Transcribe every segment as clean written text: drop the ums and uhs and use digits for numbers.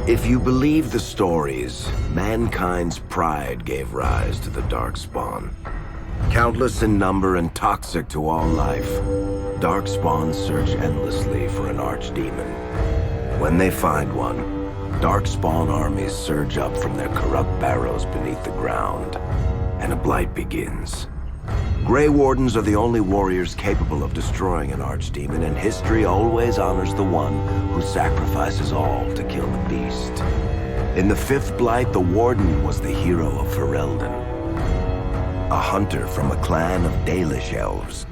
If you believe the stories, mankind's pride gave rise to the Darkspawn. Countless in number and toxic to all life, Darkspawn search endlessly for an archdemon. When they find one, Darkspawn armies surge up from their corrupt barrows beneath the ground, and a blight begins. Grey Wardens are the only warriors capable of destroying an archdemon, and history always honors the one who sacrifices all to kill the beast. In the fifth blight, the Warden was the hero of Ferelden, a hunter from a clan of Dalish elves.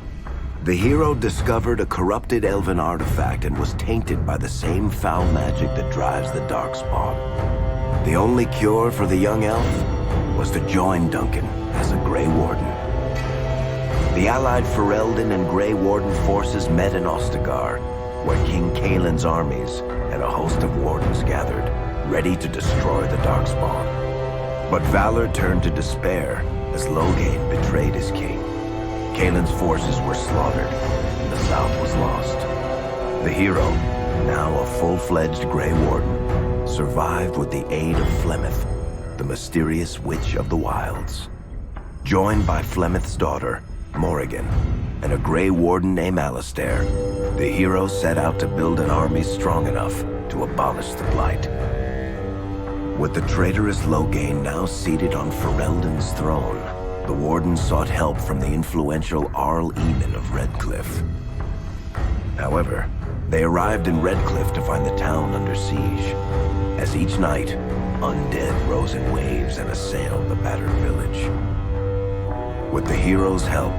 The hero discovered a corrupted elven artifact and was tainted by the same foul magic that drives the Darkspawn. The only cure for the young elf was to join Duncan as a Grey Warden. The allied Ferelden and Grey Warden forces met in Ostagar, where King Kaelin's armies and a host of wardens gathered, ready to destroy the Darkspawn. But valor turned to despair as Loghain betrayed his king. Kaelin's forces were slaughtered, and the south was lost. The hero, now a full-fledged Grey Warden, survived with the aid of Flemeth, the mysterious witch of the wilds. Joined by Flemeth's daughter, Morrigan, and a Grey Warden named Alistair, the hero set out to build an army strong enough to abolish the Blight. With the traitorous Loghain now seated on Ferelden's throne, the Warden sought help from the influential Arl Eamon of Redcliffe. However, they arrived in Redcliffe to find the town under siege. As each night, undead rose in waves and assailed the battered village. With the hero's help,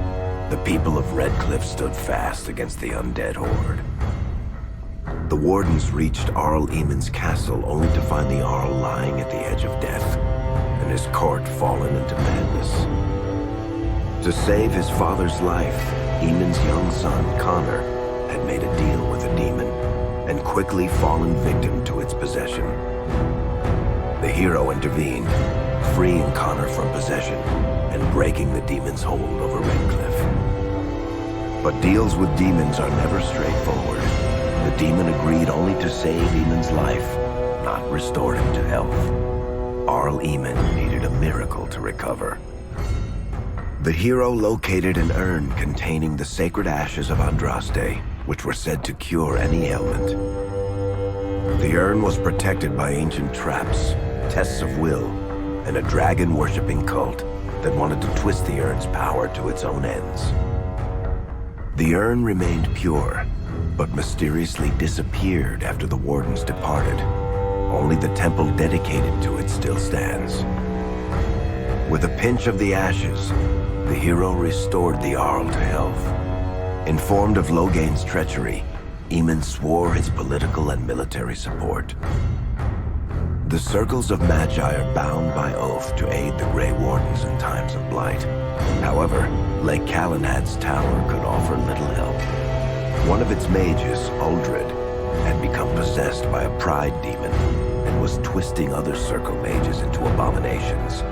the people of Redcliffe stood fast against the undead horde. The Wardens reached Arl Eamon's castle only to find the Arl lying at the edge of death, and his court fallen into madness. To save his father's life, Eamon's young son, Connor, had made a deal with a demon, and quickly fallen victim to its possession. The hero intervened, freeing Connor from possession, and breaking the demon's hold over Redcliffe. But deals with demons are never straightforward. The demon agreed only to save Eamon's life, not restore him to health. Arl Eamon needed a miracle to recover. The hero located an urn containing the sacred ashes of Andraste, which were said to cure any ailment. The urn was protected by ancient traps, tests of will, and a dragon-worshipping cult that wanted to twist the urn's power to its own ends. The urn remained pure, but mysteriously disappeared after the Wardens departed. Only the temple dedicated to it still stands. With a pinch of the ashes, the hero restored the Arl to health. Informed of Loghain's treachery, Eamon swore his political and military support. The circles of Magi are bound by oath to aid the Grey Wardens in times of blight. However, Lake Calenhad's tower could offer little help. One of its mages, Uldred, had become possessed by a pride demon and was twisting other circle mages into abominations.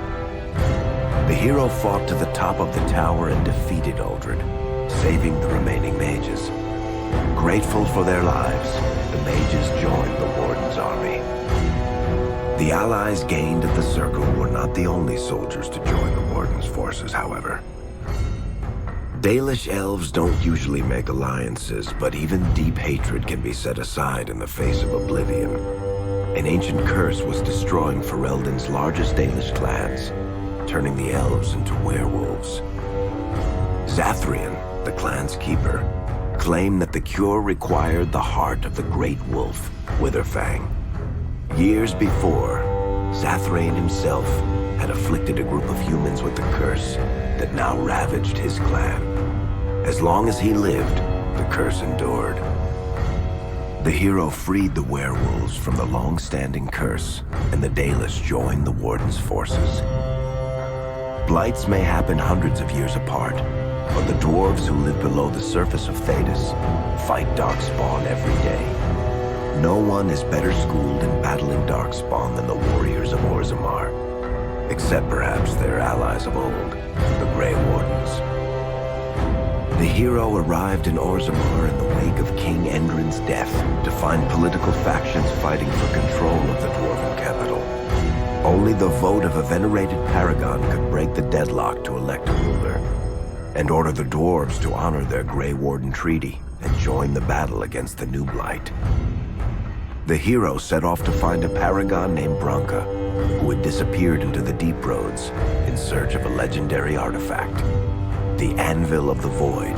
The hero fought to the top of the tower and defeated Uldred, saving the remaining mages. Grateful for their lives, the mages joined the Warden's army. The allies gained at the circle were not the only soldiers to join the Warden's forces, however. Dalish elves don't usually make alliances, but even deep hatred can be set aside in the face of oblivion. An ancient curse was destroying Ferelden's largest Dalish clans, turning the elves into werewolves. Zathrian, the clan's keeper, claimed that the cure required the heart of the great wolf, Witherfang. Years before, Zathrian himself had afflicted a group of humans with the curse that now ravaged his clan. As long as he lived, the curse endured. The hero freed the werewolves from the long-standing curse, and the Dalish joined the Warden's forces. Blights may happen hundreds of years apart, but the dwarves who live below the surface of Thedas fight Darkspawn every day. No one is better schooled in battling Darkspawn than the warriors of Orzammar, except perhaps their allies of old, the Grey Wardens. The hero arrived in Orzammar in the wake of King Endrin's death to find political factions fighting for control of the dwarven Only the vote of a venerated paragon could break the deadlock to elect a ruler and order the dwarves to honor their Grey Warden treaty and join the battle against the new blight. The hero set off to find a paragon named Branka, who had disappeared into the deep roads in search of a legendary artifact, the Anvil of the Void,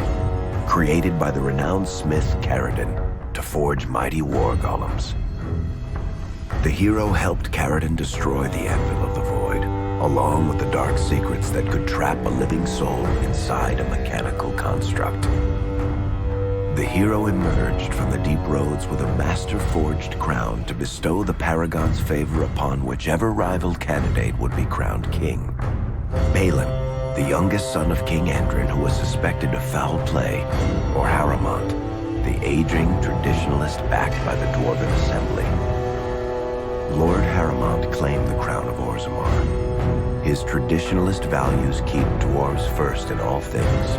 created by the renowned smith Caradon to forge mighty war golems. The hero helped Caradon destroy the Anvil of the Void, along with the dark secrets that could trap a living soul inside a mechanical construct. The hero emerged from the deep roads with a master-forged crown to bestow the Paragon's favor upon whichever rival candidate would be crowned king. Balin, the youngest son of King Andrin, who was suspected of foul play, or Haramont, the aging traditionalist backed by the Dwarven Assembly. Lord Haramont claimed the crown of Orzammar. His traditionalist values keep dwarves first in all things,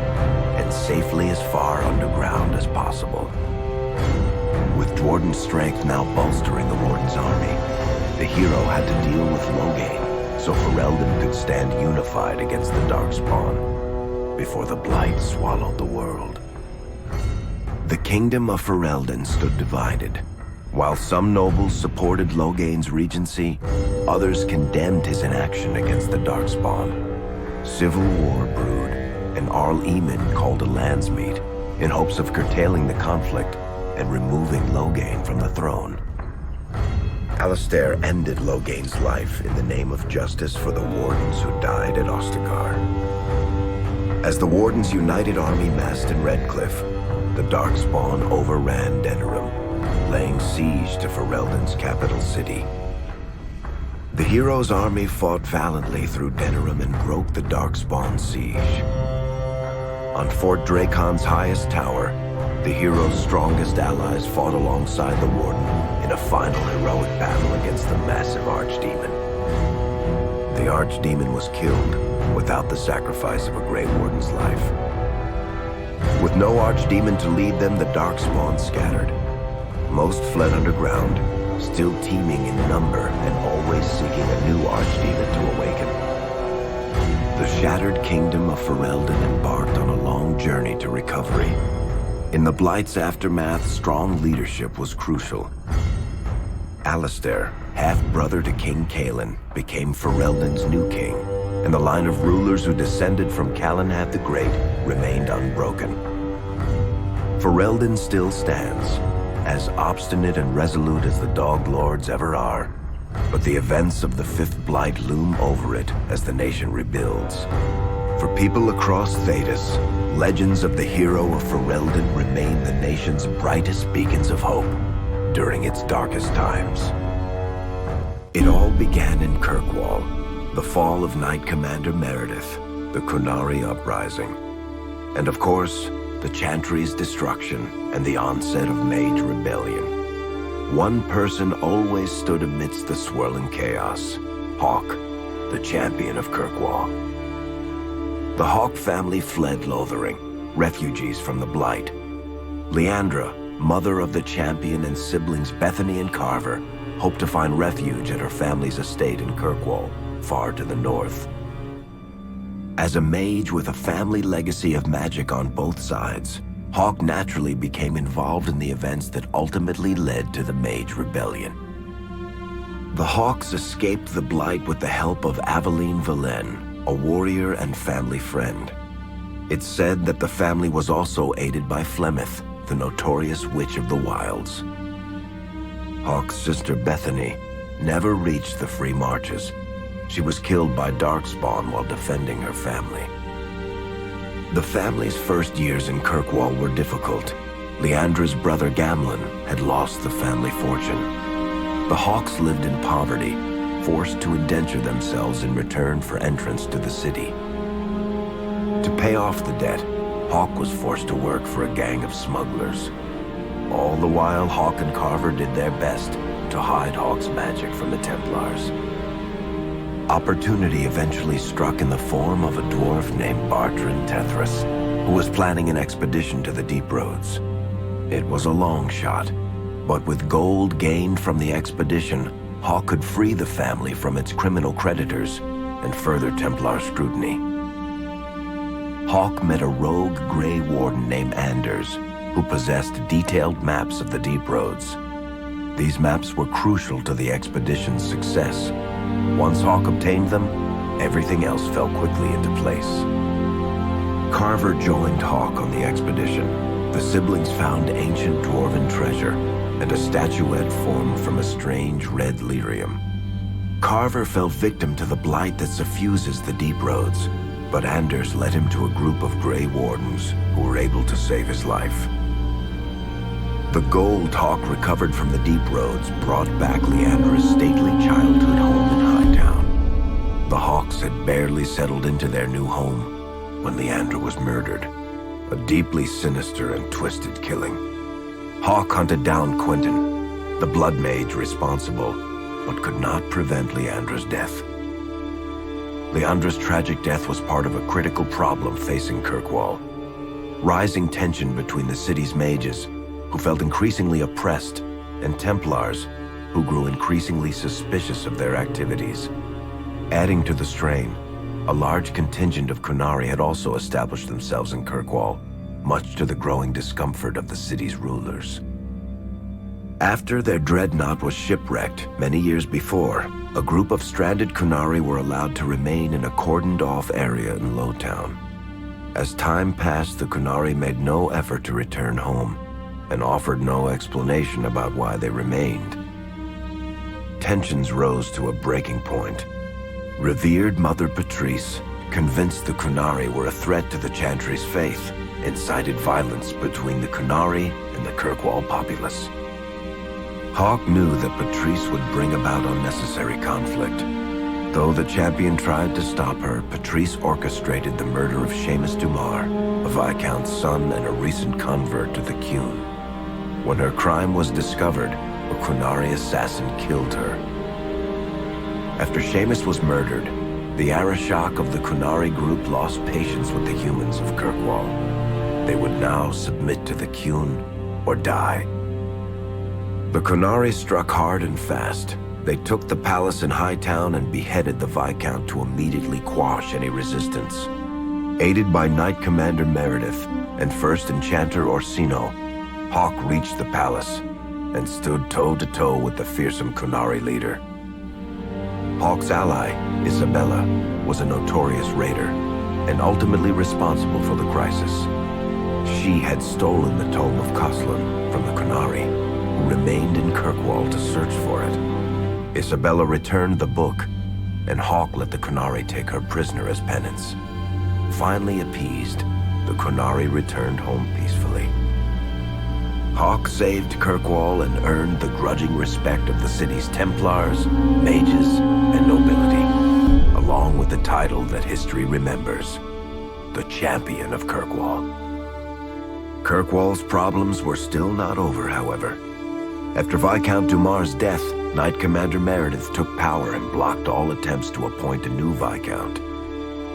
and safely as far underground as possible. With Dwarden's strength now bolstering the Warden's army, the hero had to deal with Loghain, so Ferelden could stand unified against the Darkspawn, before the Blight swallowed the world. The kingdom of Ferelden stood divided. While some nobles supported Loghain's regency, others condemned his inaction against the Darkspawn. Civil war brewed, and Arl Eamon called a landsmeet in hopes of curtailing the conflict and removing Loghain from the throne. Alistair ended Loghain's life in the name of justice for the Wardens who died at Ostagar. As the Warden's united army massed in Redcliffe, the Darkspawn overran Denerim, laying siege to Ferelden's capital city. The hero's army fought valiantly through Denerim and broke the Darkspawn siege. On Fort Dracon's highest tower, the hero's strongest allies fought alongside the Warden in a final heroic battle against the massive Archdemon. The Archdemon was killed without the sacrifice of a Grey Warden's life. With no Archdemon to lead them, the Darkspawn scattered. Most fled underground, still teeming in number and always seeking a new Archdemon to awaken. The shattered kingdom of Ferelden embarked on a long journey to recovery. In the Blight's aftermath, strong leadership was crucial. Alistair, half-brother to King Cailan, became Ferelden's new king, and the line of rulers who descended from Calenhad the Great remained unbroken. Ferelden still stands, as obstinate and resolute as the Dog Lords ever are, but the events of the Fifth Blight loom over it as the nation rebuilds. For people across Thedas, legends of the hero of Ferelden remain the nation's brightest beacons of hope during its darkest times. It all began in Kirkwall, the fall of Knight Commander Meredith, the Kunari Uprising, and of course, the Chantry's destruction and the onset of Mage Rebellion. One person always stood amidst the swirling chaos: Hawk, the champion of Kirkwall. The Hawk family fled Lothering, refugees from the Blight. Leandra, mother of the champion, and siblings Bethany and Carver hoped to find refuge at her family's estate in Kirkwall, far to the north. As a mage with a family legacy of magic on both sides, Hawk naturally became involved in the events that ultimately led to the Mage Rebellion. The Hawks escaped the Blight with the help of Aveline Valen, a warrior and family friend. It's said that the family was also aided by Flemeth, the notorious Witch of the Wilds. Hawk's sister Bethany never reached the Free Marches. She was killed by Darkspawn while defending her family. The family's first years in Kirkwall were difficult. Leandra's brother Gamlin had lost the family fortune. The Hawks lived in poverty, forced to indenture themselves in return for entrance to the city. To pay off the debt, Hawk was forced to work for a gang of smugglers. All the while, Hawk and Carver did their best to hide Hawk's magic from the Templars. Opportunity eventually struck in the form of a dwarf named Bartrand Tethras, who was planning an expedition to the Deep Roads. It was a long shot, but with gold gained from the expedition, Hawk could free the family from its criminal creditors and further Templar scrutiny. Hawk met a rogue Grey Warden named Anders, who possessed detailed maps of the deep roads. These maps were crucial to the expedition's success. Once Hawk obtained them, everything else fell quickly into place. Carver joined Hawk on the expedition. The siblings found ancient dwarven treasure and a statuette formed from a strange red lyrium. Carver fell victim to the blight that suffuses the deep roads, but Anders led him to a group of Grey Wardens who were able to save his life. The gold Hawk recovered from the deep roads brought back Leandra's stately childhood home in Hightown. The Hawks had barely settled into their new home when Leandra was murdered, a deeply sinister and twisted killing. Hawk hunted down Quentin, the blood mage responsible, but could not prevent Leandra's death. Leandra's tragic death was part of a critical problem facing Kirkwall. Rising tension between the city's mages, who felt increasingly oppressed, and Templars, who grew increasingly suspicious of their activities. Adding to the strain, a large contingent of Qunari had also established themselves in Kirkwall, much to the growing discomfort of the city's rulers. After their dreadnought was shipwrecked many years before, a group of stranded Qunari were allowed to remain in a cordoned-off area in Lowtown. As time passed, the Qunari made no effort to return home and offered no explanation about why they remained. Tensions rose to a breaking point. Revered Mother Patrice, convinced the Qunari were a threat to the Chantry's faith, incited violence between the Qunari and the Kirkwall populace. Hawk knew that Patrice would bring about unnecessary conflict. Though the champion tried to stop her, Patrice orchestrated the murder of Seamus Dumar, a Viscount's son and a recent convert to the Qun. When her crime was discovered, a Qunari assassin killed her. After Seamus was murdered, the Arishok of the Qunari group lost patience with the humans of Kirkwall. They would now submit to the Qun or die. The Qunari struck hard and fast. They took the palace in Hightown and beheaded the Viscount to immediately quash any resistance. Aided by Knight Commander Meredith and First Enchanter Orsino, Hawk reached the palace and stood toe-to-toe with the fearsome Qunari leader. Hawk's ally, Isabella, was a notorious raider and ultimately responsible for the crisis. She had stolen the Tome of Khoslan from the Qunari, who remained in Kirkwall to search for it. Isabella returned the book, and Hawk let the Qunari take her prisoner as penance. Finally appeased, the Qunari returned home peacefully. Hawk saved Kirkwall and earned the grudging respect of the city's Templars, mages, and nobility, along with the title that history remembers, the Champion of Kirkwall. Kirkwall's problems were still not over, however. After Viscount Dumar's death, Knight Commander Meredith took power and blocked all attempts to appoint a new Viscount.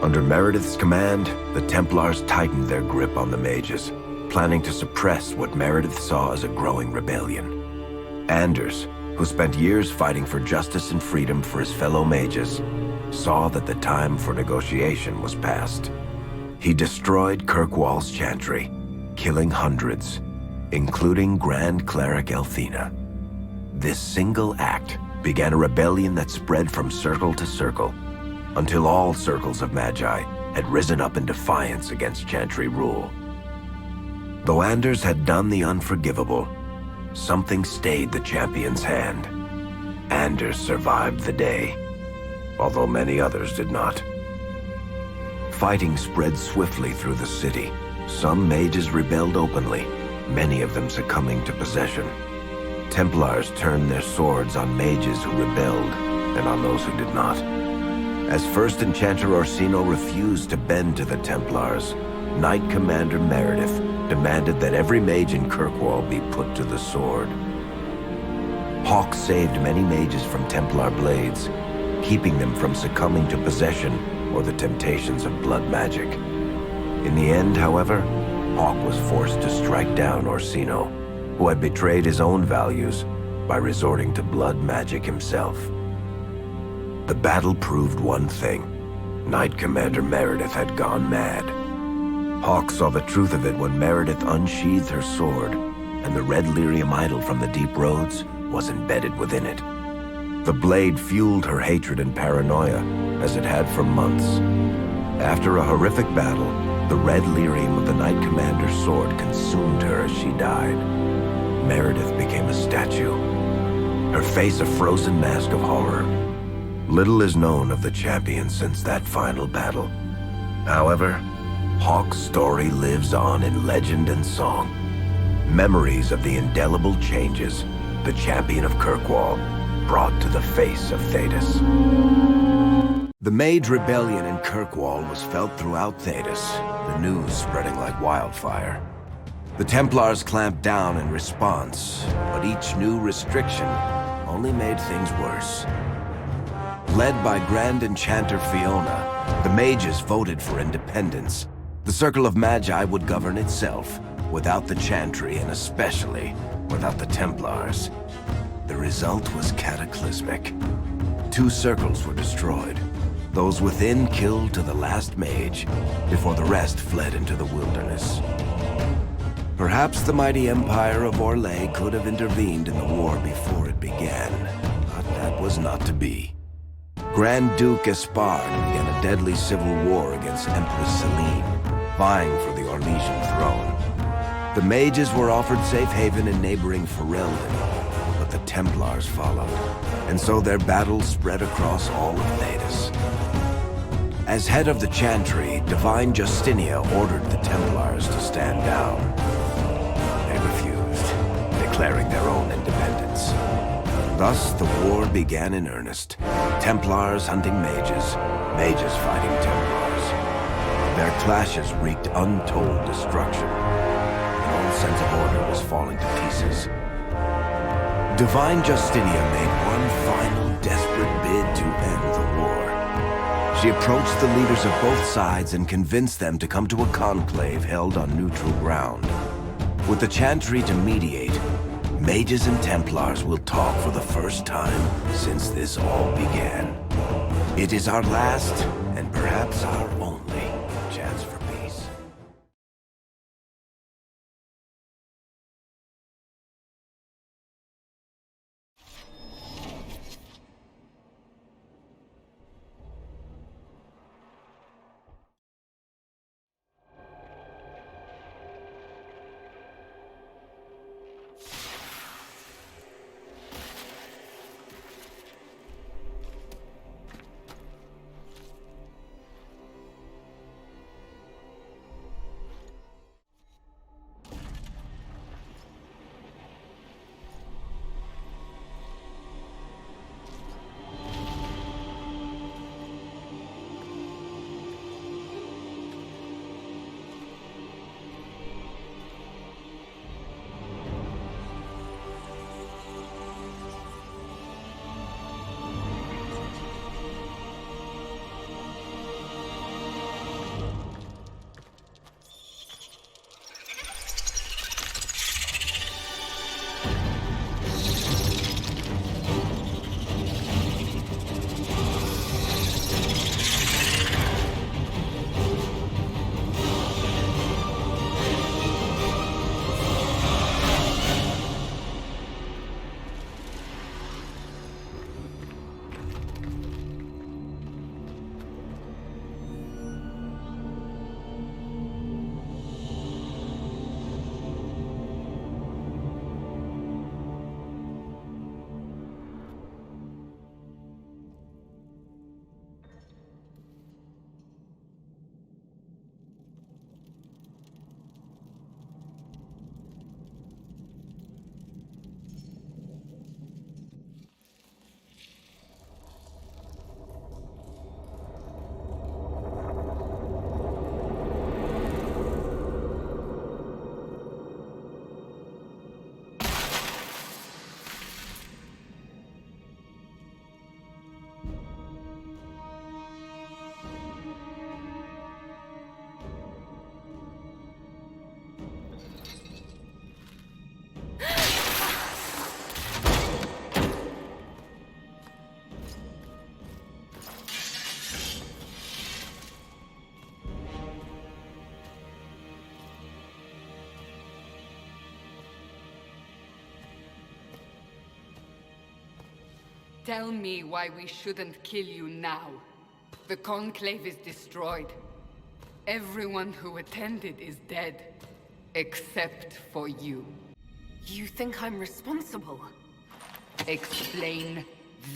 Under Meredith's command, the Templars tightened their grip on the mages, planning to suppress what Meredith saw as a growing rebellion. Anders, who spent years fighting for justice and freedom for his fellow mages, saw that the time for negotiation was past. He destroyed Kirkwall's chantry, killing hundreds, including Grand Cleric Elthina. This single act began a rebellion that spread from circle to circle, until all circles of Magi had risen up in defiance against chantry rule. Though Anders had done the unforgivable, something stayed the champion's hand. Anders survived the day, although many others did not. Fighting spread swiftly through the city. Some mages rebelled openly, many of them succumbing to possession. Templars turned their swords on mages who rebelled and on those who did not. As First Enchanter Orsino refused to bend to the Templars, Knight Commander Meredith demanded that every mage in Kirkwall be put to the sword. Hawk saved many mages from Templar blades, keeping them from succumbing to possession or the temptations of blood magic. In the end, however, Hawk was forced to strike down Orsino, who had betrayed his own values by resorting to blood magic himself. The battle proved one thing. Knight Commander Meredith had gone mad. Hawk saw the truth of it when Meredith unsheathed her sword, and the red lyrium idol from the deep roads was embedded within it. The blade fueled her hatred and paranoia, as it had for months. After a horrific battle, the red lyrium of the Knight Commander's sword consumed her as she died. Meredith became a statue, her face a frozen mask of horror. Little is known of the champion since that final battle. However, Hawk's story lives on in legend and song. Memories of the indelible changes the champion of Kirkwall brought to the face of Thedas. The Mage Rebellion in Kirkwall was felt throughout Thedas, the news spreading like wildfire. The Templars clamped down in response, but each new restriction only made things worse. Led by Grand Enchanter Fiona, the mages voted for independence. The Circle of Magi would govern itself, without the Chantry and especially without the Templars. The result was cataclysmic. 2 circles were destroyed. Those within killed to the last mage, before the rest fled into the wilderness. Perhaps the mighty Empire of Orlais could have intervened in the war before it began, but that was not to be. Grand Duke Espard began a deadly civil war against Empress Celine, vying for the Orlesian throne. The mages were offered safe haven in neighboring Ferelden, but the Templars followed, and so their battle spread across all of Thedas. As head of the Chantry, Divine Justinia ordered the Templars to stand down. They refused, declaring their own independence. Thus, the war began in earnest. Templars hunting mages, mages fighting Templars. Their clashes wreaked untold destruction, and all sense of order was falling to pieces. Divine Justinia made one final desperate bid to end the war. She approached the leaders of both sides and convinced them to come to a conclave held on neutral ground. With the Chantry to mediate, mages and Templars will talk for the first time since this all began. It is our last, and perhaps our only, chance for peace. Tell me why we shouldn't kill you now. The Conclave is destroyed. Everyone who attended is dead. Except for you. You think I'm responsible? Explain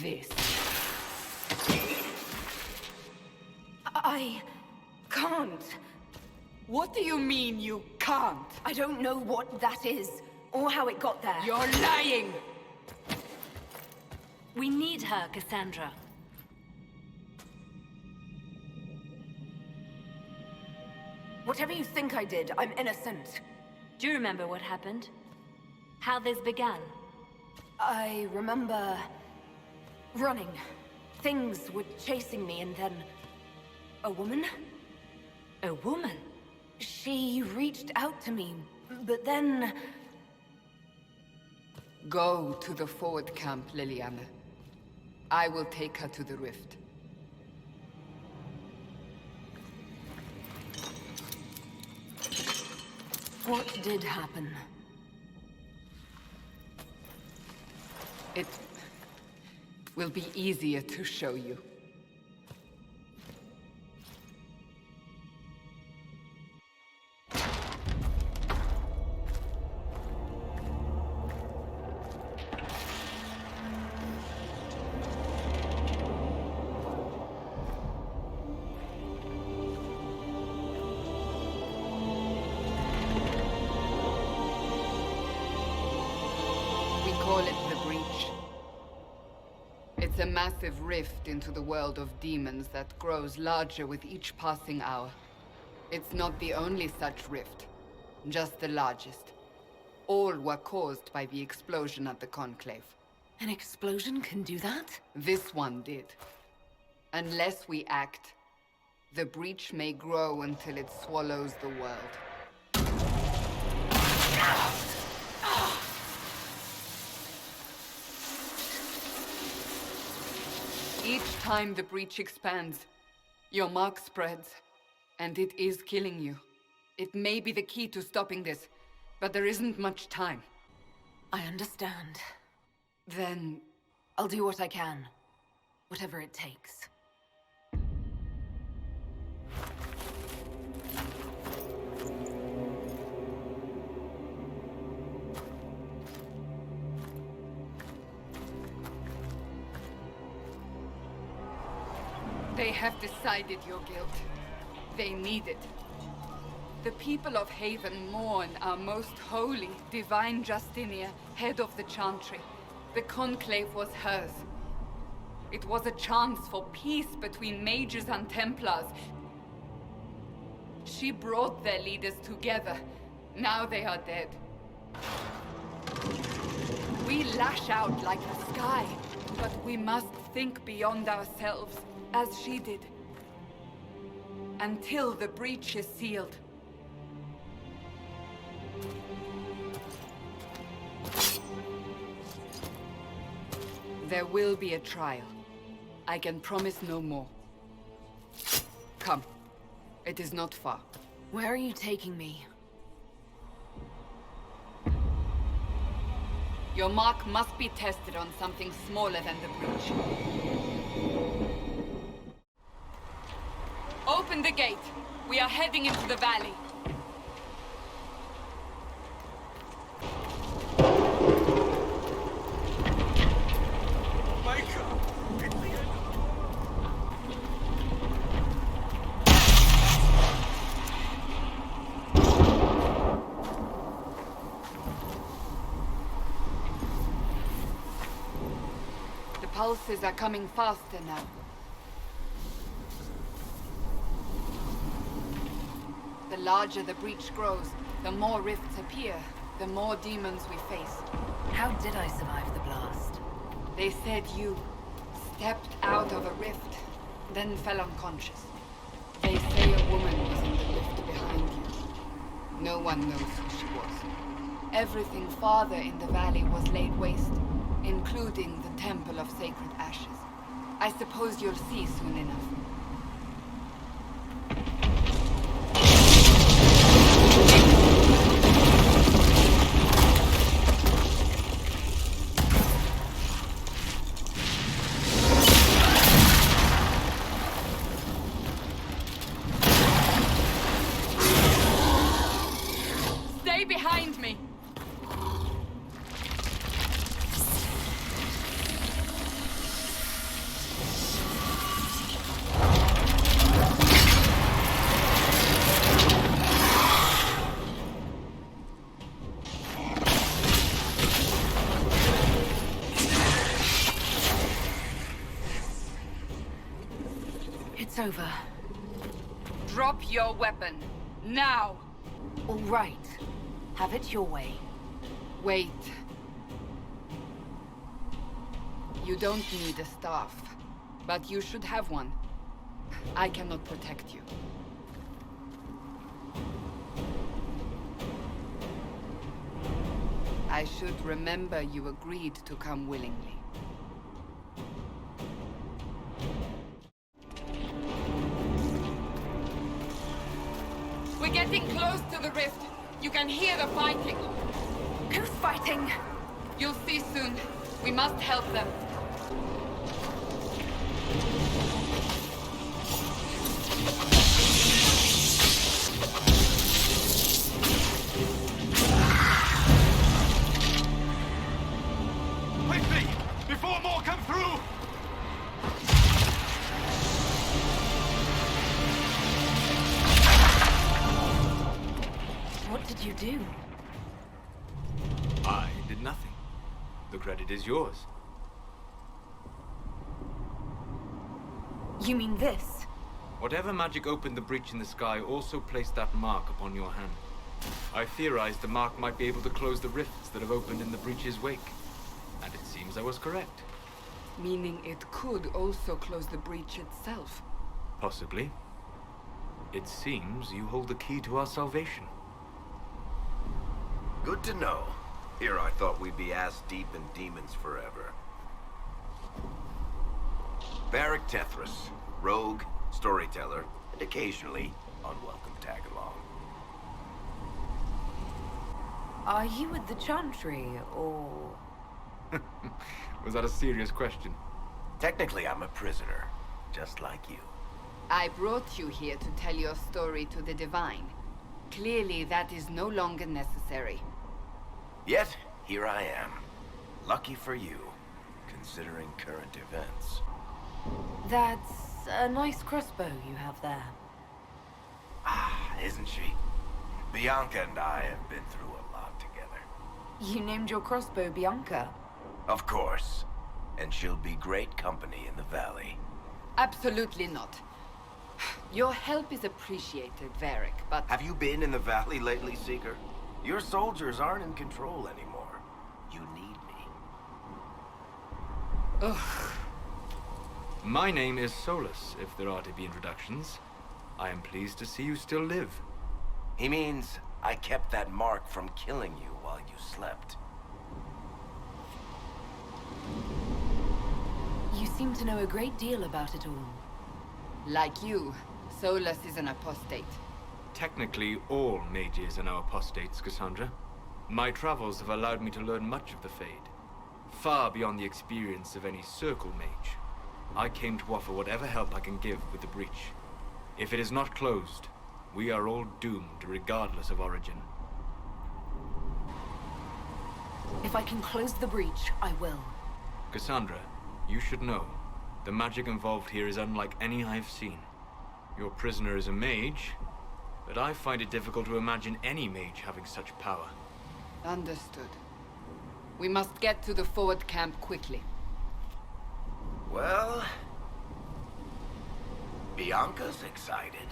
this. I can't. What do you mean you can't? I don't know what that is, or how it got there. You're lying! We need her, Cassandra. Whatever you think I did, I'm innocent. Do you remember what happened? How this began? I remember running. Things were chasing me, and then a woman? A woman? She reached out to me, but then... Go to the forward camp, Liliana. I will take her to the rift. What did happen? It will be easier to show you. Call it the Breach. It's a massive rift into the world of demons that grows larger with each passing hour. It's not the only such rift, just the largest. All were caused by the explosion at the Conclave. An explosion can do that? This one did. Unless we act, the Breach may grow until it swallows the world. Each time the Breach expands, your mark spreads, and it is killing you. It may be the key to stopping this, but there isn't much time. I understand. Then... I'll do what I can. Whatever it takes. They have decided your guilt. They need it. The people of Haven mourn our most holy, divine Justinia, head of the Chantry. The Conclave was hers. It was a chance for peace between mages and Templars. She brought their leaders together. Now they are dead. We lash out like the sky, but we must think beyond ourselves, as she did. Until the breach is sealed. There will be a trial. I can promise no more. Come. It is not far. Where are you taking me? Your mark must be tested on something smaller than the breach. Open the gate. We are heading into the valley. Pulses are coming faster now. The larger the breach grows, the more rifts appear, the more demons we face. How did I survive the blast? They said you stepped out of a rift, then fell unconscious. They say a woman was in the rift behind you. No one knows who she was. Everything farther in the valley was laid waste, including the Temple of Sacred Ashes. I suppose you'll see soon enough. It's over. Drop your weapon. Now! All right. Have it your way. Wait. You don't need a staff, but you should have one. I cannot protect you. I should remember you agreed to come willingly. We're getting close to the rift. You can hear the fighting. Who's fighting? You'll see soon. We must help them. Quickly! Before more come through! What did you do? I did nothing. The credit is yours. You mean this? Whatever magic opened the breach in the sky also placed that mark upon your hand. I theorized the mark might be able to close the rifts that have opened in the breach's wake. And it seems I was correct. Meaning it could also close the breach itself. Possibly. It seems you hold the key to our salvation. Good to know. Here I thought we'd be ass deep in demons forever. Varric Tethras, rogue, storyteller, and occasionally unwelcome tag-along. Are you with the Chantry, or...? Was that a serious question? Technically, I'm a prisoner, just like you. I brought you here to tell your story to the Divine. Clearly, that is no longer necessary. Yet, here I am. Lucky for you, considering current events. That's a nice crossbow you have there. Ah, isn't she? Bianca and I have been through a lot together. You named your crossbow Bianca. Of course. And she'll be great company in the valley. Absolutely not. Your help is appreciated, Varric, but... Have you been in the valley lately, Seeker? Your soldiers aren't in control anymore. You need me. Ugh. My name is Solus, if there are to be introductions. I am pleased to see you still live. He means I kept that mark from killing you while you slept. You seem to know a great deal about it all. Like you, Solus is an apostate. Technically, all mages are now apostates, Cassandra. My travels have allowed me to learn much of the Fade. Far beyond the experience of any circle mage. I came to offer whatever help I can give with the breach. If it is not closed, we are all doomed regardless of origin. If I can close the breach, I will. Cassandra, you should know. The magic involved here is unlike any I've seen. Your prisoner is a mage, but I find it difficult to imagine any mage having such power. Understood. We must get to the forward camp quickly. Well... Bianca's excited.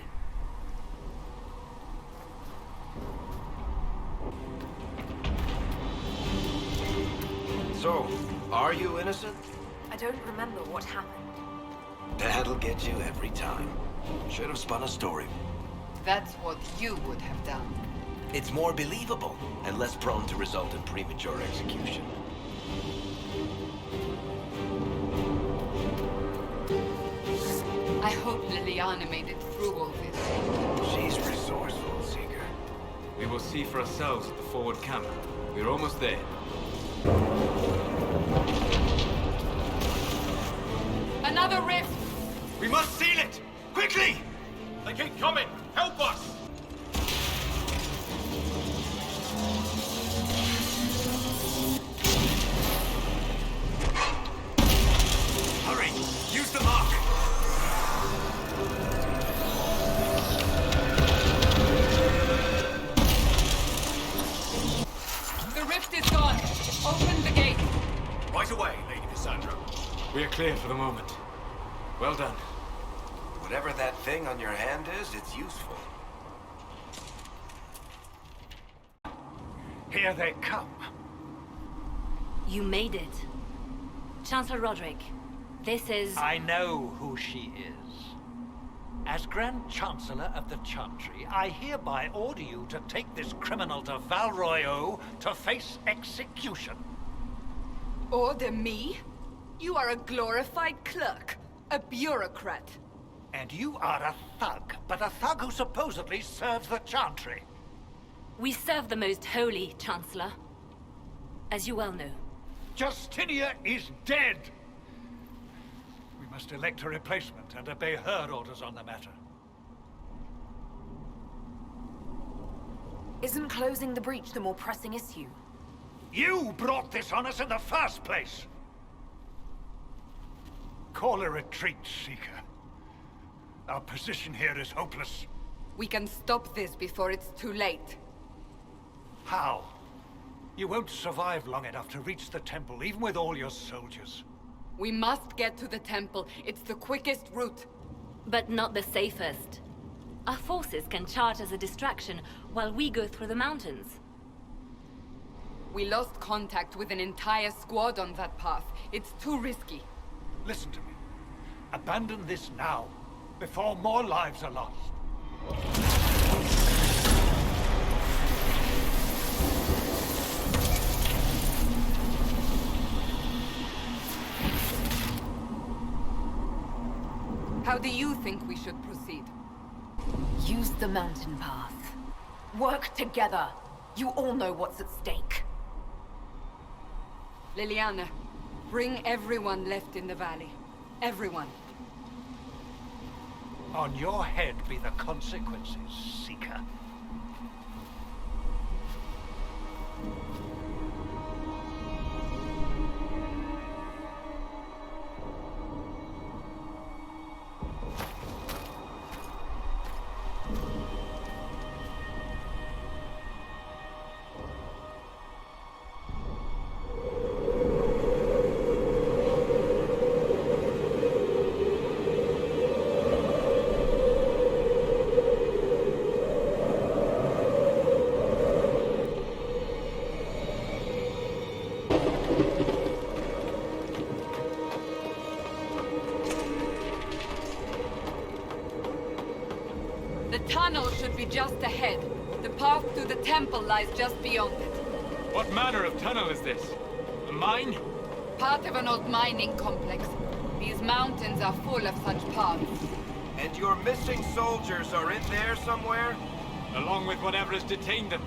So, are you innocent? I don't remember what happened. That'll get you every time. Should have spun a story. That's what you would have done. It's more believable and less prone to result in premature execution. I hope Liliana made it through all this. She's resourceful, Seeker. We will see for ourselves at the forward camp. We're almost there. Another rift! We must seal it! Quickly! They keep coming! Help us! Hurry! Use the mark! The rift is gone! Open the gate! Right away, Lady Cassandra. We are clear for the moment. Well done. Whatever that thing on your hand is, it's useful. Here they come. You made it. Chancellor Roderick, this is... I know who she is. As Grand Chancellor of the Chantry, I hereby order you to take this criminal to Val Royeaux to face execution. Order me? You are a glorified clerk, a bureaucrat. And you are a thug, but a thug who supposedly serves the Chantry. We serve the most holy, Chancellor. As you well know. Justinia is dead! We must elect a replacement and obey her orders on the matter. Isn't closing the breach the more pressing issue? You brought this on us in the first place! Call a retreat, Seeker. Our position here is hopeless. We can stop this before it's too late. How? You won't survive long enough to reach the temple, even with all your soldiers. We must get to the temple. It's the quickest route. But not the safest. Our forces can charge as a distraction while we go through the mountains. We lost contact with an entire squad on that path. It's too risky. Listen to me. Abandon this now, before more lives are lost. How do you think we should proceed? Use the mountain path. Work together. You all know what's at stake. Liliana, bring everyone left in the valley. Everyone. On your head be the consequences, Seeker. The tunnel should be just ahead. The path to the temple lies just beyond it. What manner of tunnel is this? A mine? Part of an old mining complex. These mountains are full of such paths. And your missing soldiers are in there somewhere? Along with whatever has detained them.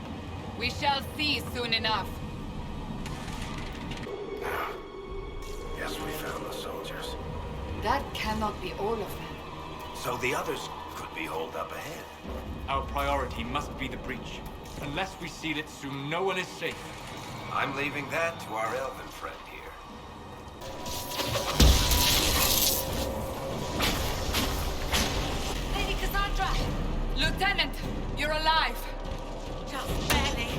We shall see soon enough. Yes, we found the soldiers. That cannot be all of them. So the others could be holed up ahead. Our priority must be the breach. Unless we seal it soon, no one is safe. I'm leaving that to our elven friend here. Lady Cassandra! Lieutenant, you're alive. Just barely.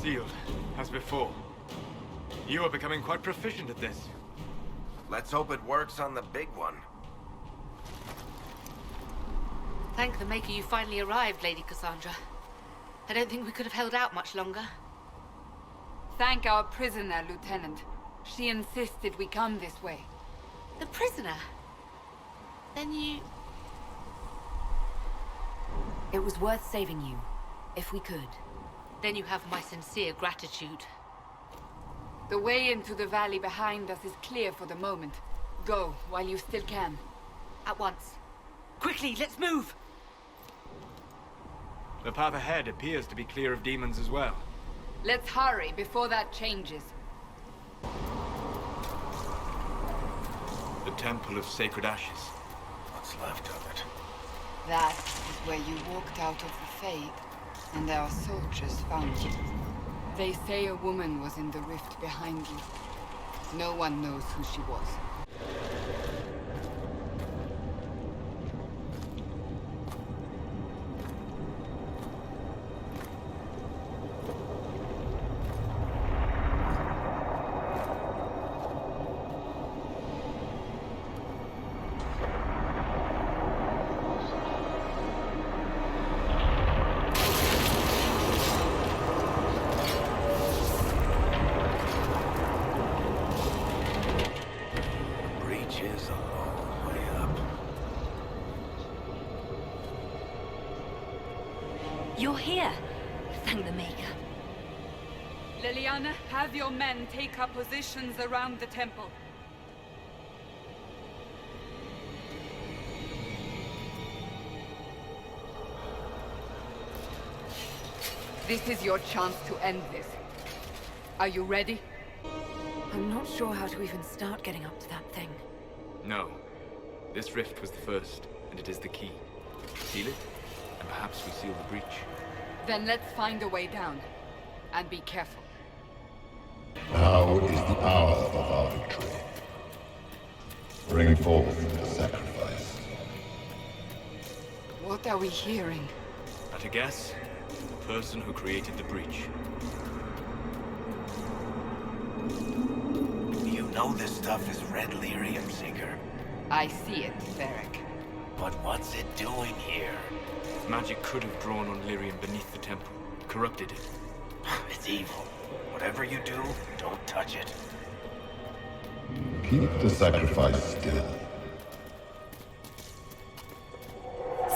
Sealed, as before. You are becoming quite proficient at this. Let's hope it works on the big one. Thank the Maker you finally arrived, Lady Cassandra. I don't think we could have held out much longer. Thank our prisoner, Lieutenant. She insisted we come this way. The prisoner? Then you... It was worth saving you, if we could. Then you have my sincere gratitude. The way into the valley behind us is clear for the moment. Go, while you still can. At once. Quickly, let's move! The path ahead appears to be clear of demons as well. Let's hurry before that changes. The Temple of Sacred Ashes. What's left of it? That is where you walked out of the Fade, and our soldiers found you. They say a woman was in the rift behind you. No one knows who she was. You're here. Thank the Maker. Liliana, have your men take up positions around the temple. This is your chance to end this. Are you ready? I'm not sure how to even start getting up to that thing. No. This rift was the first, and it is the key. Seal it, and perhaps we seal the breach. Then let's find a way down. And be careful. Now is the hour of our victory. Bring forth the sacrifice. What are we hearing? At a guess, the person who created the breach. You know this stuff is red lyrium, Seeker. I see it, Varric. But what's it doing here? Magic could have drawn on lyrium beneath the temple, corrupted it. It's evil. Whatever you do, don't touch it. Keep the sacrifice still.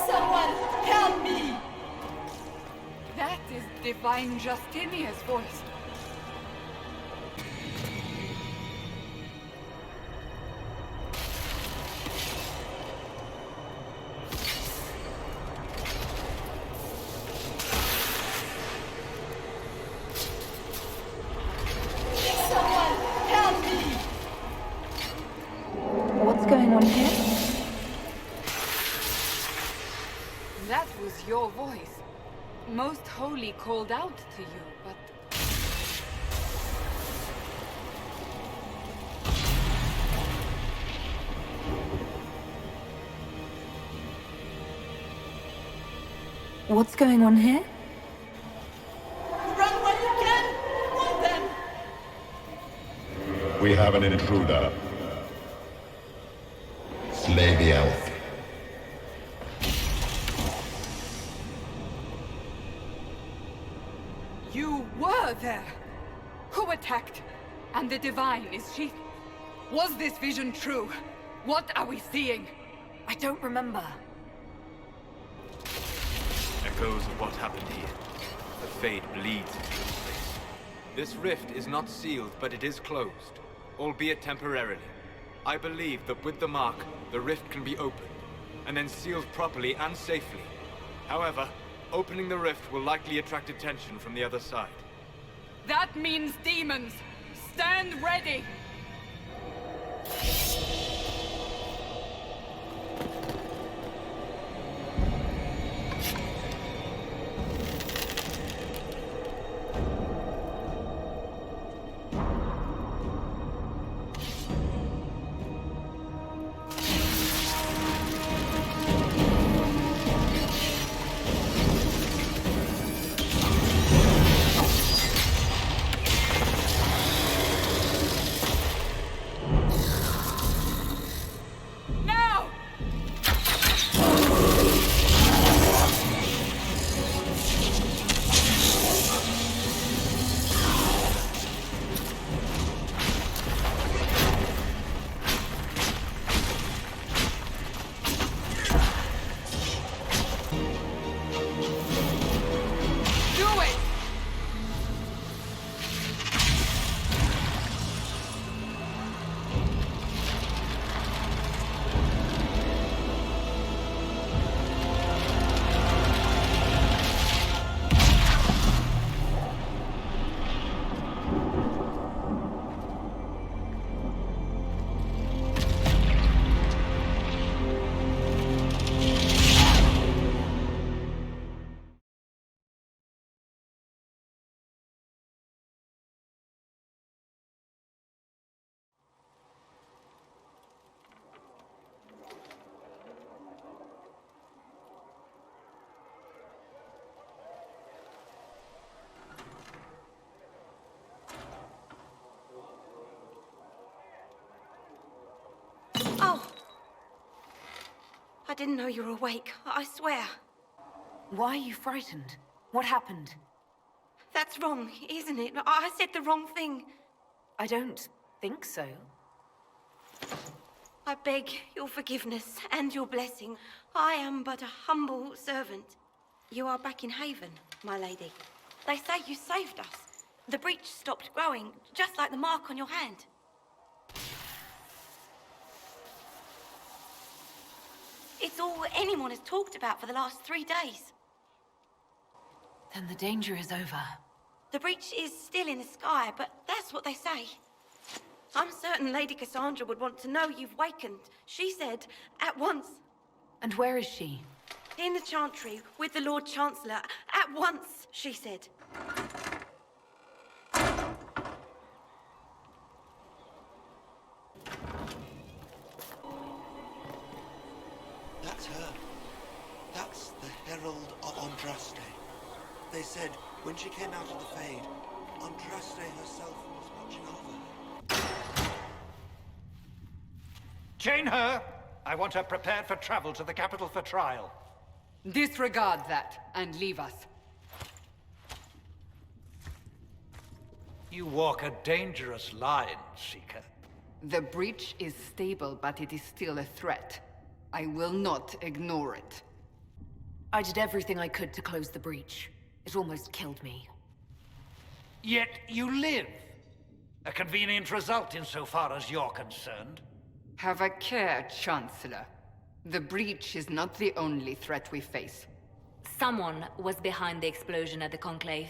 Someone help me! That is Divine Justinia's voice. What's going on here? That was your voice. Most Holy called out to you, but... What's going on here? Run while you can! Hold them! We have an intruder. Slay the elf. You were there! Who attacked? And the Divine, is she... Was this vision true? What are we seeing? I don't remember. Echoes of what happened here. The fade bleeds into this place. This rift is not sealed, but it is closed, albeit temporarily. I believe that with the mark, the rift can be opened, and then sealed properly and safely. However, opening the rift will likely attract attention from the other side. That means demons! Stand ready! I didn't know you were awake, I swear. Why are you frightened? What happened? That's wrong, isn't it? I said the wrong thing. I don't think so. I beg your forgiveness and your blessing. I am but a humble servant. You are back in Haven, my lady. They say you saved us. The breach stopped growing, just like the mark on your hand. It's all anyone has talked about for the last 3 days. Then the danger is over. The breach is still in the sky, but that's what they say. I'm certain Lady Cassandra would want to know you've wakened. She said, at once. And where is she? In the Chantry, with the Lord Chancellor. At once, she said. That's her. That's the Herald of Andraste. They said when she came out of the Fade, Andraste herself was watching over her. Chain her! I want her prepared for travel to the capital for trial. Disregard that and leave us. You walk a dangerous line, Seeker. The breach is stable, but it is still a threat. I will not ignore it. I did everything I could to close the breach. It almost killed me. Yet you live. A convenient result insofar as you're concerned. Have a care, Chancellor. The breach is not the only threat we face. Someone was behind the explosion at the Conclave.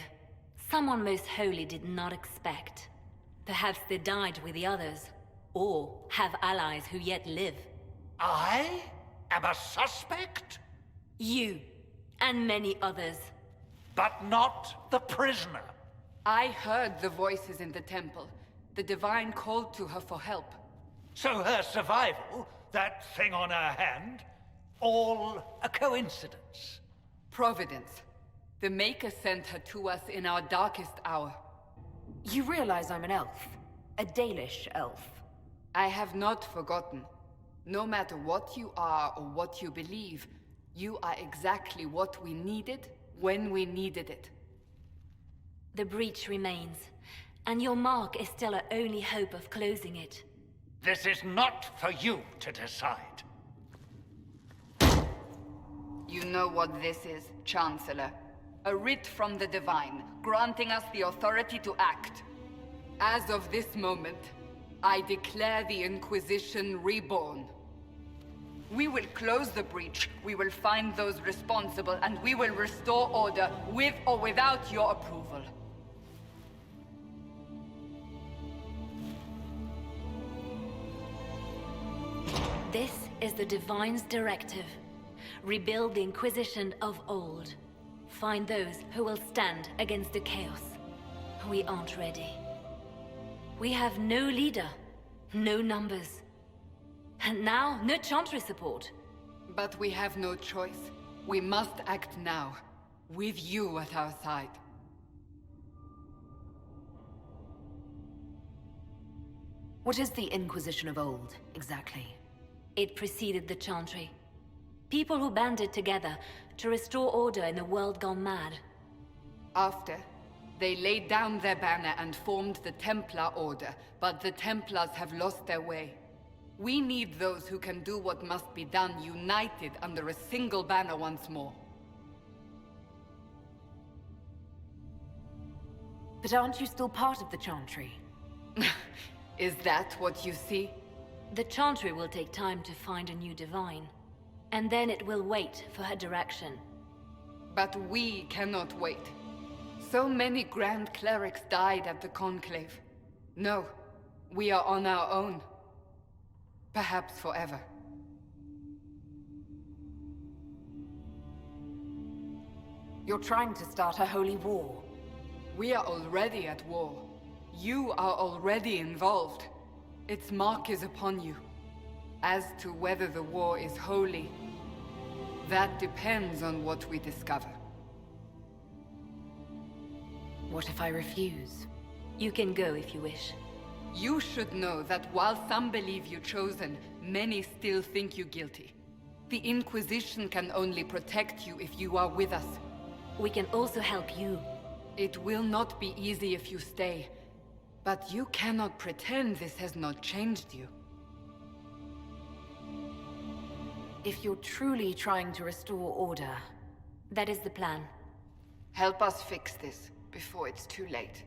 Someone most holy did not expect. Perhaps they died with the others, or have allies who yet live. I am a suspect? You, and many others. But not the prisoner. I heard the voices in the temple. The Divine called to her for help. So her survival, that thing on her hand, all a coincidence? Providence. The Maker sent her to us in our darkest hour. You realize I'm an elf. A Dalish elf. I have not forgotten. No matter what you are or what you believe, you are exactly what we needed when we needed it. The breach remains, and your mark is still our only hope of closing it. This is not for you to decide. You know what this is, Chancellor. A writ from the Divine, granting us the authority to act. As of this moment, I declare the Inquisition reborn. We will close the breach, we will find those responsible, and we will restore order with or without your approval. This is the Divine's directive. Rebuild the Inquisition of old. Find those who will stand against the chaos. We aren't ready. We have no leader, no numbers. And now, no Chantry support. But we have no choice. We must act now, with you at our side. What is the Inquisition of old, exactly? It preceded the Chantry. People who banded together to restore order in a world gone mad. After, they laid down their banner and formed the Templar Order, but the Templars have lost their way. We need those who can do what must be done, united under a single banner once more. But aren't you still part of the Chantry? Is that what you see? The Chantry will take time to find a new Divine. And then it will wait for her direction. But we cannot wait. So many Grand Clerics died at the Conclave. No, we are on our own. Perhaps forever. You're trying to start a holy war. We are already at war. You are already involved. Its mark is upon you. As to whether the war is holy, that depends on what we discover. What if I refuse? You can go if you wish. You should know that while some believe you chosen, many still think you guilty. The Inquisition can only protect you if you are with us. We can also help you. It will not be easy if you stay. But you cannot pretend this has not changed you. If you're truly trying to restore order, That is the plan. Help us fix this before it's too late.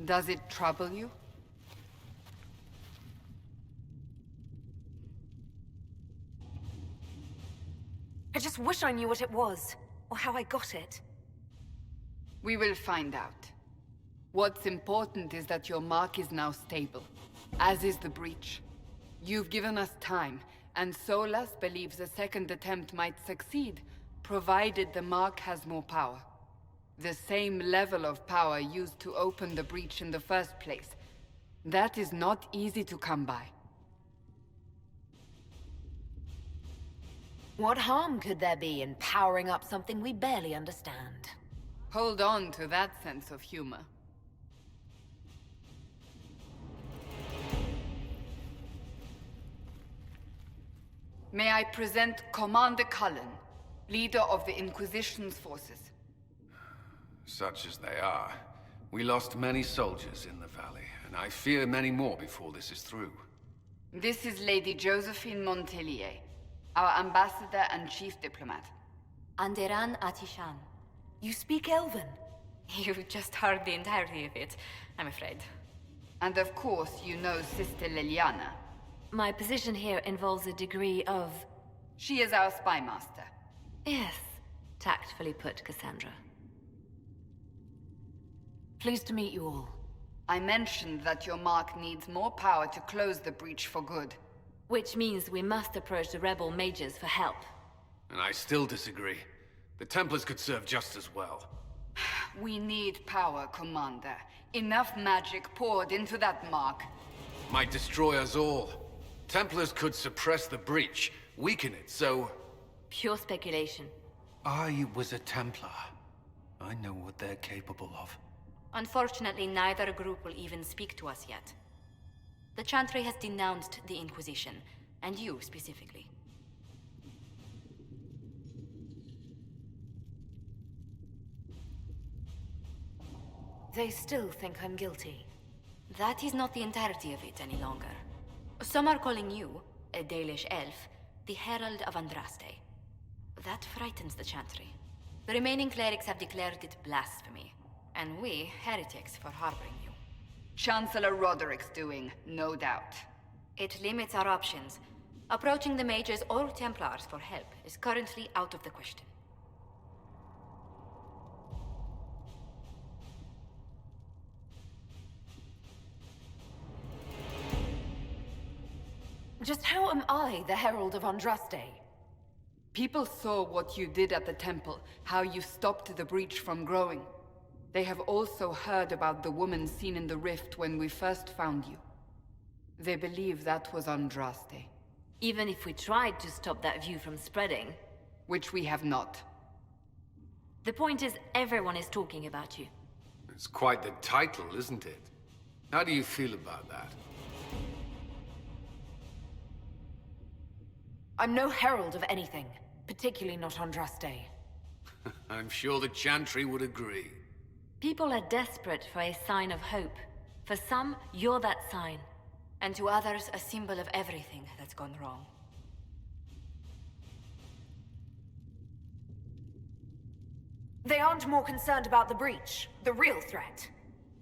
Does it trouble you? I just wish I knew what it was, or how I got it. We will find out. What's important is that your mark is now stable, as is the breach. You've given us time, and Solas believes a second attempt might succeed, provided the mark has more power. The same level of power used to open the breach in the first place. That is not easy to come by. What harm could there be in powering up something we barely understand? Hold on to that sense of humor. May I present Commander Cullen, leader of the Inquisition's forces. Such as they are, we lost many soldiers in the valley, and I fear many more before this is through. This is Lady Josephine Montelier, our ambassador and chief diplomat. Anderan Atishan. You speak Elven? You've just heard the entirety of it, I'm afraid. And of course, you know Sister Liliana. My position here involves a degree of... She is our spy master. Yes, tactfully put, Cassandra. Pleased to meet you all. I mentioned that your mark needs more power to close the breach for good. Which means we must approach the rebel mages for help. And I still disagree. The Templars could serve just as well. We need power, Commander. Enough magic poured into that mark. Might destroy us all. Templars could suppress the breach, weaken it, so... Pure speculation. I was a Templar. I know what they're capable of. Unfortunately, neither group will even speak to us yet. The Chantry has denounced the Inquisition, and you specifically. They still think I'm guilty. That is not the entirety of it any longer. Some are calling you, a Dalish elf, the Herald of Andraste. That frightens the Chantry. The remaining clerics have declared it blasphemy, and we, heretics, for harboring you. Chancellor Roderick's doing, no doubt. It limits our options. Approaching the mages or Templars for help is currently out of the question. Just how am I the Herald of Andraste? People saw what you did at the temple, how you stopped the breach from growing. They have also heard about the woman seen in the rift when we first found you. They believe that was Andraste. Even if we tried to stop that view from spreading. Which we have not. The point is, everyone is talking about you. It's quite the title, isn't it? How do you feel about that? I'm no herald of anything, particularly not Andraste. I'm sure the Chantry would agree. People are desperate for a sign of hope. For some, you're that sign. And to others, a symbol of everything that's gone wrong. They aren't more concerned about the breach, the real threat.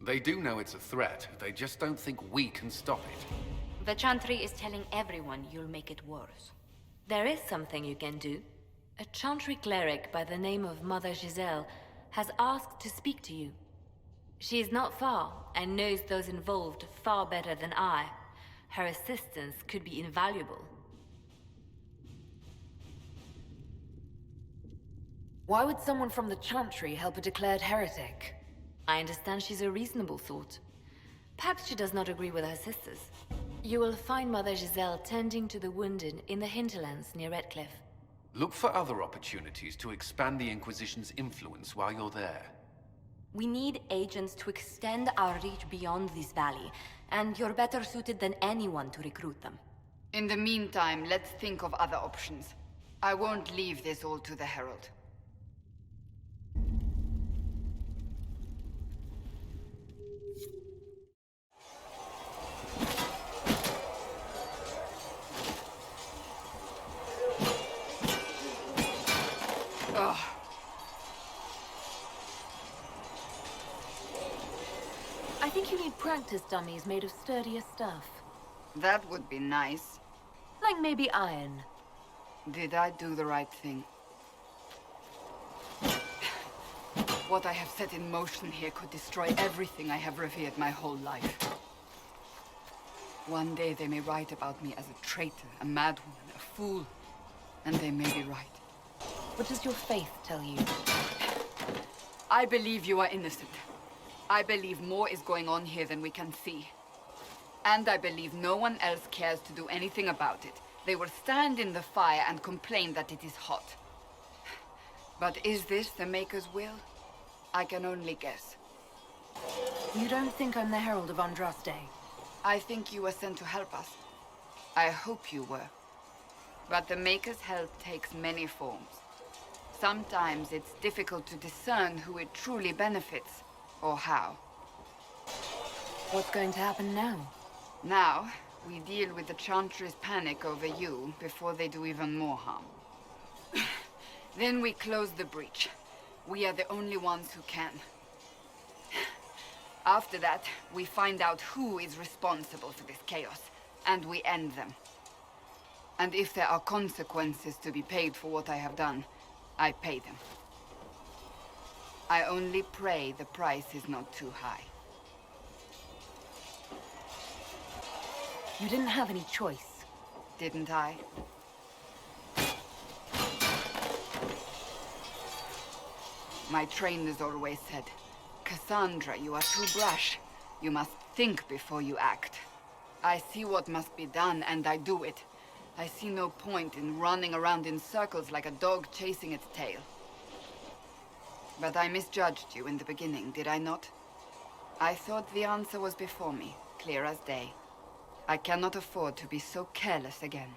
They do know it's a threat. They just don't think we can stop it. The Chantry is telling everyone you'll make it worse. There is something you can do. A Chantry cleric by the name of Mother Giselle has asked to speak to you. She is not far and knows those involved far better than I. Her assistance could be invaluable. Why would someone from the Chantry help a declared heretic? I understand she's a reasonable sort. Perhaps she does not agree with her sisters. You will find Mother Giselle tending to the wounded in the hinterlands near Redcliffe. Look for other opportunities to expand the Inquisition's influence while you're there. We need agents to extend our reach beyond this valley, and you're better suited than anyone to recruit them. In the meantime, let's think of other options. I won't leave this all to the Herald. I think you need practice dummies made of sturdier stuff. That would be nice. Like maybe iron. Did I do the right thing? What I have set in motion here could destroy everything I have revered my whole life. One day they may write about me as a traitor, a madwoman, a fool. And they may be right. What does your faith tell you? I believe you are innocent. I believe more is going on here than we can see. And I believe no one else cares to do anything about it. They will stand in the fire and complain that it is hot. But is this the Maker's will? I can only guess. You don't think I'm the Herald of Andraste? I think you were sent to help us. I hope you were. But the Maker's help takes many forms. Sometimes it's difficult to discern who it truly benefits, or how. What's going to happen now? Now, we deal with the Chantry's panic over you before they do even more harm. Then we close the breach. We are the only ones who can. After that, we find out who is responsible for this chaos, and we end them. And if there are consequences to be paid for what I have done, I pay them. I only pray the price is not too high. You didn't have any choice. Didn't I? My trainers always said, Cassandra, you are too brash. You must think before you act. I see what must be done, and I do it. I see no point in running around in circles like a dog chasing its tail. But I misjudged you in the beginning, did I not? I thought the answer was before me, clear as day. I cannot afford to be so careless again.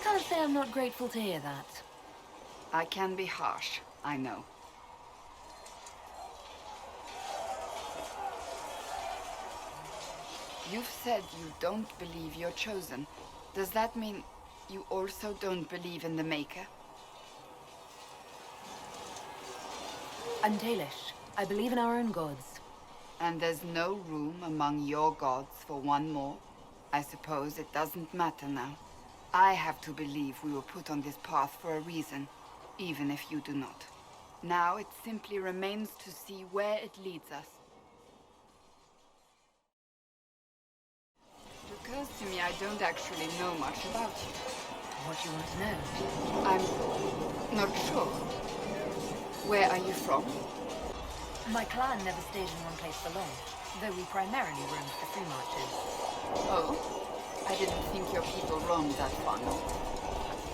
Can't say I'm not grateful to hear that. I can be harsh, I know. You've said you don't believe you're chosen. Does that mean you also don't believe in the Maker? I'm Dalish. I believe in our own gods. And there's no room among your gods for one more? I suppose it doesn't matter now. I have to believe we were put on this path for a reason, even if you do not. Now it simply remains to see where it leads us. It occurs to me I don't actually know much about you. What do you want to know? I'm not sure. Where are you from? My clan never stays in one place for long, though we primarily roam for free marches. Oh? I didn't think your people roamed that far north.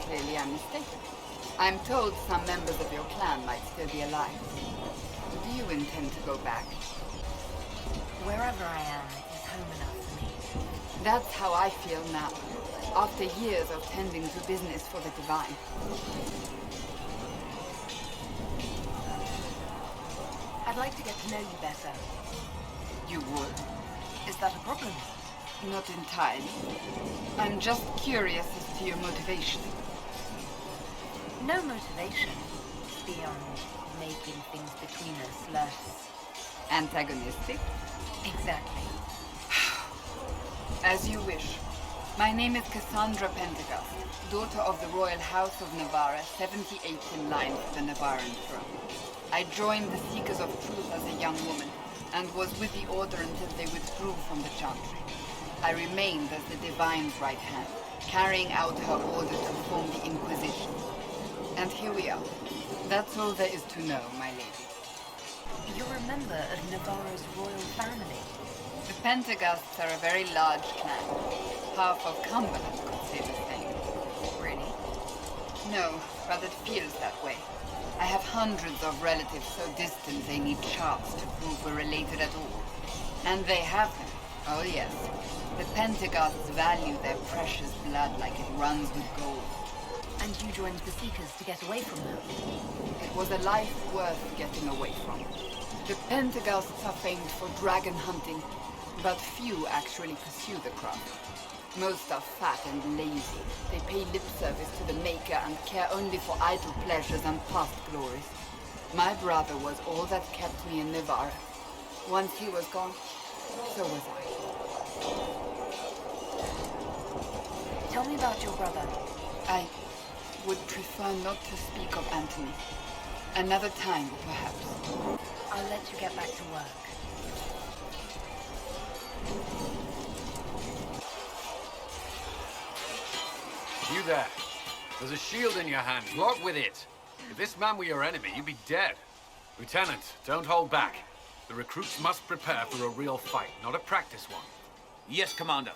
Clearly I'm mistaken. I'm told some members of your clan might still be alive. Do you intend to go back? Wherever I am is home enough for me. That's how I feel now, after years of tending to business for the divine. I'd like to get to know you better. You would? Is that a problem? Not entirely. I'm just curious as to your motivation. No motivation beyond making things between us less... antagonistic? Exactly. As you wish. My name is Cassandra Pendergast, daughter of the Royal House of Navarra, 78th in line for the Navarran throne. I joined the Seekers of Truth as a young woman, and was with the Order until they withdrew from the Chantry. I remained as the Divine's right hand, carrying out her order to form the Inquisition. And here we are. That's all there is to know, my lady. You're a member of Navarro's royal family. The Pendergasts are a very large clan. Half of Cumberland could say the same. Really? No, but it feels that way. I have hundreds of relatives so distant they need charts to prove we're related at all. And they have them. Oh yes. The Pendergasts value their precious blood like it runs with gold. And you joined the Seekers to get away from them? It was a life worth getting away from. The Pendergasts are famed for dragon hunting, but few actually pursue the craft. Most are fat and lazy. They pay lip service to the Maker and care only for idle pleasures and past glories. My brother was all that kept me in Navarra. Once he was gone, so was I. Tell me about your brother. I would prefer not to speak of Anthony. Another time, perhaps. I'll let you get back to work. You there. There's a shield in your hand. Block with it. If this man were your enemy, you'd be dead. Lieutenant, don't hold back. The recruits must prepare for a real fight, not a practice one. Yes, Commander.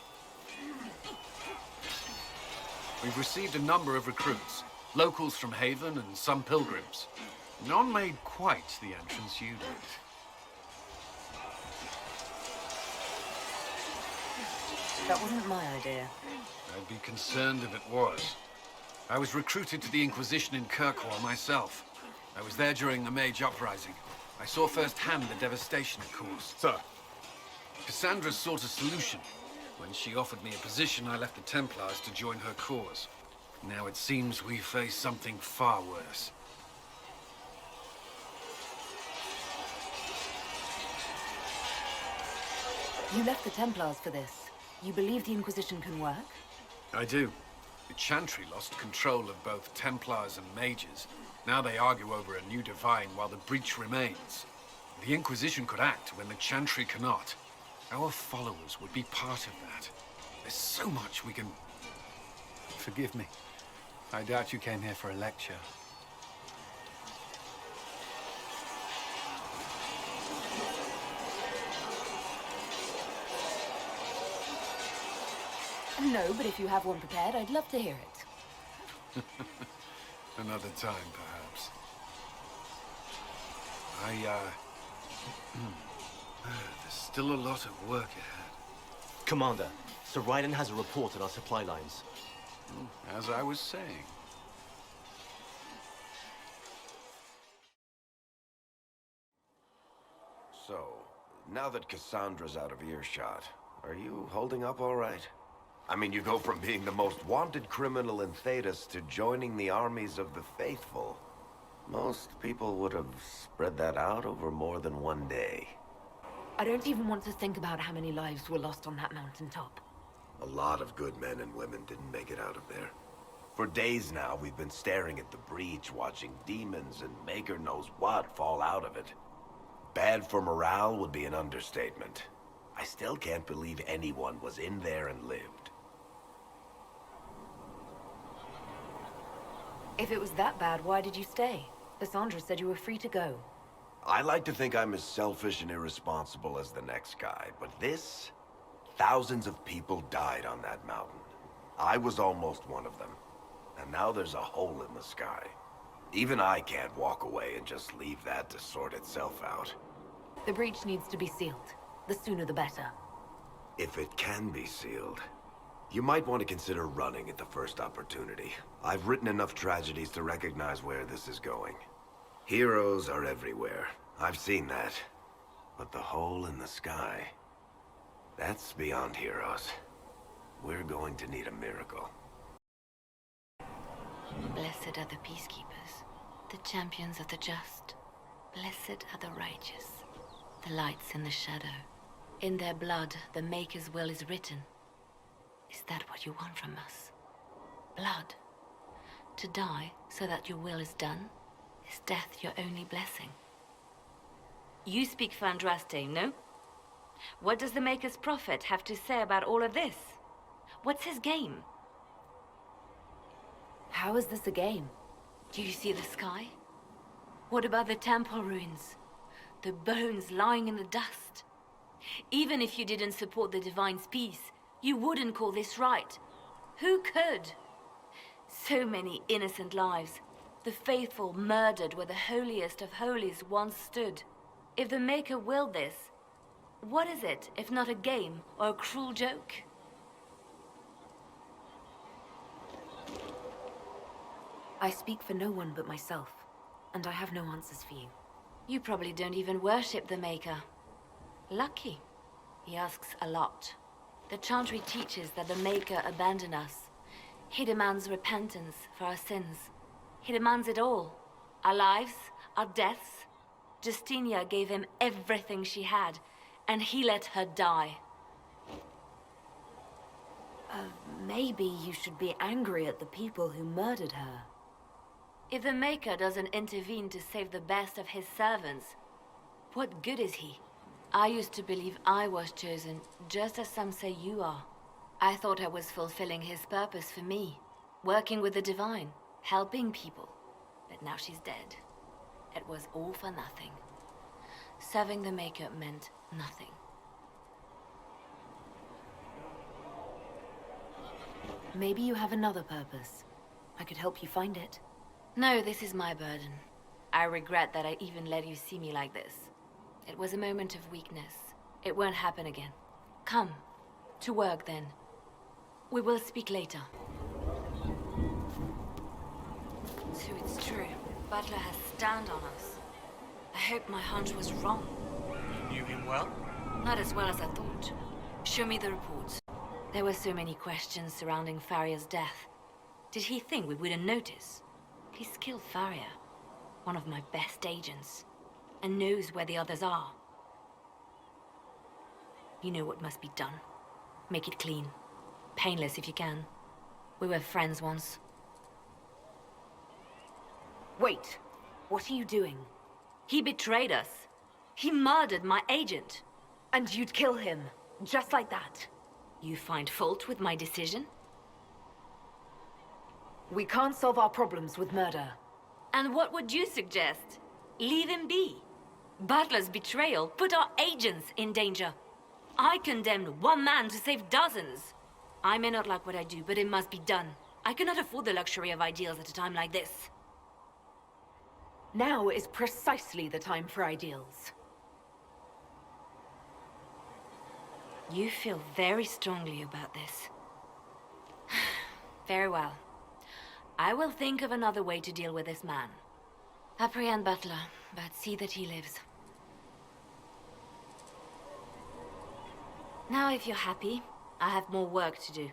We've received a number of recruits. Locals from Haven and some pilgrims. None made quite the entrance you did. That wasn't my idea. I'd be concerned if it was. I was recruited to the Inquisition in Kirkwall myself. I was there during the Mage Uprising. I saw firsthand the devastation it caused. Sir. Cassandra sought a solution. When she offered me a position, I left the Templars to join her cause. Now it seems we face something far worse. You left the Templars for this. You believe the Inquisition can work? I do. The Chantry lost control of both Templars and Mages. Now they argue over a new divine while the breach remains. The Inquisition could act when the Chantry cannot. Our followers would be part of that. There's so much we can... Forgive me. I doubt you came here for a lecture. No, but if you have one prepared, I'd love to hear it. Another time, perhaps. There's still a lot of work ahead. Commander, Sir Ryden has a report on our supply lines. As I was saying. So, now that Cassandra's out of earshot, Are you holding up all right? I mean, you go from being the most wanted criminal in Thedas to joining the armies of the faithful. Most people would have spread that out over more than one day. I don't even want to think about how many lives were lost on that mountaintop. A lot of good men and women didn't make it out of there. For days now, we've been staring at the breach, watching demons and Maker knows what fall out of it. Bad for morale would be an understatement. I still can't believe anyone was in there and lived. If it was that bad, why did you stay? Cassandra said you were free to go. I like to think I'm as selfish and irresponsible as the next guy, but this... Thousands of people died on that mountain. I was almost one of them. And now there's a hole in the sky. Even I can't walk away and just leave that to sort itself out. The breach needs to be sealed. The sooner the better. If it can be sealed, you might want to consider running at the first opportunity. I've written enough tragedies to recognize where this is going. Heroes are everywhere. I've seen that. But the hole in the sky... that's beyond heroes. We're going to need a miracle. Blessed are the peacekeepers, the champions of the just. Blessed are the righteous, the lights in the shadow. In their blood, the Maker's will is written. Is that what you want from us? Blood? To die so that your will is done? Is death your only blessing? You speak for Andraste, no? What does the Maker's prophet have to say about all of this? What's his game? How is this a game? Do you see the sky? What about the temple ruins? The bones lying in the dust? Even if you didn't support the Divine's peace, you wouldn't call this right. Who could? So many innocent lives. The faithful murdered where the holiest of holies once stood. If the Maker willed this, what is it if not a game or a cruel joke? I speak for no one but myself, and I have no answers for you. You probably don't even worship the Maker. Lucky. He asks a lot. The Chantry teaches that the Maker abandoned us. He demands repentance for our sins. He demands it all. Our lives, our deaths. Justinia gave him everything she had, and he let her die. Maybe you should be angry at the people who murdered her. If the Maker doesn't intervene to save the best of his servants, what good is he? I used to believe I was chosen, just as some say you are. I thought I was fulfilling his purpose for me, working with the Divine, helping people. But now she's dead. It was all for nothing. Serving the Maker meant nothing. Maybe you have another purpose. I could help you find it. No, this is my burden. I regret that I even let you see me like this. It was a moment of weakness. It won't happen again. Come, to work then. We will speak later. So it's true. Butler has stand on us. I hope my hunch was wrong. You knew him well? Not as well as I thought. Show me the reports. There were so many questions surrounding Faria's death. Did he think we wouldn't notice? He's killed Faria, one of my best agents, and knows where the others are. You know what must be done. Make it clean. Painless if you can. We were friends once. Wait! What are you doing? He betrayed us. He murdered my agent. And you'd kill him, just like that. You find fault with my decision? We can't solve our problems with murder. And what would you suggest? Leave him be. Butler's betrayal put our agents in danger. I condemned one man to save dozens. I may not like what I do, but it must be done. I cannot afford the luxury of ideals at a time like this. Now is precisely the time for ideals. You feel very strongly about this. Very well. I will think of another way to deal with this man. Apprehend Butler, but see that he lives. Now, if you're happy, I have more work to do.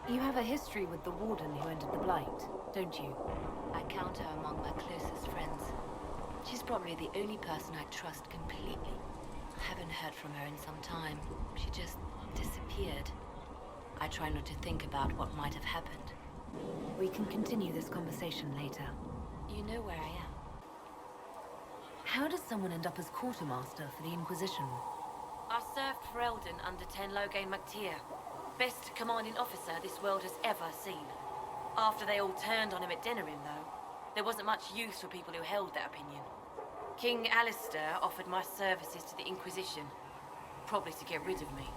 You have a history with the warden who entered the Blight, don't you? I count her among my closest friends. She's probably the only person I trust completely. I haven't heard from her in some time. She just disappeared. I try not to think about what might have happened. We can continue this conversation later. You know where I am. How does someone end up as quartermaster for the Inquisition? I served for Eldon under Logain MacTier. Best commanding officer this world has ever seen. After they all turned on him at Denerim, though, there wasn't much use for people who held that opinion. King Alistair offered my services to the Inquisition, probably to get rid of me.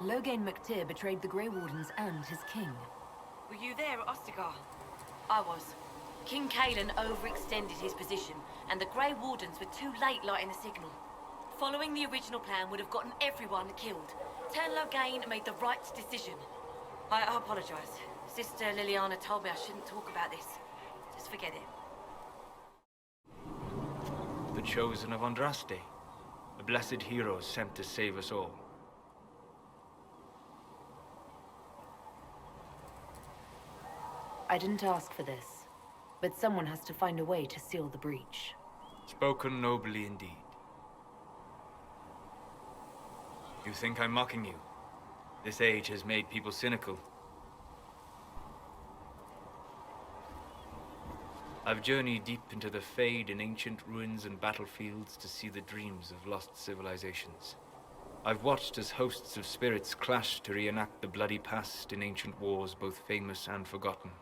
Logain MacTier betrayed the Grey Wardens and his king. Were you there at Ostagar? I was. King Cailan overextended his position, and the Grey Wardens were too late lighting the signal. Following the original plan would have gotten everyone killed. Logain made the right decision. I apologize. Sister Liliana told me I shouldn't talk about this. Just forget it. The chosen of Andraste, a blessed hero sent to save us all. I didn't ask for this, but someone has to find a way to seal the breach. Spoken nobly indeed. You think I'm mocking you? This age has made people cynical. I've journeyed deep into the Fade in ancient ruins and battlefields to see the dreams of lost civilizations. I've watched as hosts of spirits clash to reenact the bloody past in ancient wars, both famous and forgotten.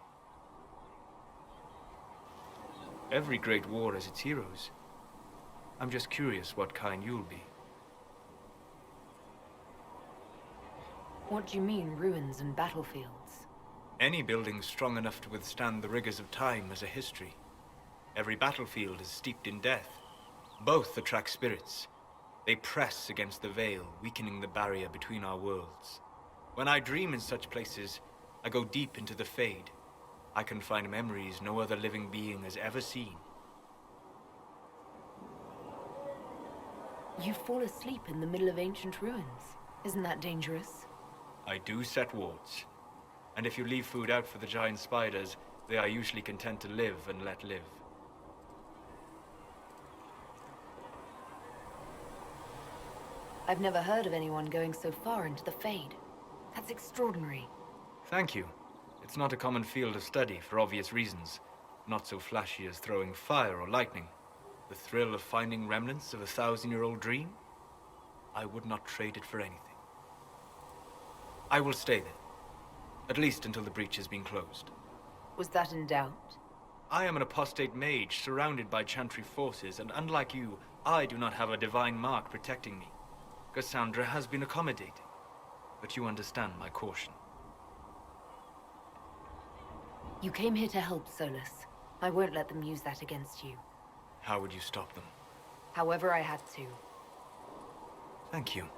Every great war has its heroes. I'm just curious what kind you'll be. What do you mean, ruins and battlefields? Any building strong enough to withstand the rigors of time has a history. Every battlefield is steeped in death. Both attract spirits. They press against the veil, weakening the barrier between our worlds. When I dream in such places, I go deep into the Fade. I can find memories no other living being has ever seen. You fall asleep in the middle of ancient ruins. Isn't that dangerous? I do set wards. And if you leave food out for the giant spiders, they are usually content to live and let live. I've never heard of anyone going so far into the Fade. That's extraordinary. Thank you. It's not a common field of study for obvious reasons. Not so flashy as throwing fire or lightning. The thrill of finding remnants of a 1,000-year-old dream? I would not trade it for anything. I will stay there. At least until the breach has been closed. Was that in doubt? I am an apostate mage surrounded by Chantry forces, and unlike you, I do not have a divine mark protecting me. Cassandra has been accommodating, but you understand my caution. You came here to help, Solus. I won't let them use that against you. How would you stop them? However I had to. Thank you.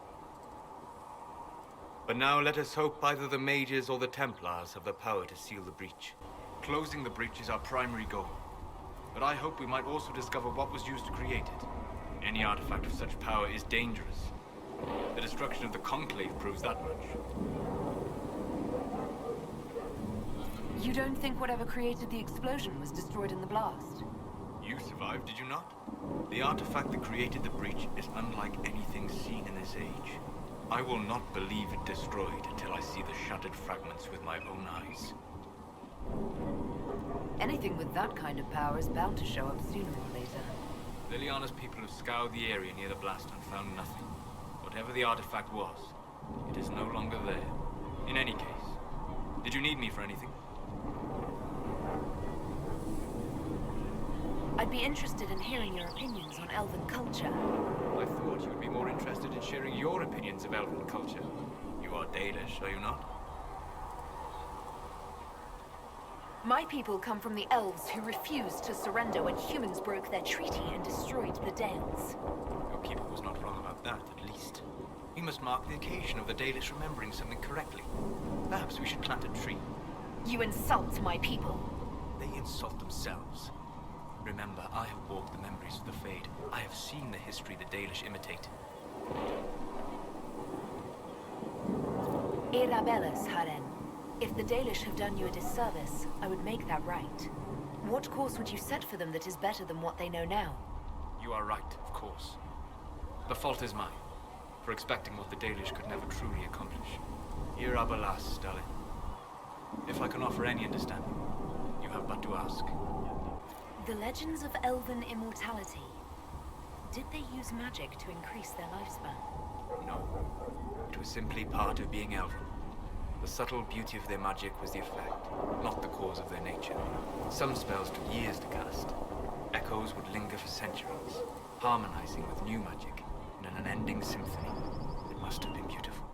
But now let us hope either the mages or the Templars have the power to seal the breach. Closing the breach is our primary goal. But I hope we might also discover what was used to create it. Any artifact of such power is dangerous. The destruction of the Conclave proves that much. You don't think whatever created the explosion was destroyed in the blast? You survived, did you not? The artifact that created the breach is unlike anything seen in this age. I will not believe it destroyed until I see the shattered fragments with my own eyes. Anything with that kind of power is bound to show up sooner or later. Liliana's people have scoured the area near the blast and found nothing. Whatever the artifact was, it is no longer there. In any case, did you need me for anything? I'd be interested in hearing your opinions on elven culture. I thought you would be more interested in sharing your opinions of elven culture. You are Dalish, are you not? My people come from the elves who refused to surrender when humans broke their treaty and destroyed the Dales. Your people was not wrong about that, at least. We must mark the occasion of the Dalish remembering something correctly. Perhaps we should plant a tree. You insult my people. They insult themselves. Remember, I have walked the memories of the Fade. I have seen the history the Dalish imitate. Irabellis, Haren. If the Dalish have done you a disservice, I would make that right. What course would you set for them that is better than what they know now? You are right, of course. The fault is mine, for expecting what the Dalish could never truly accomplish. Irabellis, darling. If I can offer any understanding, you have but to ask. The legends of elven immortality. Did they use magic to increase their lifespan? No. It was simply part of being elven. The subtle beauty of their magic was the effect, not the cause of their nature. Some spells took years to cast. Echoes would linger for centuries, harmonizing with new magic in an unending symphony. It must have been beautiful.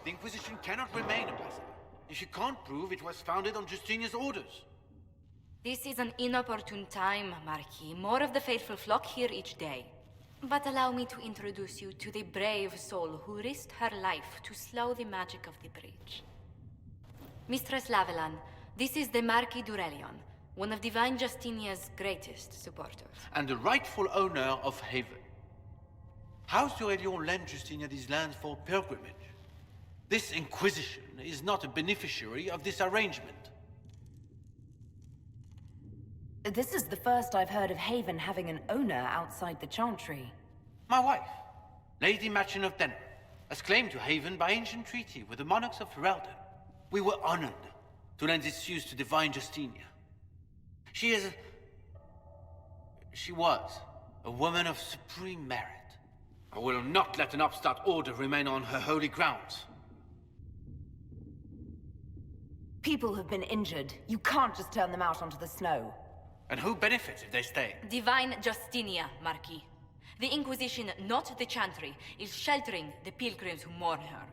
The Inquisition cannot remain, Ambassador, if you can't prove it was founded on Justinian's orders. This is an inopportune time, Marquis. More of the faithful flock here each day. But allow me to introduce you to the brave soul who risked her life to slow the magic of the breach. Mistress Lavelan, this is the Marquis d'Aurelion, one of Divine Justinia's greatest supporters. And the rightful owner of Haven. House d'Aurelion lent Justinia these lands for pilgrimage. This Inquisition is not a beneficiary of this arrangement. This is the first I've heard of Haven having an owner outside the Chantry. My wife, Lady Machin of Denham, has claimed to Haven by ancient treaty with the monarchs of Ferelden. We were honored to lend its use to Divine Justinia. She was a woman of supreme merit. I will not let an upstart order remain on her holy grounds. People have been injured. You can't just turn them out onto the snow. And who benefits if they stay? Divine Justinia, Marquis. The Inquisition, not the Chantry, is sheltering the pilgrims who mourn her.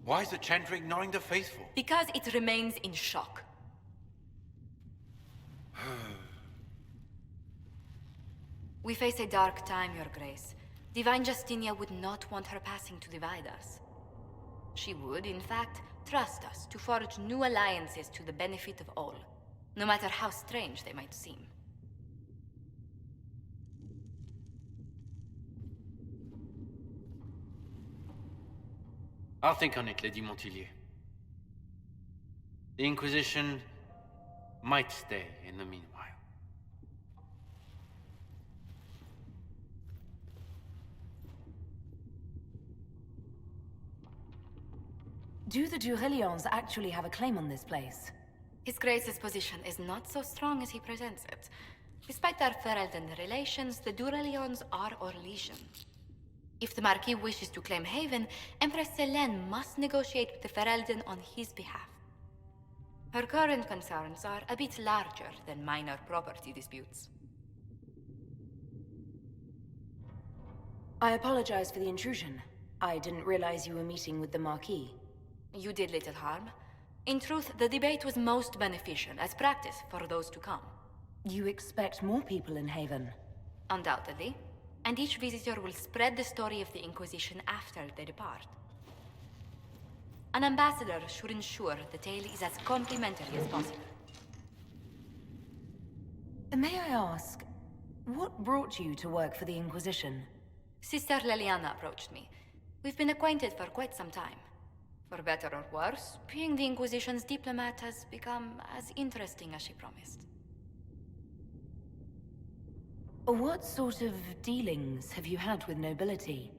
Why is the Chantry ignoring the faithful? Because it remains in shock. We face a dark time, Your Grace. Divine Justinia would not want her passing to divide us. She would, in fact, trust us to forge new alliances to the benefit of all, no matter how strange they might seem. I'll think on it, Lady Montillier. The Inquisition might stay in the meanwhile. Do the d'Aurelions actually have a claim on this place? His Grace's position is not so strong as he presents it. Despite their Ferelden relations, the d'Aurelions are Orlesian. If the Marquis wishes to claim Haven, Empress Selene must negotiate with the Ferelden on his behalf. Her current concerns are a bit larger than minor property disputes. I apologize for the intrusion. I didn't realize you were meeting with the Marquis. You did little harm. In truth, the debate was most beneficial as practice for those to come. You expect more people in Haven? Undoubtedly. And each visitor will spread the story of the Inquisition after they depart. An ambassador should ensure the tale is as complimentary as possible. May I ask, what brought you to work for the Inquisition? Sister Leliana approached me. We've been acquainted for quite some time. For better or worse, being the Inquisition's diplomat has become as interesting as she promised. What sort of dealings have you had with nobility?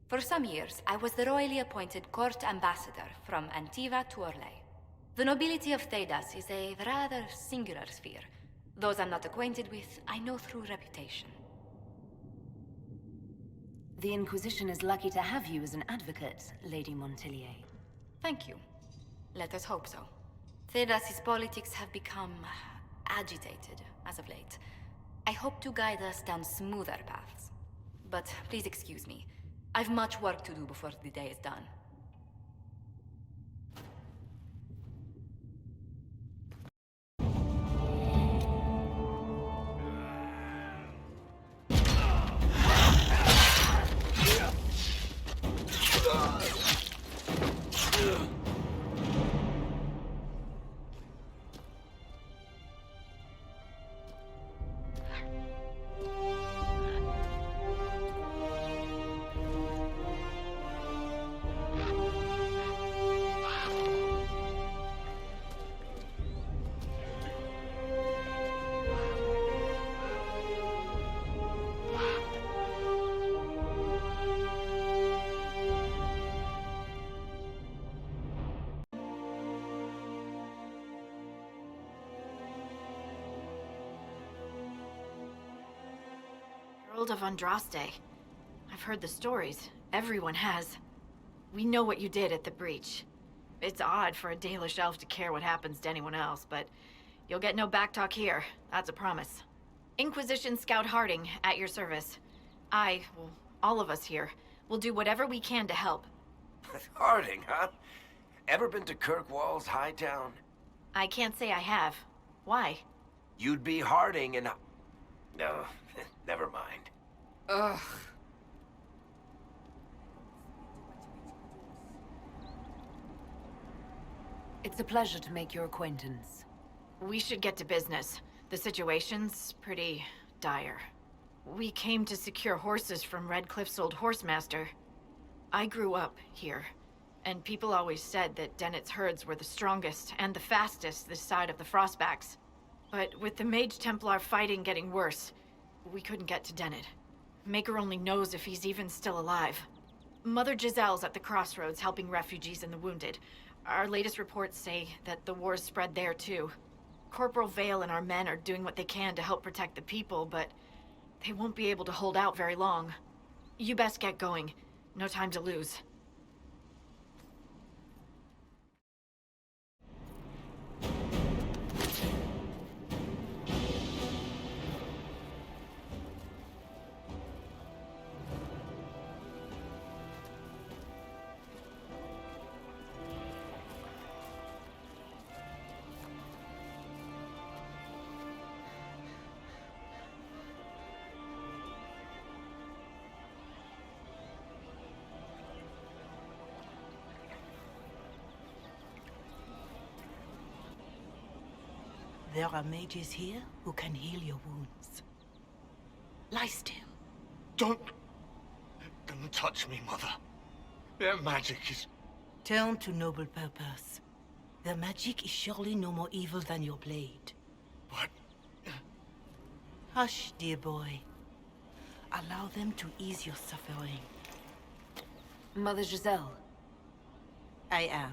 For some years, I was the royally appointed court ambassador from Antiva to Orlais. The nobility of Thedas is a rather singular sphere. Those I'm not acquainted with, I know through reputation. The Inquisition is lucky to have you as an advocate, Lady Montillier. Thank you. Let us hope so. Thedas' politics have become agitated as of late. I hope to guide us down smoother paths. But please excuse me. I've much work to do before the day is done. Herald of Andraste. I've heard the stories. Everyone has. We know what you did at the breach. It's odd for a Dalish elf to care what happens to anyone else, but you'll get no backtalk here. That's a promise. Inquisition Scout Harding, at your service. Well, all of us here, will do whatever we can to help. Harding, huh? Ever been to Kirkwall's Hightown? I can't say I have. Why? You'd be Harding and... No, never mind. Ugh. It's a pleasure to make your acquaintance. We should get to business. The situation's pretty dire. We came to secure horses from Redcliffe's old horsemaster. I grew up here, and people always said that Dennett's herds were the strongest and the fastest this side of the Frostbacks. But with the Mage Templar fighting getting worse, we couldn't get to Dennett. Maker only knows if he's even still alive. Mother Giselle's at the crossroads helping refugees and the wounded. Our latest reports say that the war's spread there too. Corporal Vale and our men are doing what they can to help protect the people, but they won't be able to hold out very long. You best get going. No time to lose. There are mages here who can heal your wounds. Lie still. Don't touch me, Mother. Their magic is... Turn to noble purpose. Their magic is surely no more evil than your blade. But... Hush, dear boy. Allow them to ease your suffering. Mother Giselle. I am.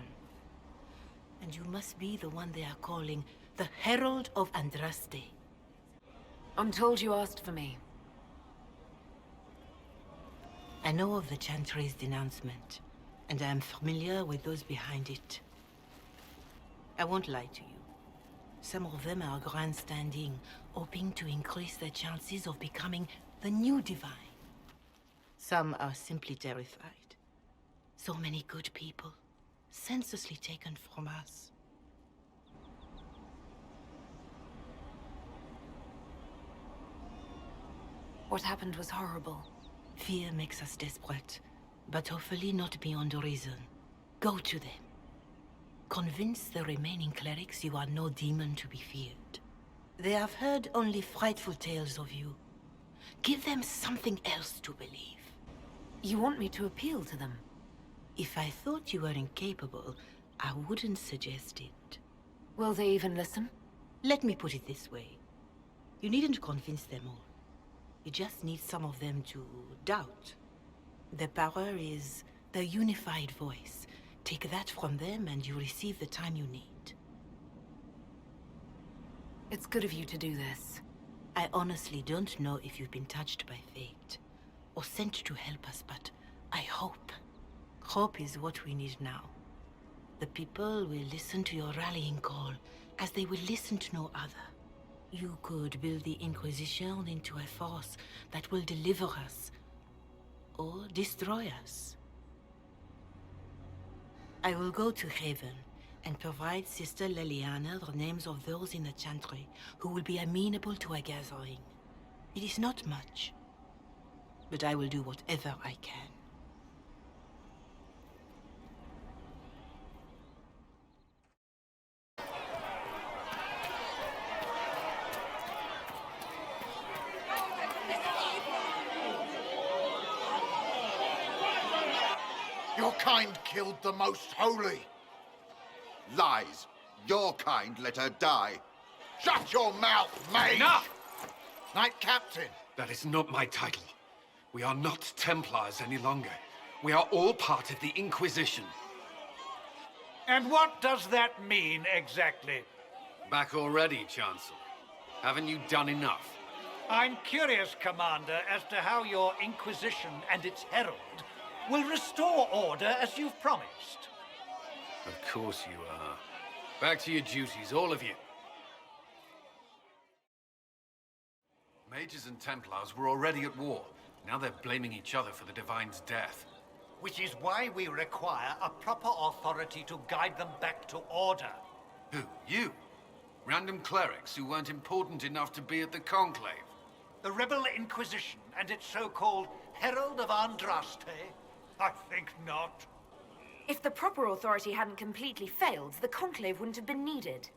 And you must be the one they are calling the Herald of Andraste. I'm told you asked for me. I know of the Chantry's denouncement, and I am familiar with those behind it. I won't lie to you. Some of them are grandstanding, hoping to increase their chances of becoming the new divine. Some are simply terrified. So many good people, senselessly taken from us. What happened was horrible. Fear makes us desperate, but hopefully not beyond reason. Go to them. Convince the remaining clerics you are no demon to be feared. They have heard only frightful tales of you. Give them something else to believe. You want me to appeal to them? If I thought you were incapable, I wouldn't suggest it. Will they even listen? Let me put it this way. You needn't convince them all. You just need some of them to doubt. Their power is their unified voice. Take that from them and you receive the time you need. It's good of you to do this. I honestly don't know if you've been touched by fate or sent to help us, but I hope. Hope is what we need now. The people will listen to your rallying call as they will listen to no other. You could build the Inquisition into a force that will deliver us, or destroy us. I will go to Haven and provide Sister Leliana the names of those in the Chantry who will be amenable to a gathering. It is not much, but I will do whatever I can. Your kind killed the most holy. Lies. Your kind let her die. Shut your mouth, mate! Enough! Knight Captain. That is not my title. We are not Templars any longer. We are all part of the Inquisition. And what does that mean exactly? Back already, Chancellor. Haven't you done enough? I'm curious, Commander, as to how your Inquisition and its herald will restore order as you've promised. Of course you are. Back to your duties, all of you. Mages and Templars were already at war. Now they're blaming each other for the Divine's death. Which is why we require a proper authority to guide them back to order. Who? You? Random clerics who weren't important enough to be at the Conclave? The Rebel Inquisition and its so-called Herald of Andraste? I think not. If the proper authority hadn't completely failed, the Conclave wouldn't have been needed.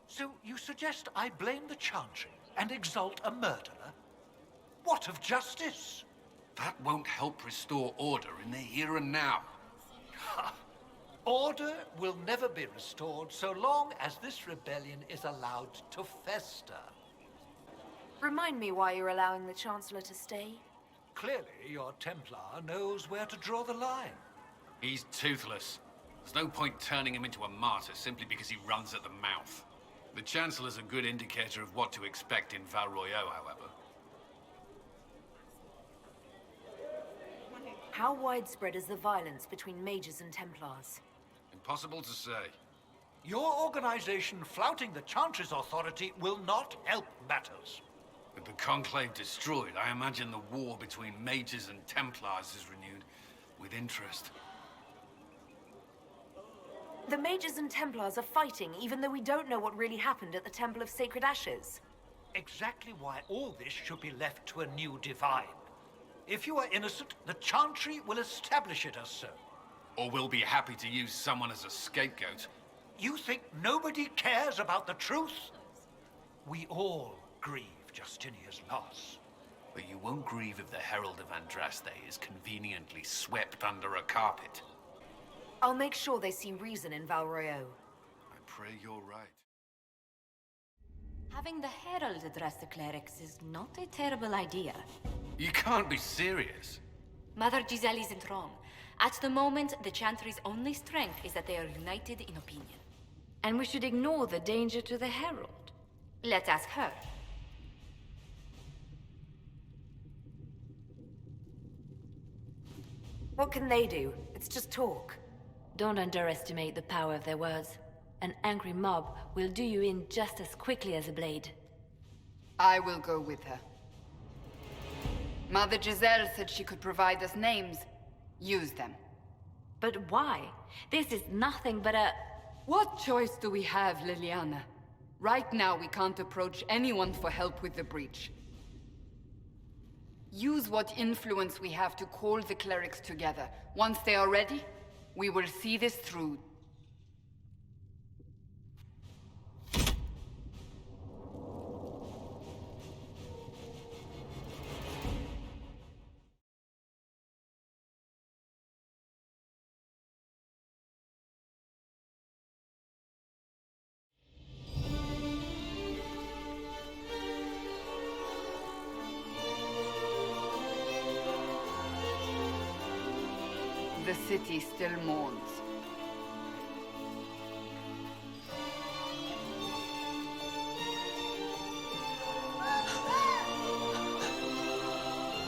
So you suggest I blame the Chantry and exalt a murderer? What of justice? That won't help restore order in the here and now. Order will never be restored so long as this rebellion is allowed to fester. Remind me why you're allowing the Chancellor to stay? Clearly, your Templar knows where to draw the line. He's toothless. There's no point turning him into a martyr simply because he runs at the mouth. The Chancellor's a good indicator of what to expect in Val Royeaux, however. How widespread is the violence between mages and Templars? Impossible to say. Your organization flouting the Chantry's authority will not help matters. With the Conclave destroyed, I imagine the war between mages and Templars is renewed with interest. The mages and Templars are fighting, even though we don't know what really happened at the Temple of Sacred Ashes. Exactly why all this should be left to a new divine. If you are innocent, the Chantry will establish it as so. Or we'll be happy to use someone as a scapegoat. You think nobody cares about the truth? We all grieve Justinia's loss. But you won't grieve if the Herald of Andraste is conveniently swept under a carpet. I'll make sure they see reason in Val Royeaux. I pray you're right. Having the Herald address the clerics is not a terrible idea. You can't be serious. Mother Giselle isn't wrong. At the moment, the Chantry's only strength is that they are united in opinion. And we should ignore the danger to the Herald. Let's ask her. What can they do? It's just talk. Don't underestimate the power of their words. An angry mob will do you in just as quickly as a blade. I will go with her. Mother Giselle said she could provide us names. Use them. But why? This is nothing but a... What choice do we have, Liliana? Right now, we can't approach anyone for help with the breach. Use what influence we have to call the clerics together. Once they are ready, we will see this through. The city still mourns.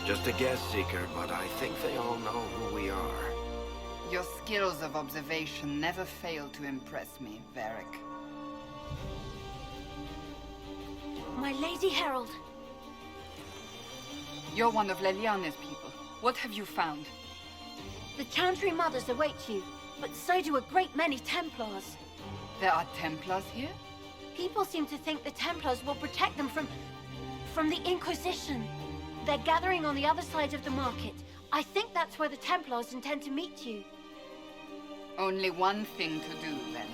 Just a guess, Seeker, but I think they all know who we are. Your skills of observation never fail to impress me, Varric. My Lady Herald. You're one of Leliana's people. What have you found? The Chantry Mothers await you, but so do a great many Templars. There are Templars here? People seem to think the Templars will protect them from the Inquisition. They're gathering on the other side of the market. I think that's where the Templars intend to meet you. Only one thing to do, then.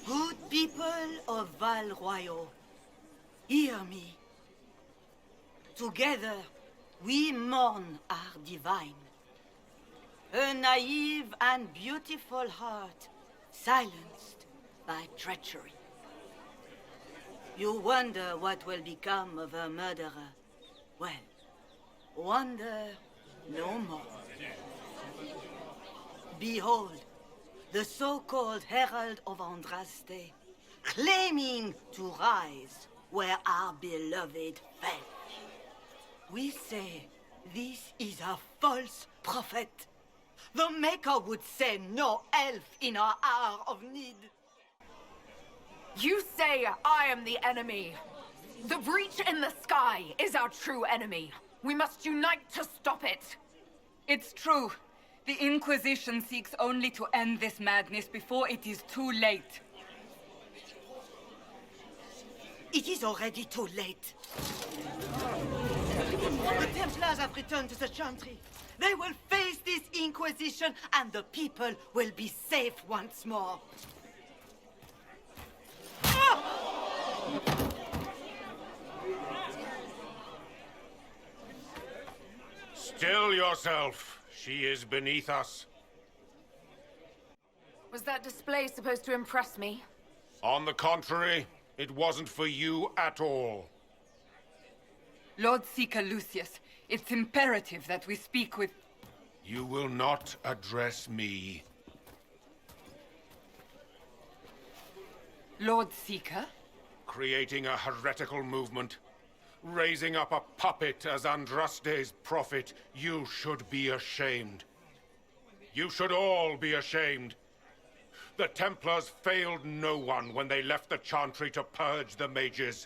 Good people of Val Royeaux, hear me. Together, we mourn our divine. A naive and beautiful heart, silenced by treachery. You wonder what will become of a murderer. Well, wonder no more. Behold, the so-called Herald of Andraste, claiming to rise where our beloved fell. We say this is a false prophet. The Maker would send no elf in our hour of need. You say I am the enemy. The breach in the sky is our true enemy. We must unite to stop it. It's true. The Inquisition seeks only to end this madness before it is too late. It is already too late. The Templars have returned to the Chantry. They will face this Inquisition and the people will be safe once more. Still yourself. She is beneath us. Was that display supposed to impress me? On the contrary, it wasn't for you at all. Lord Seeker Lucius, it's imperative that we speak with... You will not address me. Lord Seeker? Creating a heretical movement. Raising up a puppet as Andraste's prophet. You should be ashamed. You should all be ashamed. The Templars failed no one when they left the Chantry to purge the mages.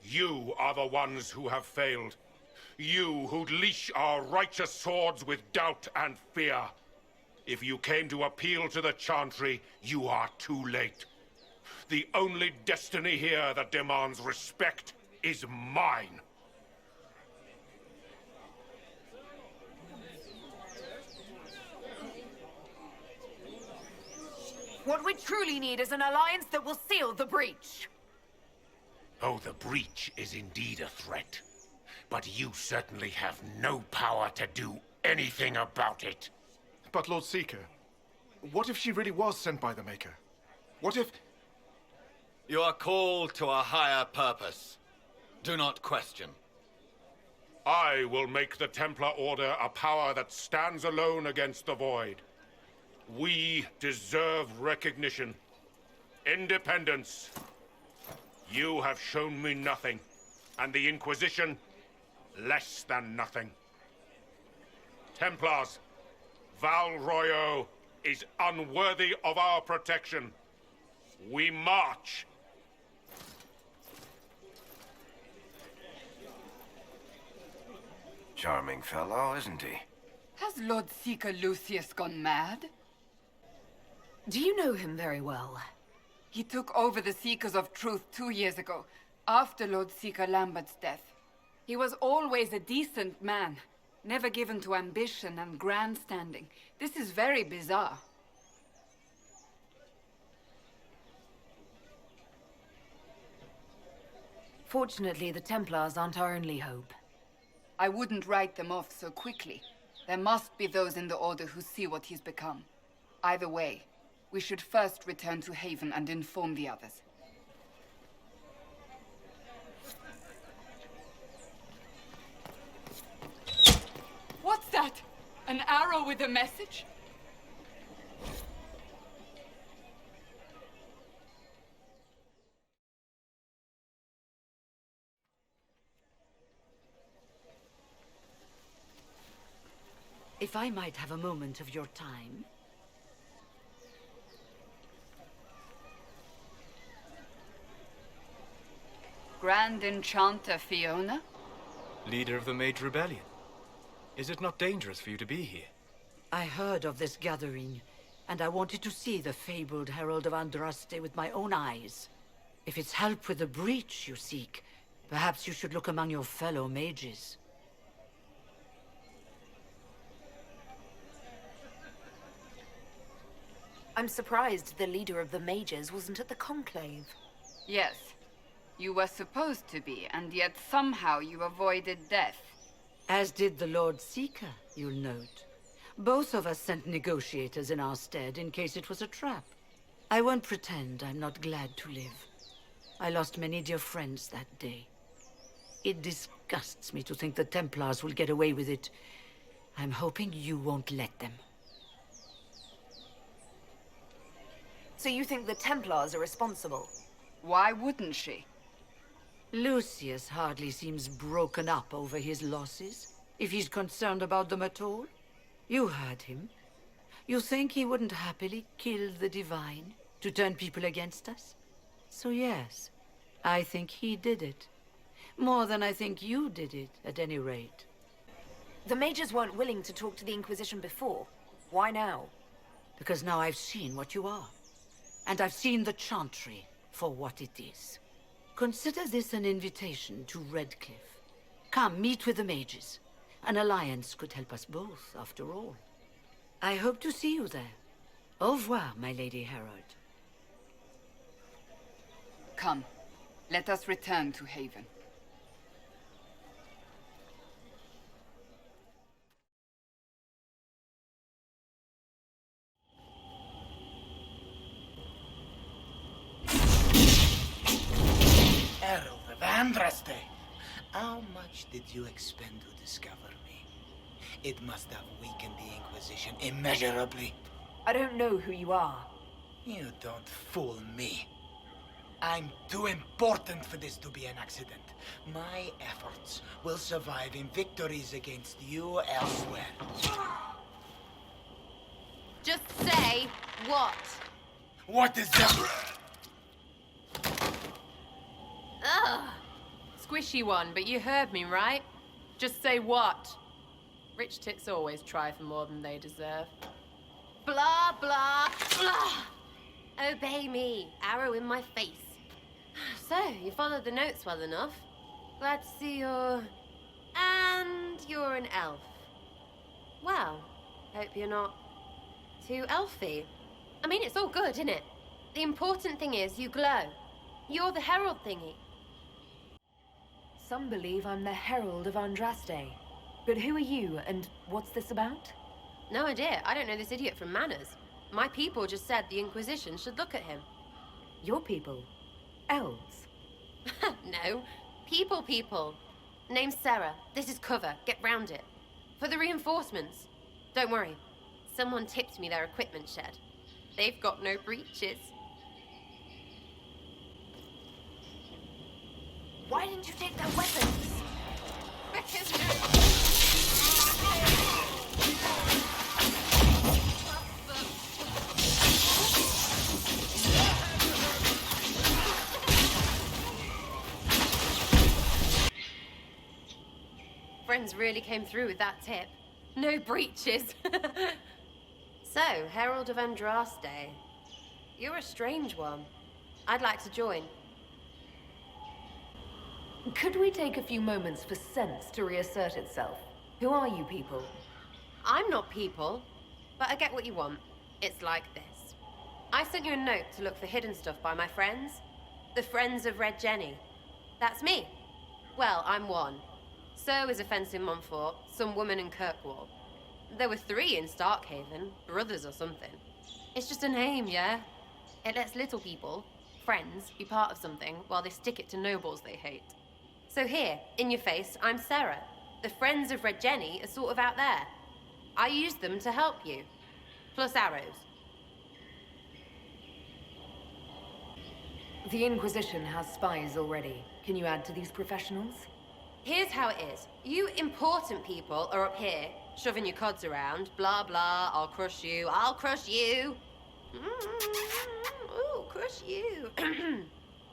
You are the ones who have failed. You who'd leash our righteous swords with doubt and fear. If you came to appeal to the Chantry, you are too late. The only destiny here that demands respect is mine. What we truly need is an alliance that will seal the breach. Oh, the breach is indeed a threat. But you certainly have no power to do anything about it. But Lord Seeker, what if she really was sent by the Maker? What if... You are called to a higher purpose. Do not question. I will make the Templar Order a power that stands alone against the Void. We deserve recognition. Independence. You have shown me nothing, and the Inquisition, less than nothing. Templars, Val Royo is unworthy of our protection. We march. Charming fellow, isn't he? Has Lord Seeker Lucius gone mad? Do you know him very well? He took over the Seekers of Truth 2 years ago, after Lord Seeker Lambert's death. He was always a decent man, never given to ambition and grandstanding. This is very bizarre. Fortunately, the Templars aren't our only hope. I wouldn't write them off so quickly. There must be those in the Order who see what he's become. Either way, we should first return to Haven and inform the others. What's that? An arrow with a message? If I might have a moment of your time. Grand Enchanter Fiona? Leader of the Mage Rebellion. Is it not dangerous for you to be here? I heard of this gathering, and I wanted to see the fabled Herald of Andraste with my own eyes. If it's help with the breach you seek, perhaps you should look among your fellow mages. I'm surprised the leader of the mages wasn't at the conclave. Yes. You were supposed to be, and yet somehow you avoided death. As did the Lord Seeker, you'll note. Both of us sent negotiators in our stead in case it was a trap. I won't pretend I'm not glad to live. I lost many dear friends that day. It disgusts me to think the Templars will get away with it. I'm hoping you won't let them. So you think the Templars are responsible? Why wouldn't she? Lucius hardly seems broken up over his losses, if he's concerned about them at all. You heard him. You think he wouldn't happily kill the Divine to turn people against us? So yes, I think he did it. More than I think you did it, at any rate. The mages weren't willing to talk to the Inquisition before. Why now? Because now I've seen what you are. And I've seen the Chantry for what it is. Consider this an invitation to Redcliffe. Come, meet with the mages. An alliance could help us both, after all. I hope to see you there. Au revoir, my Lady Herald. Come, let us return to Haven. Herald of Andraste, how much did you expend to discover me? It must have weakened the Inquisition immeasurably. I don't know who you are. You don't fool me. I'm too important for this to be an accident. My efforts will survive in victories against you elsewhere. Just say what? What is that? Ugh. Squishy one, but you heard me, right? Just say what? Rich tits always try for more than they deserve. Blah, blah, blah. Obey me. Arrow in my face. So, you followed the notes well enough. Glad to see you're... And you're an elf. Well, hope you're not too elfy. I mean, it's all good, isn't it? The important thing is you glow. You're the herald thingy. Some believe I'm the Herald of Andraste. But who are you, and what's this about? No idea. I don't know this idiot from Manners. My people just said the Inquisition should look at him. Your people? Elves? No. People. Name's Sarah. This is cover. Get round it. For the reinforcements. Don't worry. Someone tipped me their equipment shed. They've got no breaches. Why didn't you take their weapons? Friends really came through with that tip. No breaches. So, Herald of Andraste. You're a strange one. I'd like to join. Could we take a few moments for sense to reassert itself? Who are you people? I'm not people, but I get what you want. It's like this. I sent you a note to look for hidden stuff by my friends. The Friends of Red Jenny. That's me. Well, I'm one. So is a fence in Montfort, some woman in Kirkwall. There were 3 in Starkhaven, brothers or something. It's just a name, yeah? It lets little people, friends, be part of something while they stick it to nobles they hate. So here, in your face, I'm Sarah. The Friends of Red Jenny are sort of out there. I use them to help you. Plus arrows. The Inquisition has spies already. Can you add to these professionals? Here's how it is. You important people are up here, shoving your cods around. Blah, blah, I'll crush you. I'll crush you. Ooh, crush you.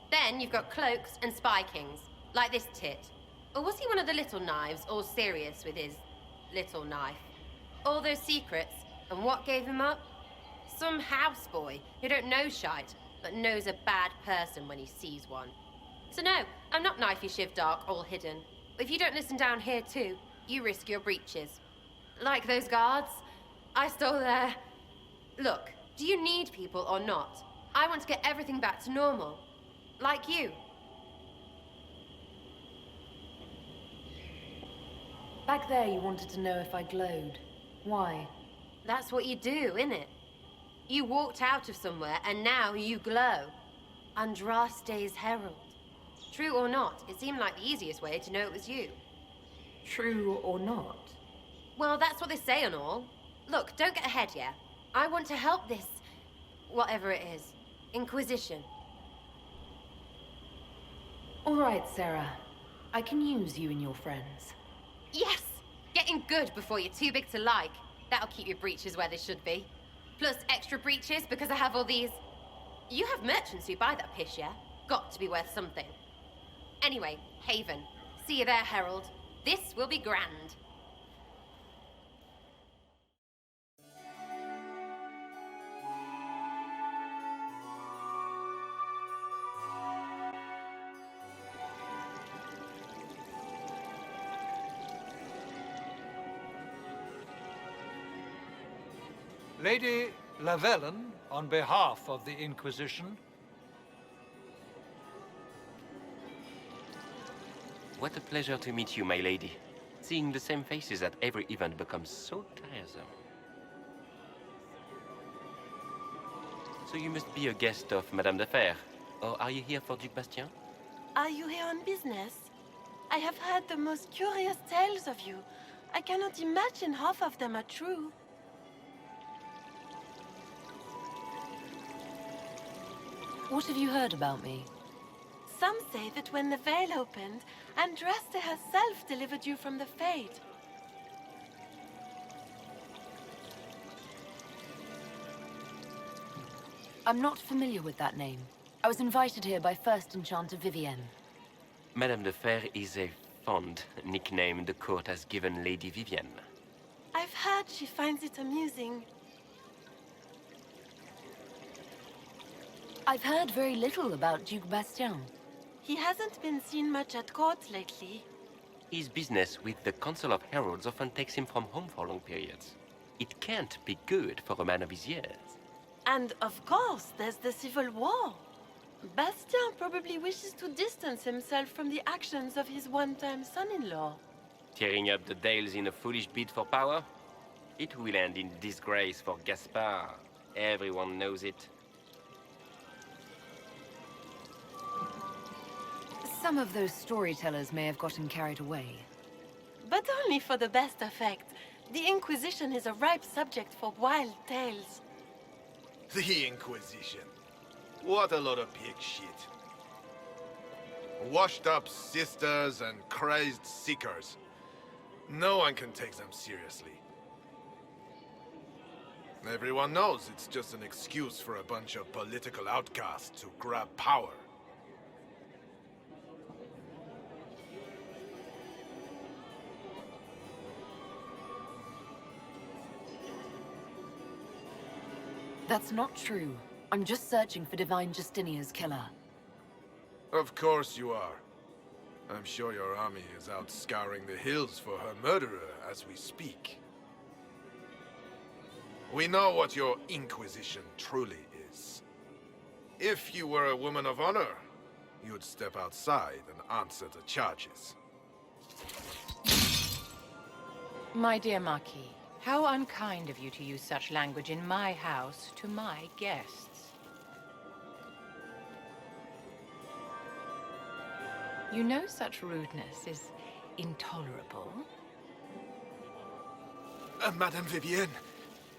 Then you've got cloaks and spy kings. Like this tit. Or was he one of the little knives, all serious with his little knife? All those secrets, and what gave him up? Some houseboy who don't know shite, but knows a bad person when he sees one. So no, I'm not knifey shiv dark, all hidden. If you don't listen down here too, you risk your breeches. Like those guards, I stole their... Look, do you need people or not? I want to get everything back to normal. Like you. Back there you wanted to know if I glowed. Why? That's what you do, innit? You walked out of somewhere and now you glow. Andraste's herald. True or not, it seemed like the easiest way to know it was you. True or not? Well, that's what they say and all. Look, don't get ahead, yeah? I want to help this... whatever it is. Inquisition. All right, Sarah. I can use you and your friends. Yes! Getting good before you're too big to like. That'll keep your breeches where they should be. Plus extra breeches because I have all these... You have merchants who buy that piss, yeah? Got to be worth something. Anyway, Haven. See you there, Herald. This will be grand. Lady Lavellen, on behalf of the Inquisition. What a pleasure to meet you, my lady. Seeing the same faces at every event becomes so tiresome. So you must be a guest of Madame de Fer, or are you here for Duc Bastien? Are you here on business? I have heard the most curious tales of you. I cannot imagine half of them are true. What have you heard about me? Some say that when the veil opened, Andraste herself delivered you from the Fate. I'm not familiar with that name. I was invited here by First Enchanter Vivienne. Madame de Fer is a fond nickname the court has given Lady Vivienne. I've heard she finds it amusing. I've heard very little about Duc Bastien. He hasn't been seen much at court lately. His business with the Council of Heralds often takes him from home for long periods. It can't be good for a man of his years. And of course, there's the civil war. Bastien probably wishes to distance himself from the actions of his one-time son-in-law. Tearing up the Dales in a foolish bid for power? It will end in disgrace for Gaspard. Everyone knows it. Some of those storytellers may have gotten carried away. But only for the best effect. The Inquisition is a ripe subject for wild tales. The Inquisition. What a lot of pig shit. Washed up sisters and crazed seekers. No one can take them seriously. Everyone knows it's just an excuse for a bunch of political outcasts to grab power. That's not true. I'm just searching for Divine Justinia's killer. Of course you are. I'm sure your army is out scouring the hills for her murderer as we speak. We know what your Inquisition truly is. If you were a woman of honor, you'd step outside and answer the charges. My dear Marquis, how unkind of you to use such language in my house to my guests. You know such rudeness is intolerable. Madame Vivienne,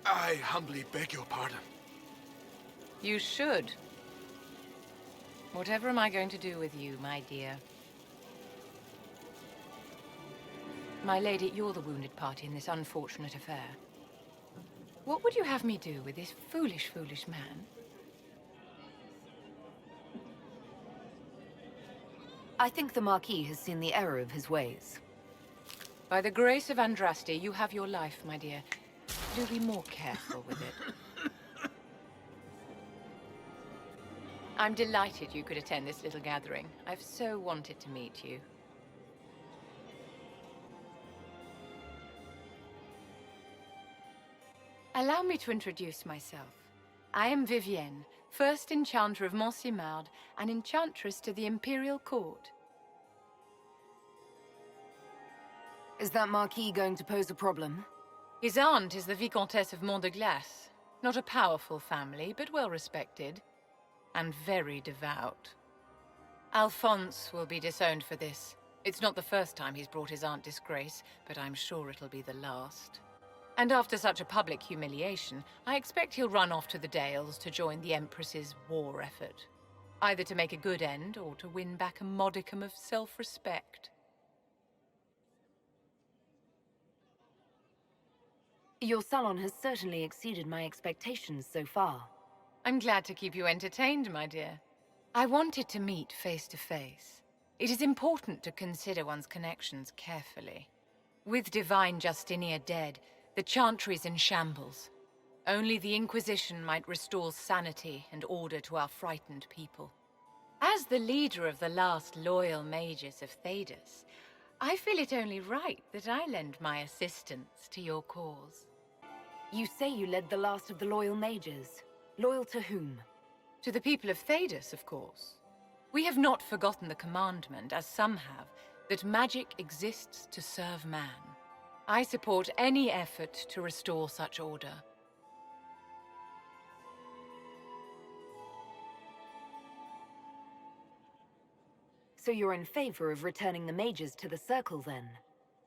I humbly beg your pardon. You should. Whatever am I going to do with you, my dear? My lady, you're the wounded party in this unfortunate affair. What would you have me do with this foolish, foolish man? I think the Marquis has seen the error of his ways. By the grace of Andraste, you have your life, my dear. Do be more careful with it. I'm delighted you could attend this little gathering. I've so wanted to meet you. Allow me to introduce myself. I am Vivienne, first Enchanter of Montsimard and Enchantress to the Imperial Court. Is that Marquis going to pose a problem? His aunt is the Vicomtesse of Mont de Glace. Not a powerful family, but well respected. And very devout. Alphonse will be disowned for this. It's not the first time he's brought his aunt disgrace, but I'm sure it'll be the last. And after such a public humiliation, I expect he'll run off to the Dales to join the Empress's war effort. Either to make a good end, or to win back a modicum of self-respect. Your salon has certainly exceeded my expectations so far. I'm glad to keep you entertained, my dear. I wanted to meet face to face. It is important to consider one's connections carefully. With Divine Justinia dead, the Chantry's in shambles. Only the Inquisition might restore sanity and order to our frightened people. As the leader of the last loyal mages of Thedas, I feel it only right that I lend my assistance to your cause. You say you led the last of the loyal mages. Loyal to whom? To the people of Thedas, of course. We have not forgotten the commandment, as some have, that magic exists to serve man. I support any effort to restore such order. So you're in favor of returning the mages to the Circle, then?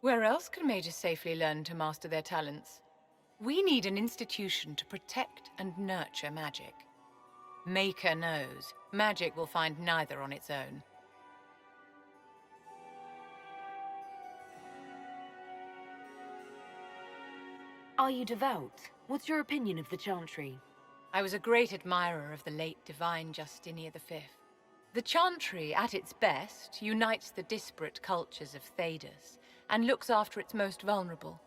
Where else can mages safely learn to master their talents? We need an institution to protect and nurture magic. Maker knows, magic will find neither on its own. Are you devout? What's your opinion of the Chantry? I was a great admirer of the late Divine Justinia V. The Chantry, at its best, unites the disparate cultures of Thedas and looks after its most vulnerable.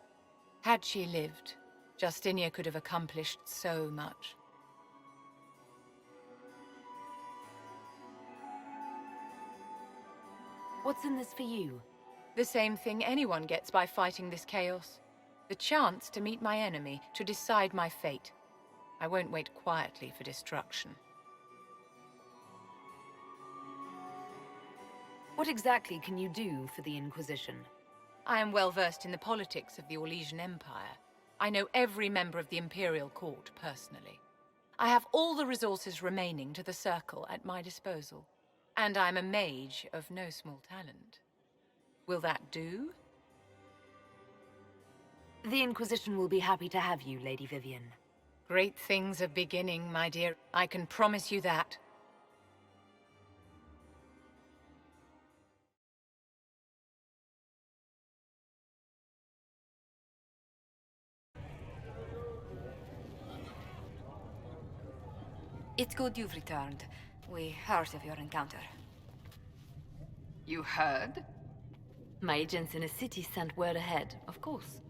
Had she lived, Justinia could have accomplished so much. What's in this for you? The same thing anyone gets by fighting this chaos. The chance to meet my enemy, to decide my fate. I won't wait quietly for destruction. What exactly can you do for the Inquisition? I am well versed in the politics of the Orlesian Empire. I know every member of the Imperial Court personally. I have all the resources remaining to the Circle at my disposal. And I'm a mage of no small talent. Will that do? The Inquisition will be happy to have you, Lady Vivian. Great things are beginning, my dear. I can promise you that. It's good you've returned. We heard of your encounter. You heard? My agents in a city sent word ahead, of course.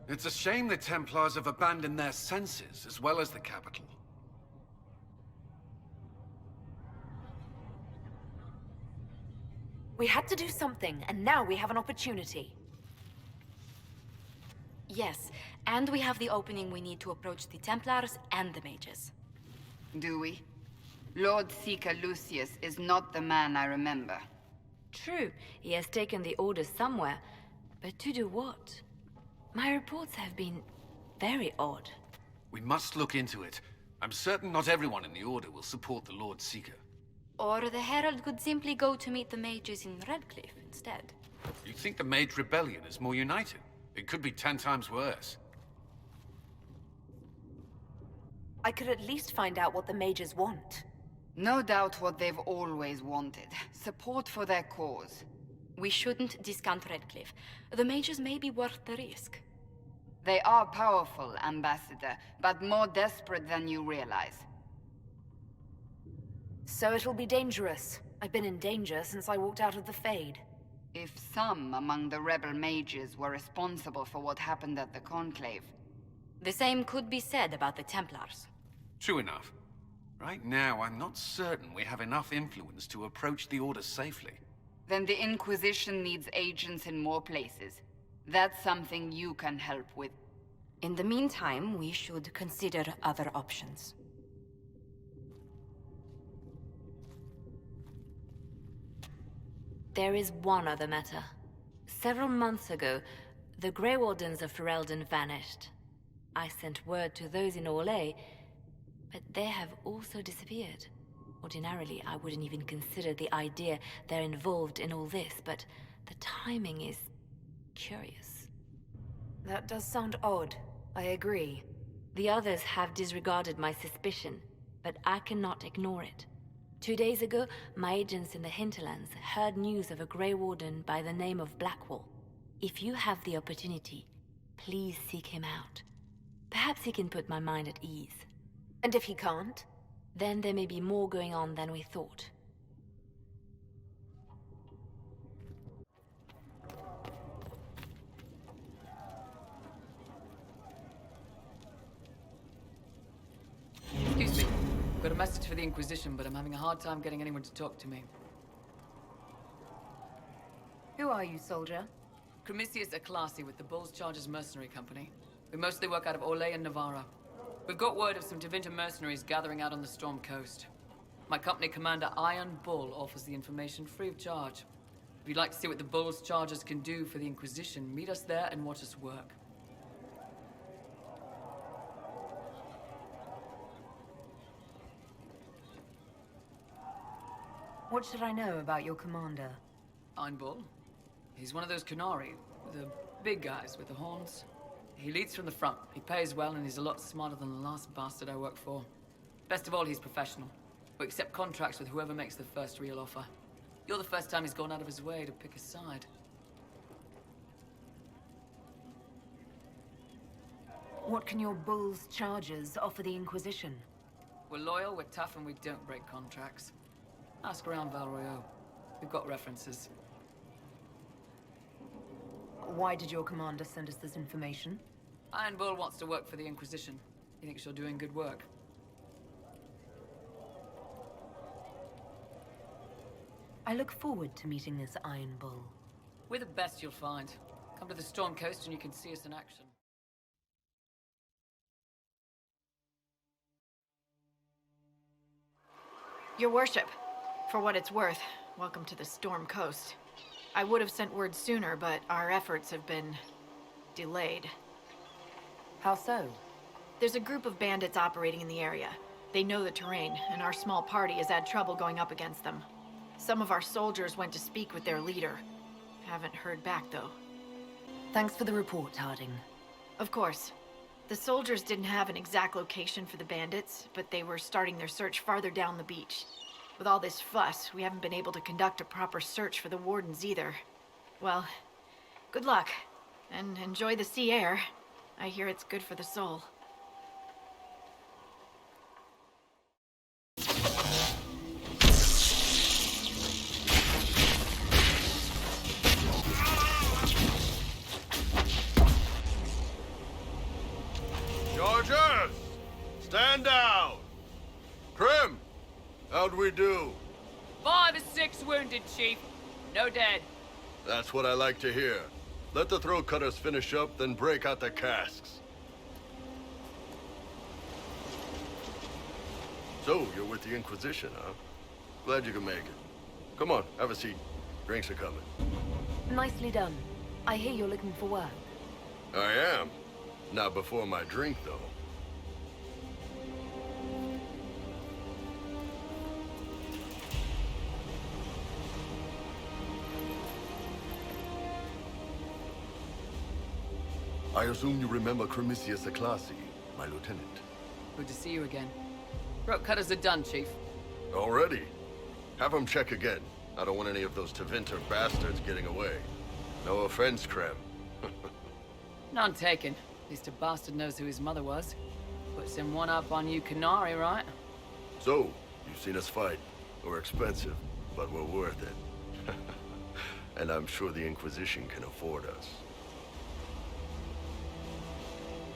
It's a shame the Templars have abandoned their senses, as well as the capital. We had to do something, and now we have an opportunity. Yes, and we have the opening we need to approach the Templars and the mages. Do we? Lord Seeker Lucius is not the man I remember. True, he has taken the orders somewhere, but to do what? My reports have been very odd. We must look into it. I'm certain not everyone in the Order will support the Lord Seeker. Or the Herald could simply go to meet the mages in Redcliffe instead. You think the Mage Rebellion is more united? It could be 10 times worse. I could at least find out what the mages want. No doubt what they've always wanted. Support for their cause. We shouldn't discount Redcliffe. The mages may be worth the risk. They are powerful, Ambassador, but more desperate than you realize. So it'll be dangerous. I've been in danger since I walked out of the Fade. If some among the rebel mages were responsible for what happened at the Conclave... The same could be said about the Templars. True enough. Right now, I'm not certain we have enough influence to approach the Order safely. Then the Inquisition needs agents in more places. That's something you can help with. In the meantime, we should consider other options. There is one other matter. Several months ago, the Grey Wardens of Ferelden vanished. I sent word to those in Orlais, but they have also disappeared. Ordinarily, I wouldn't even consider the idea they're involved in all this, but the timing is curious. That does sound odd. I agree. The others have disregarded my suspicion, but I cannot ignore it. 2 days ago, my agents in the hinterlands heard news of a Grey Warden by the name of Blackwall. If you have the opportunity, please seek him out. Perhaps he can put my mind at ease. And if he can't? Then there may be more going on than we thought. Excuse me. I've got a message for the Inquisition, but I'm having a hard time getting anyone to talk to me. Who are you, soldier? Cremisius Aclasi with the Bulls Chargers Mercenary Company. We mostly work out of Orlais and Navarra. We've got word of some Tevinter mercenaries gathering out on the Storm Coast. My company commander, Iron Bull, offers the information free of charge. If you'd like to see what the Bulls Chargers can do for the Inquisition, meet us there and watch us work. What should I know about your commander? Iron Bull? He's one of those Canari, the big guys with the horns. He leads from the front, he pays well, and he's a lot smarter than the last bastard I worked for. Best of all, he's professional. We accept contracts with whoever makes the first real offer. You're the first time he's gone out of his way to pick a side. What can your Bulls Chargers offer the Inquisition? We're loyal, we're tough, and we don't break contracts. Ask around Val Royeaux. We've got references. Why did your commander send us this information? Iron Bull wants to work for the Inquisition. He thinks you're doing good work. I look forward to meeting this Iron Bull. We're the best you'll find. Come to the Storm Coast and you can see us in action. Your worship, for what it's worth, welcome to the Storm Coast. I would have sent word sooner, but our efforts have been delayed. How so? There's a group of bandits operating in the area. They know the terrain, and our small party has had trouble going up against them. Some of our soldiers went to speak with their leader. Haven't heard back, though. Thanks for the report, Harding. Of course. The soldiers didn't have an exact location for the bandits, but they were starting their search farther down the beach. With all this fuss, we haven't been able to conduct a proper search for the wardens either. Well, good luck, and enjoy the sea air. I hear it's good for the soul. Chargers! Stand down! Krim! How'd we do? 5 or 6 wounded, Chief. No dead. That's what I like to hear. Let the throat cutters finish up, then break out the casks. So, you're with the Inquisition, huh? Glad you could make it. Come on, have a seat. Drinks are coming. Nicely done. I hear you're looking for work. I am. Not before my drink, though. I assume you remember Cremisius Aclasi, my lieutenant. Good to see you again. Throat cutters are done, Chief. Already? Have them check again. I don't want any of those Tevinter bastards getting away. No offense, Krem. None taken. At least a bastard knows who his mother was. Puts him one up on you Canary, right? So, you've seen us fight. We're expensive, but we're worth it. And I'm sure the Inquisition can afford us.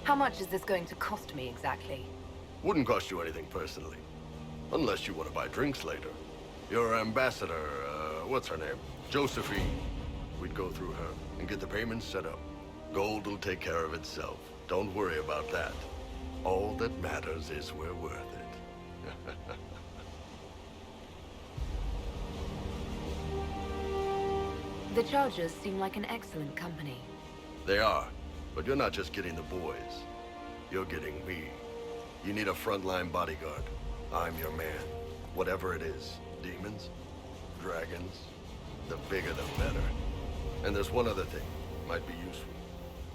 How much is this going to cost me exactly? Wouldn't cost you anything personally. Unless you want to buy drinks later. Your ambassador, what's her name? Josephine. We'd go through her and get the payments set up. Gold will take care of itself. Don't worry about that. All that matters is we're worth it. The Chargers seem like an excellent company. They are. But you're not just getting the boys. You're getting me. You need a frontline bodyguard. I'm your man. Whatever it is. Demons, dragons, the bigger the better. And there's one other thing. Might be useful.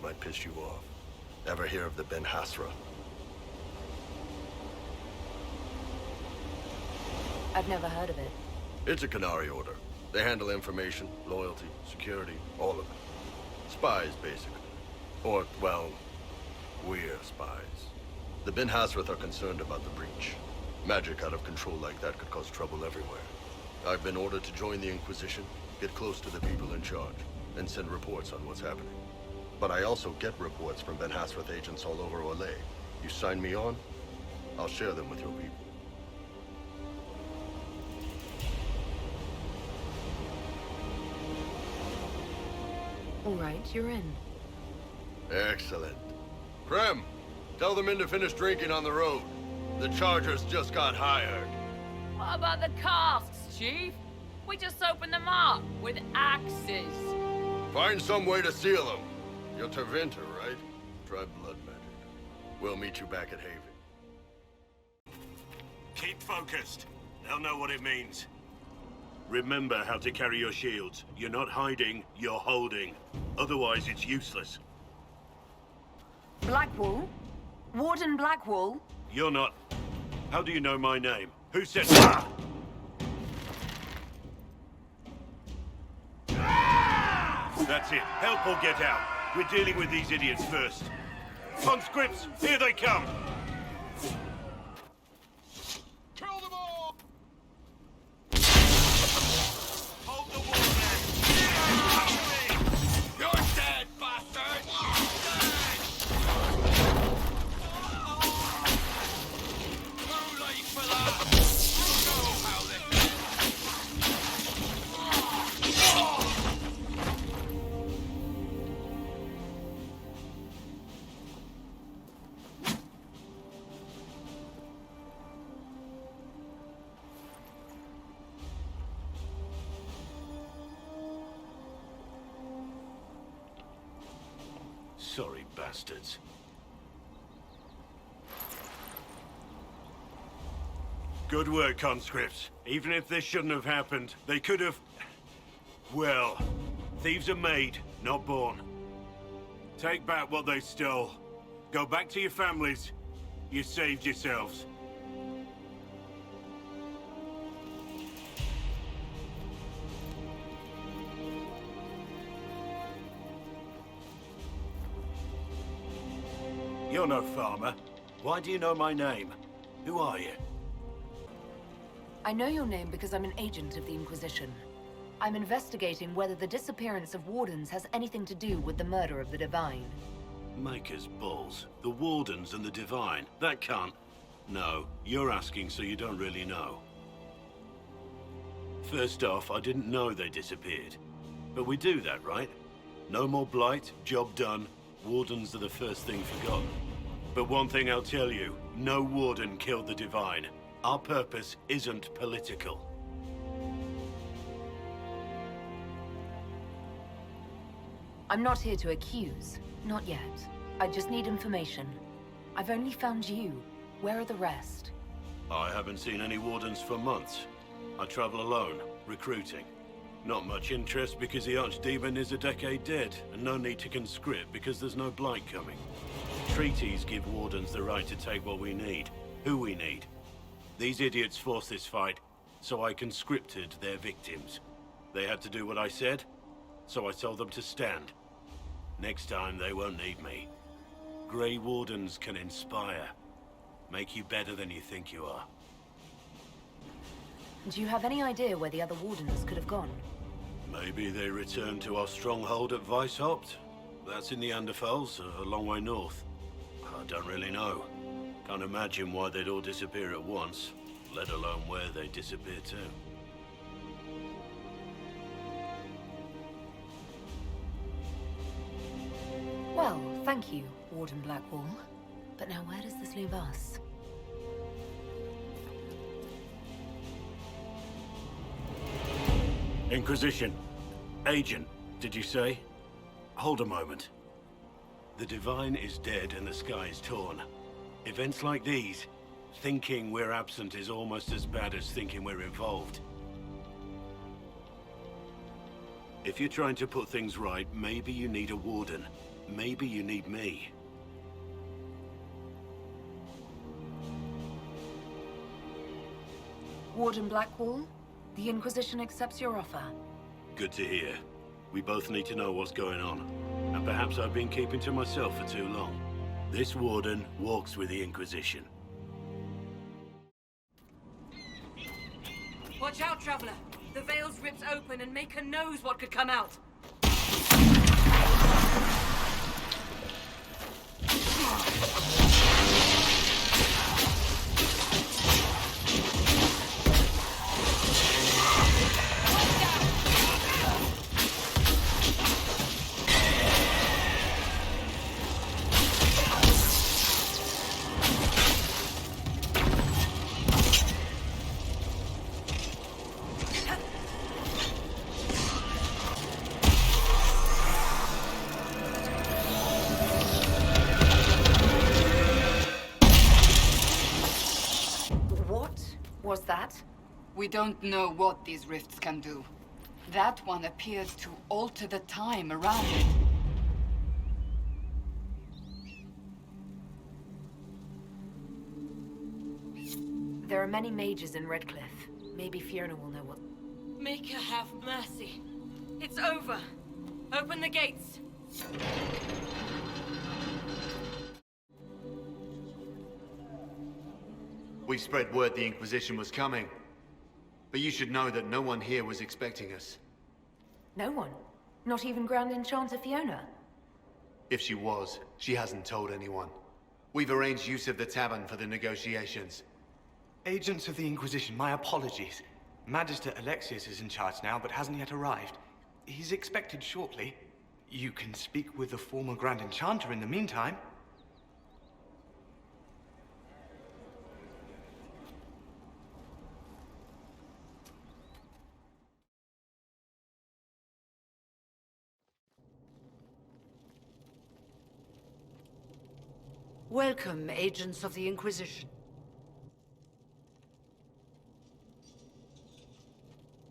might piss you off. Ever hear of the Ben Hasra? I've never heard of it. It's a Canary order. They handle information, loyalty, security, all of it. Spies, basically. Or, well, we're spies. The Ben Hasrath are concerned about the breach. Magic out of control like that could cause trouble everywhere. I've been ordered to join the Inquisition, get close to the people in charge, and send reports on what's happening. But I also get reports from Ben Hasrath agents all over Orlais. You sign me on, I'll share them with your people. All right, you're in. Excellent. Krem, tell the men to finish drinking on the road. The Chargers just got hired. What about the casks, Chief? We just opened them up with axes. Find some way to seal them. You're Tervinter, right? Try blood magic. We'll meet you back at Haven. Keep focused. They'll know what it means. Remember how to carry your shields. You're not hiding, you're holding. Otherwise, it's useless. Blackwall? Warden Blackwall? You're not... How do you know my name? Who said... Ah! That's it. Help or get out. We're dealing with these idiots first. Conscripts, here they come! Kill them all! Hold the wall there! You're dead, bastard! Too late for that! You know how this... Sorry, bastards. Good work, conscripts. Even if this shouldn't have happened, they could have... Well, thieves are made, not born. Take back what they stole. Go back to your families. You saved yourselves. You're no farmer. Why do you know my name? Who are you? I know your name because I'm an agent of the Inquisition. I'm investigating whether the disappearance of Wardens has anything to do with the murder of the Divine. Maker's balls. The Wardens and the Divine. That can't... No, you're asking so you don't really know. First off, I didn't know they disappeared. But we do that, right? No more blight, job done. Wardens are the first thing forgotten. But one thing I'll tell you, no Warden killed the Divine. Our purpose isn't political. I'm not here to accuse. Not yet. I just need information. I've only found you. Where are the rest? I haven't seen any Wardens for months. I travel alone, recruiting. Not much interest because the Archdemon is a decade dead, and no need to conscript because there's no blight coming. Treaties give Wardens the right to take what we need, who we need. These idiots forced this fight, so I conscripted their victims. They had to do what I said, so I told them to stand. Next time they won't need me. Grey Wardens can inspire, make you better than you think you are. Do you have any idea where the other Wardens could have gone? Maybe they returned to our stronghold at Weishaupt. That's in the Underfells, a long way north. I don't really know. Can't imagine why they'd all disappear at once, let alone where they disappear to. Well, thank you, Warden Blackwall. But now where does this leave us? Inquisition. Agent, did you say? Hold a moment. The Divine is dead and the sky is torn. Events like these, thinking we're absent is almost as bad as thinking we're involved. If you're trying to put things right, maybe you need a Warden. Maybe you need me. Warden Blackwall, the Inquisition accepts your offer. Good to hear. We both need to know what's going on. And perhaps I've been keeping to myself for too long. This warden walks with the Inquisition. Watch out, Traveler. The veil's ripped open and Maker knows what could come out. Was that? We don't know what these rifts can do. That one appears to alter the time around it. There are many mages in Redcliffe. Maybe Fiona will know what... Maker have mercy. It's over. Open the gates. We spread word the Inquisition was coming. But you should know that no one here was expecting us. No one? Not even Grand Enchanter Fiona? If she was, she hasn't told anyone. We've arranged use of the tavern for the negotiations. Agents of the Inquisition, my apologies. Magister Alexius is in charge now, but hasn't yet arrived. He's expected shortly. You can speak with the former Grand Enchanter in the meantime. Welcome, agents of the Inquisition.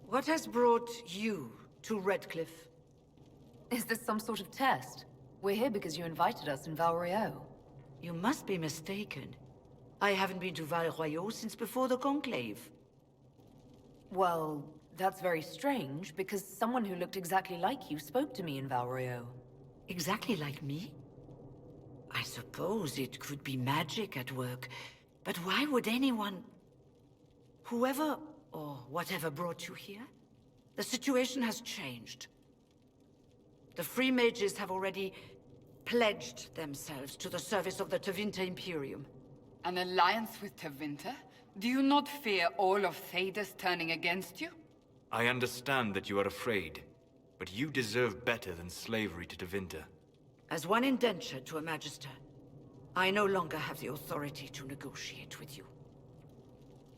What has brought you to Redcliffe? Is this some sort of test? We're here because you invited us in Val Royeaux. You must be mistaken. I haven't been to Val Royeaux since before the Conclave. Well, that's very strange, because someone who looked exactly like you spoke to me in Val Royeaux. Exactly like me? I suppose it could be magic at work, but why would anyone... Whoever or whatever brought you here? The situation has changed. The Free Mages have already pledged themselves to the service of the Tevinter Imperium. An alliance with Tevinter? Do you not fear all of Thedas turning against you? I understand that you are afraid, but you deserve better than slavery to Tevinter. As one indentured to a Magister, I no longer have the authority to negotiate with you.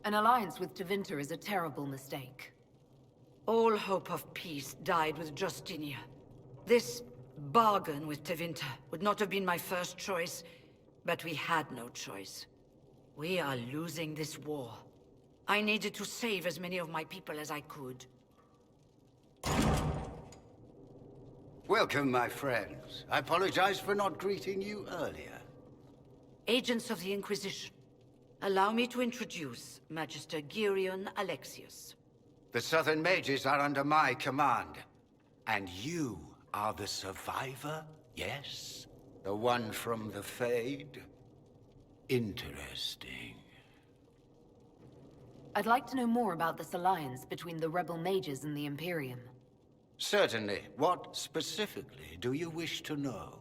An alliance with Tevinter is a terrible mistake. All hope of peace died with Justinia. This bargain with Tevinter would not have been my first choice, but we had no choice. We are losing this war. I needed to save as many of my people as I could. Welcome, my friends. I apologize for not greeting you earlier. Agents of the Inquisition, allow me to introduce Magister Girion Alexius. The Southern Mages are under my command. And you are the survivor, yes? The one from the Fade? Interesting. I'd like to know more about this alliance between the rebel mages and the Imperium. Certainly. What specifically do you wish to know?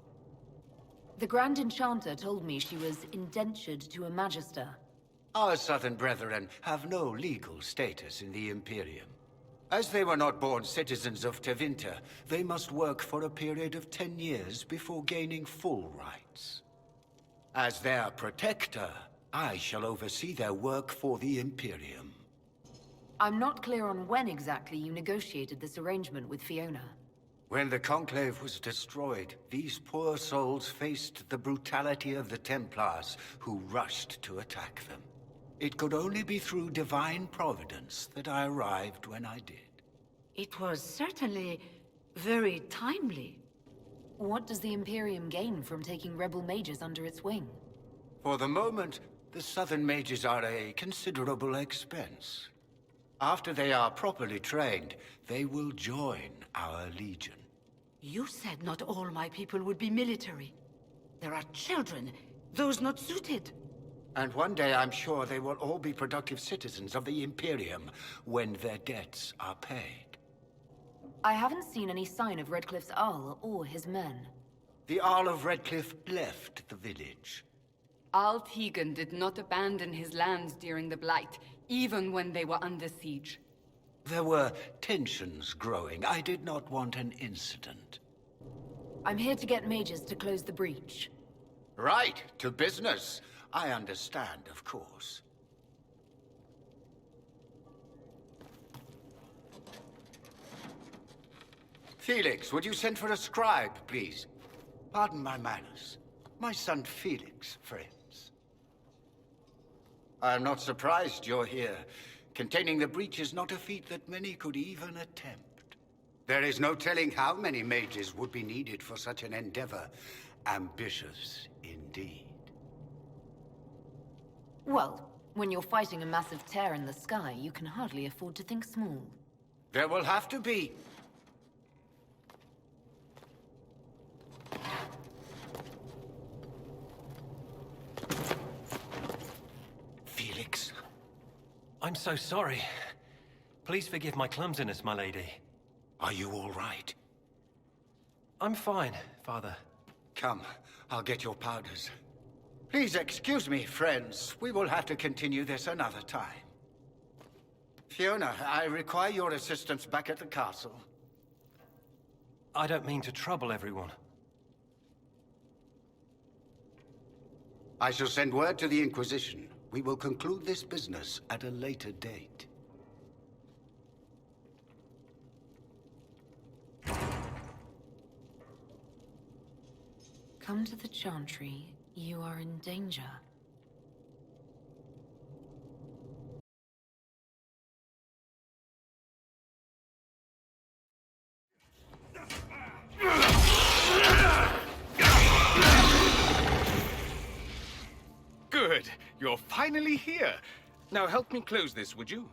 The Grand Enchanter told me she was indentured to a Magister. Our Southern brethren have no legal status in the Imperium. As they were not born citizens of Tevinter, they must work for a period of 10 years before gaining full rights. As their protector, I shall oversee their work for the Imperium. I'm not clear on when exactly you negotiated this arrangement with Fiona. When the Conclave was destroyed, these poor souls faced the brutality of the Templars, who rushed to attack them. It could only be through divine providence that I arrived when I did. It was certainly very timely. What does the Imperium gain from taking rebel mages under its wing? For the moment, the Southern mages are a considerable expense. After they are properly trained, they will join our legion. You said not all my people would be military. There are children, those not suited. And one day I'm sure they will all be productive citizens of the Imperium when their debts are paid. I haven't seen any sign of Redcliffe's Arl or his men. The Arl of Redcliffe left the village. Al Tegan did not abandon his lands during the Blight, even when they were under siege. There were tensions growing. I did not want an incident. I'm here to get mages to close the breach. Right, to business. I understand, of course. Felix, would you send for a scribe, please? Pardon my manners. My son Felix, friends. I'm not surprised you're here. Containing the breach is not a feat that many could even attempt. There is no telling how many mages would be needed for such an endeavor. Ambitious indeed. Well, when you're fighting a massive tear in the sky, you can hardly afford to think small. There will have to be. Felix? I'm so sorry. Please forgive my clumsiness, my lady. Are you all right? I'm fine, Father. Come, I'll get your powders. Please excuse me, friends. We will have to continue this another time. Fiona, I require your assistance back at the castle. I don't mean to trouble everyone. I shall send word to the Inquisition. We will conclude this business at a later date. Come to the Chantry. You are in danger. Good. You're finally here. Now help me close this, would you?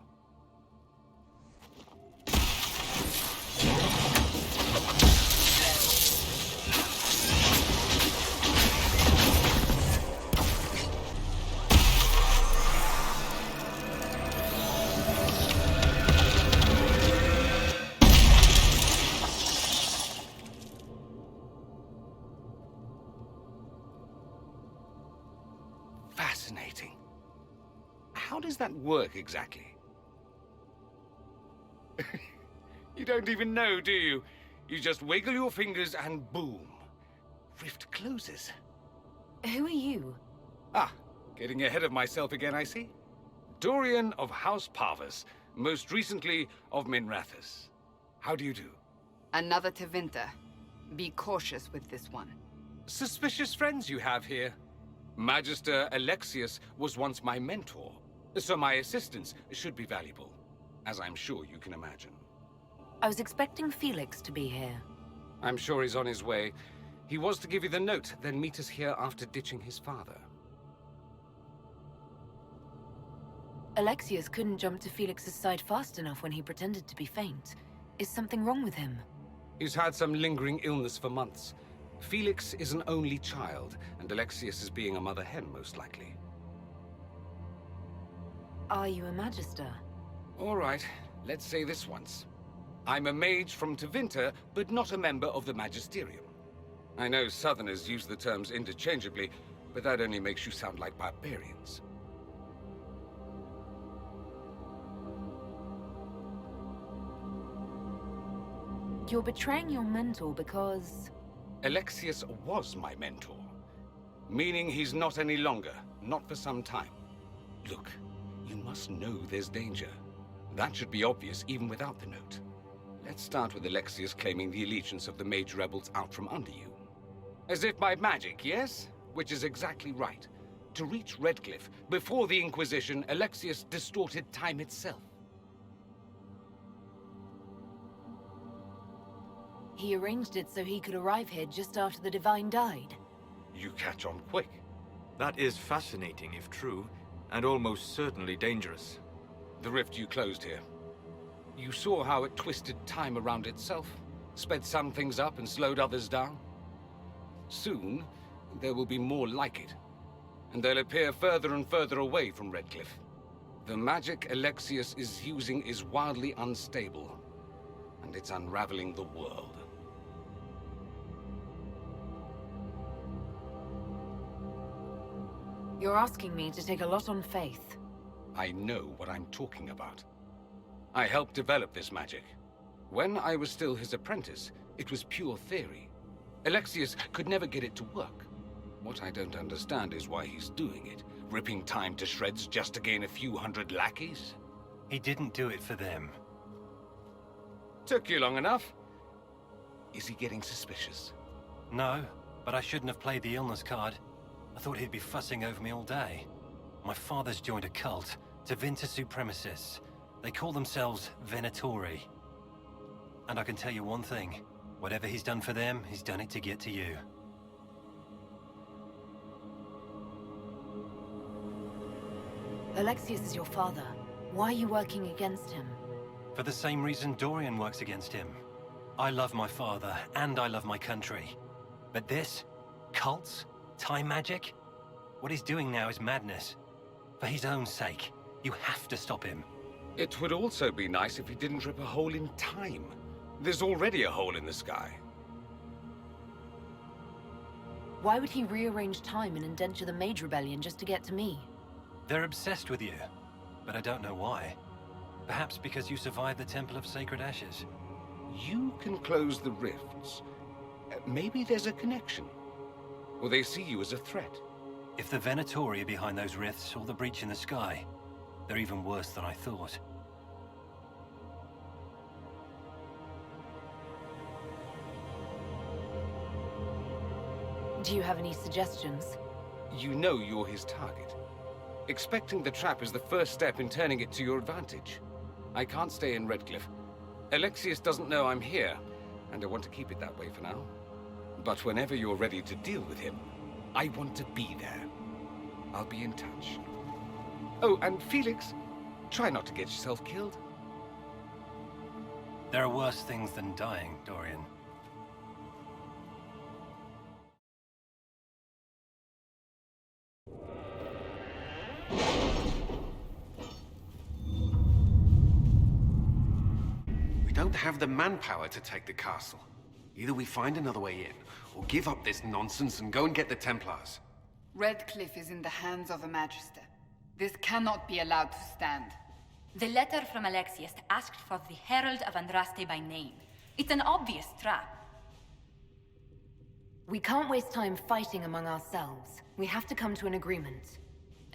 Fascinating. How does that work exactly? You don't even know, do you? You just wiggle your fingers and boom. Rift closes. Who are you? Ah, getting ahead of myself again, I see. Dorian of House Parvus, most recently of Minrathous. How do you do? Another Tevinter. Be cautious with this one. Suspicious friends you have here. Magister Alexius was once my mentor, so my assistance should be valuable, as I'm sure you can imagine. I was expecting Felix to be here. I'm sure he's on his way. He was to give you the note, then meet us here after ditching his father. Alexius couldn't jump to Felix's side fast enough when he pretended to be faint. Is something wrong with him? He's had some lingering illness for months. Felix is an only child, and Alexius is being a mother hen, most likely. Are you a Magister? All right, let's say this once. I'm a mage from Tevinter, but not a member of the Magisterium. I know Southerners use the terms interchangeably, but that only makes you sound like barbarians. You're betraying your mentor because... Alexius was my mentor. Meaning he's not any longer, not for some time. Look, you must know there's danger. That should be obvious even without the note. Let's start with Alexius claiming the allegiance of the mage rebels out from under you. As if by magic, yes? Which is exactly right. To reach Redcliffe, before the Inquisition, Alexius distorted time itself. He arranged it so he could arrive here just after the Divine died. You catch on quick. That is fascinating if true, and almost certainly dangerous. The rift you closed here. You saw how it twisted time around itself, sped some things up and slowed others down. Soon, there will be more like it, and they'll appear further and further away from Redcliffe. The magic Alexius is using is wildly unstable, and it's unraveling the world. You're asking me to take a lot on faith. I know what I'm talking about. I helped develop this magic. When I was still his apprentice, it was pure theory. Alexius could never get it to work. What I don't understand is why he's doing it, ripping time to shreds just to gain a few hundred lackeys. He didn't do it for them. Took you long enough. Is he getting suspicious? No, but I shouldn't have played the illness card. I thought he'd be fussing over me all day. My father's joined a cult, Tevinter supremacists. They call themselves Venatori. And I can tell you one thing. Whatever he's done for them, he's done it to get to you. Alexius is your father. Why are you working against him? For the same reason Dorian works against him. I love my father, and I love my country. But this? Cults? Time magic? What he's doing now is madness. For his own sake, you have to stop him. It would also be nice if he didn't rip a hole in time. There's already a hole in the sky. Why would he rearrange time and indenture the Mage Rebellion just to get to me? They're obsessed with you, but I don't know why. Perhaps because you survived the Temple of Sacred Ashes. You can close the rifts. Maybe there's a connection. Or they see you as a threat. If the Venatori are behind those rifts or the breach in the sky, they're even worse than I thought. Do you have any suggestions? You know you're his target. Expecting the trap is the first step in turning it to your advantage. I can't stay in Redcliffe. Alexius doesn't know I'm here, and I want to keep it that way for now. But whenever you're ready to deal with him, I want to be there. I'll be in touch. Oh, and Felix, try not to get yourself killed. There are worse things than dying, Dorian. We don't have the manpower to take the castle. Either we find another way in, or give up this nonsense and go and get the Templars. Redcliffe is in the hands of a Magister. This cannot be allowed to stand. The letter from Alexius asked for the Herald of Andraste by name. It's an obvious trap. We can't waste time fighting among ourselves. We have to come to an agreement.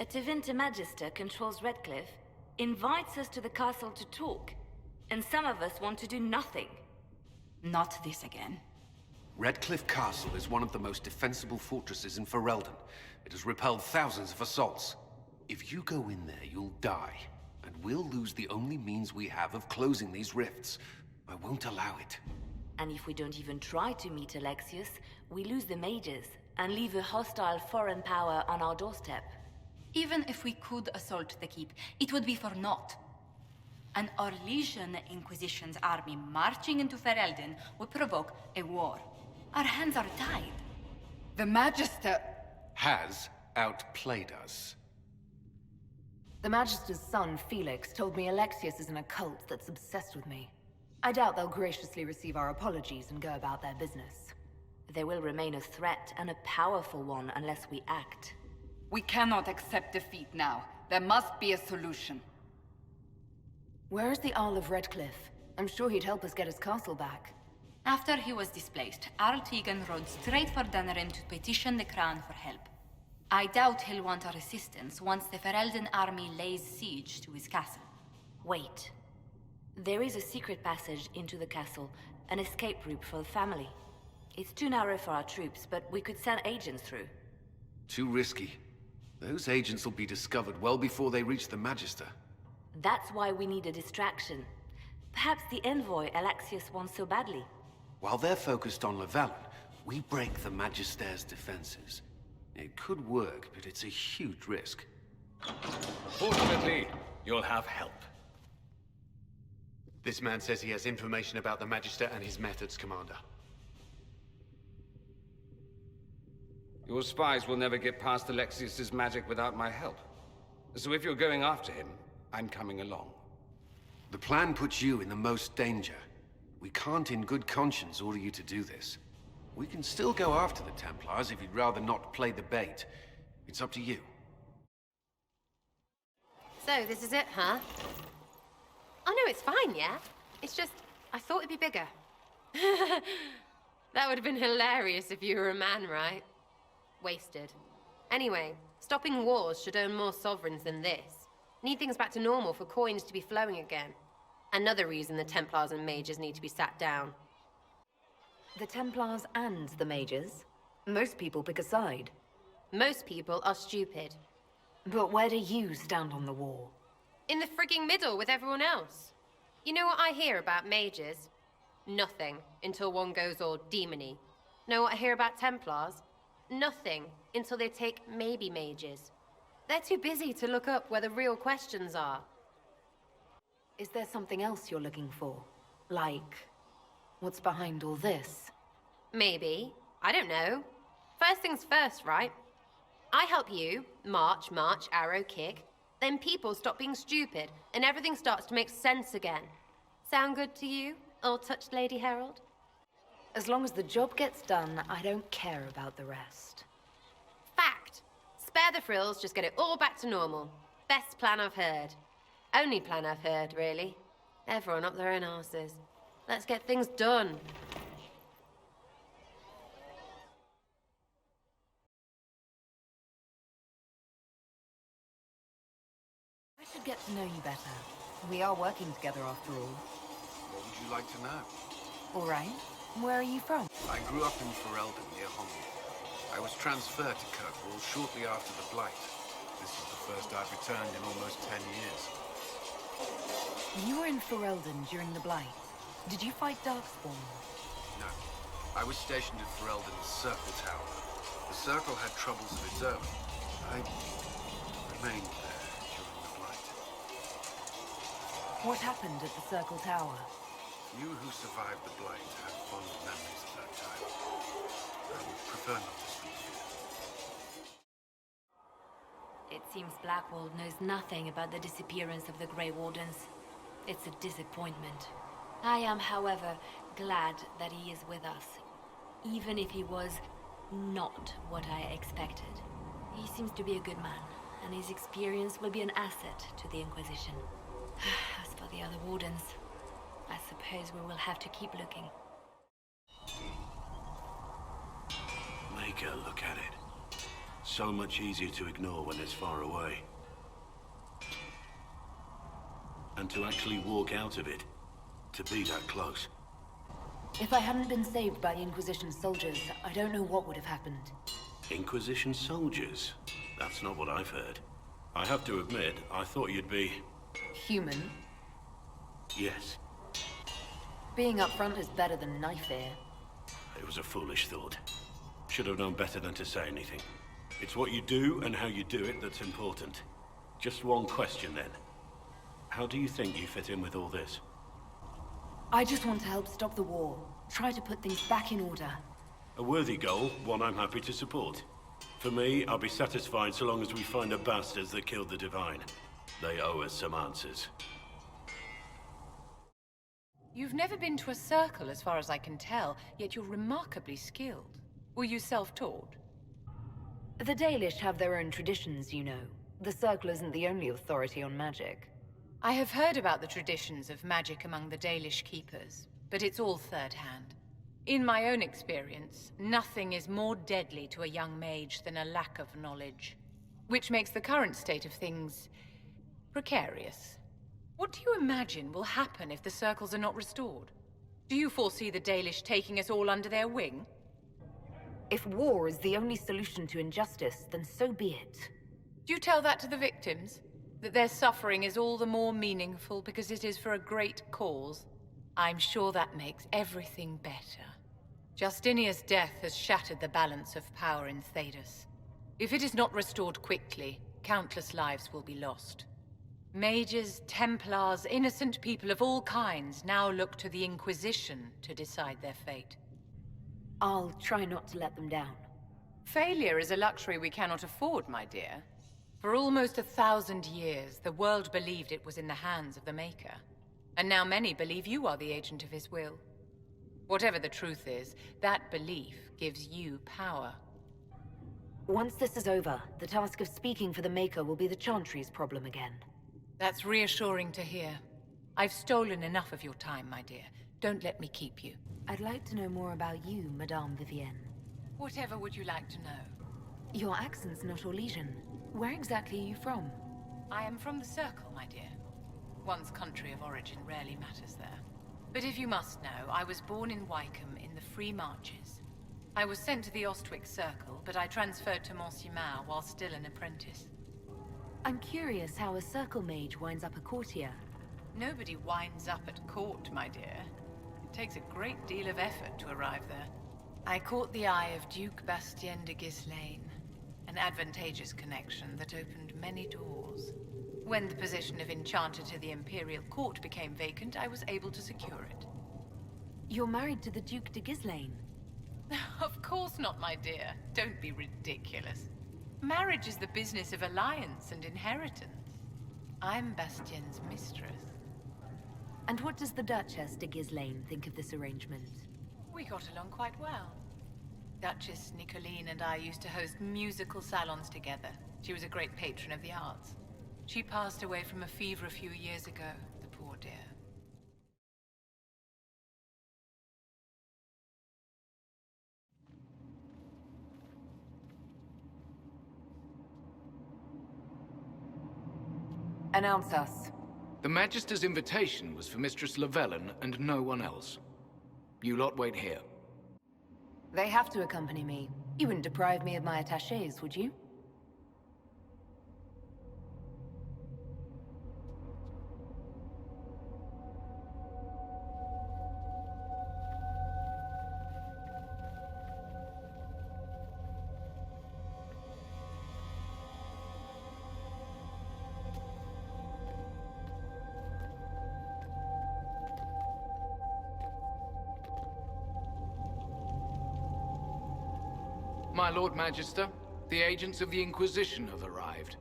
A Tevinter Magister controls Redcliffe, invites us to the castle to talk, and some of us want to do nothing. Not this again. Redcliffe Castle is one of the most defensible fortresses in Ferelden. It has repelled thousands of assaults. If you go in there, you'll die. And we'll lose the only means we have of closing these rifts. I won't allow it. And if we don't even try to meet Alexius, we lose the mages and leave a hostile foreign power on our doorstep. Even if we could assault the keep, it would be for naught. An Orlesian Inquisition's army marching into Ferelden would provoke a war. Our hands are tied. The Magister has outplayed us. The Magister's son, Felix, told me Alexius is in a cult that's obsessed with me. I doubt they'll graciously receive our apologies and go about their business. They will remain a threat, and a powerful one, unless we act. We cannot accept defeat now. There must be a solution. Where is the Earl of Redcliffe? I'm sure he'd help us get his castle back. After he was displaced, Arl Tegan rode straight for Dunnerin to petition the Crown for help. I doubt he'll want our assistance once the Ferelden army lays siege to his castle. Wait. There is a secret passage into the castle, an escape route for the family. It's too narrow for our troops, but we could send agents through. Too risky. Those agents will be discovered well before they reach the Magister. That's why we need a distraction. Perhaps the envoy Alexius wants so badly. While they're focused on Llewellyn, we break the Magister's defenses. It could work, but it's a huge risk. Fortunately, you'll have help. This man says he has information about the Magister and his methods, Commander. Your spies will never get past Alexius's magic without my help. So if you're going after him, I'm coming along. The plan puts you in the most danger. We can't in good conscience order you to do this. We can still go after the Templars if you'd rather not play the bait. It's up to you. So, this is it, huh? Oh no, it's fine, yeah? It's just, I thought it'd be bigger. That would have been hilarious if you were a man, right? Wasted. Anyway, stopping wars should earn more sovereigns than this. Need things back to normal for coins to be flowing again. Another reason the Templars and mages need to be sat down. The Templars and the mages? Most people pick a side. Most people are stupid. But where do you stand on the war? In the frigging middle with everyone else. You know what I hear about mages? Nothing, until one goes all demony. Know what I hear about Templars? Nothing, until they take maybe mages. They're too busy to look up where the real questions are. Is there something else you're looking for? Like, what's behind all this? Maybe. I don't know. First things first, right? I help you, march, arrow, kick. Then people stop being stupid, and everything starts to make sense again. Sound good to you, old-touched Lady Herald? As long as the job gets done, I don't care about the rest. Fact. Spare the frills, just get it all back to normal. Best plan I've heard. Only plan I've heard, really. Everyone up their own arses. Let's get things done. I should get to know you better. We are working together after all. What would you like to know? All right. Where are you from? I grew up in Ferelden, near Homburg. I was transferred to Kirkwall shortly after the Blight. This is the first I've returned in almost 10 years. You were in Ferelden during the Blight. Did you fight Darkspawn? No. I was stationed at Ferelden's Circle Tower. The Circle had troubles of its own. I remained there during the Blight. What happened at the Circle Tower? You who survived the Blight have fond memories of that time. I would prefer not to speak here. It seems Blackwall knows nothing about the disappearance of the Grey Wardens. It's a disappointment. I am, however, glad that he is with us, even if he was not what I expected. He seems to be a good man, and his experience will be an asset to the Inquisition. As for the other Wardens, I suppose we will have to keep looking. Make her look at it. So much easier to ignore when it's far away. And to actually walk out of it. To be that close. If I hadn't been saved by the Inquisition soldiers, I don't know what would have happened. Inquisition soldiers? That's not what I've heard. I have to admit, I thought you'd be... Human? Yes. Being up front is better than knife fear. It was a foolish thought. Should have known better than to say anything. It's what you do and how you do it that's important. Just one question then. How do you think you fit in with all this? I just want to help stop the war. Try to put things back in order. A worthy goal, one I'm happy to support. For me, I'll be satisfied so long as we find the bastards that killed the Divine. They owe us some answers. You've never been to a circle, as far as I can tell, yet you're remarkably skilled. Were you self-taught? The Dalish have their own traditions, you know. The Circle isn't the only authority on magic. I have heard about the traditions of magic among the Dalish keepers, but it's all third-hand. In my own experience, nothing is more deadly to a young mage than a lack of knowledge, which makes the current state of things precarious. What do you imagine will happen if the circles are not restored? Do you foresee the Dalish taking us all under their wing? If war is the only solution to injustice, then so be it. Do you tell that to the victims? That their suffering is all the more meaningful because it is for a great cause? I'm sure that makes everything better. Justinia's death has shattered the balance of power in Thedas. If it is not restored quickly, countless lives will be lost. Mages, Templars, innocent people of all kinds now look to the Inquisition to decide their fate. I'll try not to let them down. Failure is a luxury we cannot afford, my dear. For almost 1,000 years, the world believed it was in the hands of the Maker. And now many believe you are the agent of his will. Whatever the truth is, that belief gives you power. Once this is over, the task of speaking for the Maker will be the Chantry's problem again. That's reassuring to hear. I've stolen enough of your time, my dear. Don't let me keep you. I'd like to know more about you, Madame Vivienne. Whatever would you like to know? Your accent's not Orlesian. Where exactly are you from? I am from the Circle, my dear. One's country of origin rarely matters there. But if you must know, I was born in Wycombe in the Free Marches. I was sent to the Ostwick Circle, but I transferred to Monsignor while still an apprentice. I'm curious how a Circle mage winds up a courtier. Nobody winds up at court, my dear. It takes a great deal of effort to arrive there. I caught the eye of Duke Bastien de Ghislaine, an advantageous connection that opened many doors. When the position of Enchanter to the Imperial Court became vacant, I was able to secure it. You're married to the Duke de Ghislaine? Of course not, my dear. Don't be ridiculous. Marriage is the business of alliance and inheritance. I'm Bastien's mistress. And what does the Duchess de Ghislaine think of this arrangement? We got along quite well. Duchess Nicoline and I used to host musical salons together. She was a great patron of the arts. She passed away from a fever a few years ago, the poor dear. Announce us. The Magister's invitation was for Mistress Llewellyn and no one else. You lot wait here. They have to accompany me. You wouldn't deprive me of my attachés, would you? My Lord Magister, the agents of the Inquisition have arrived.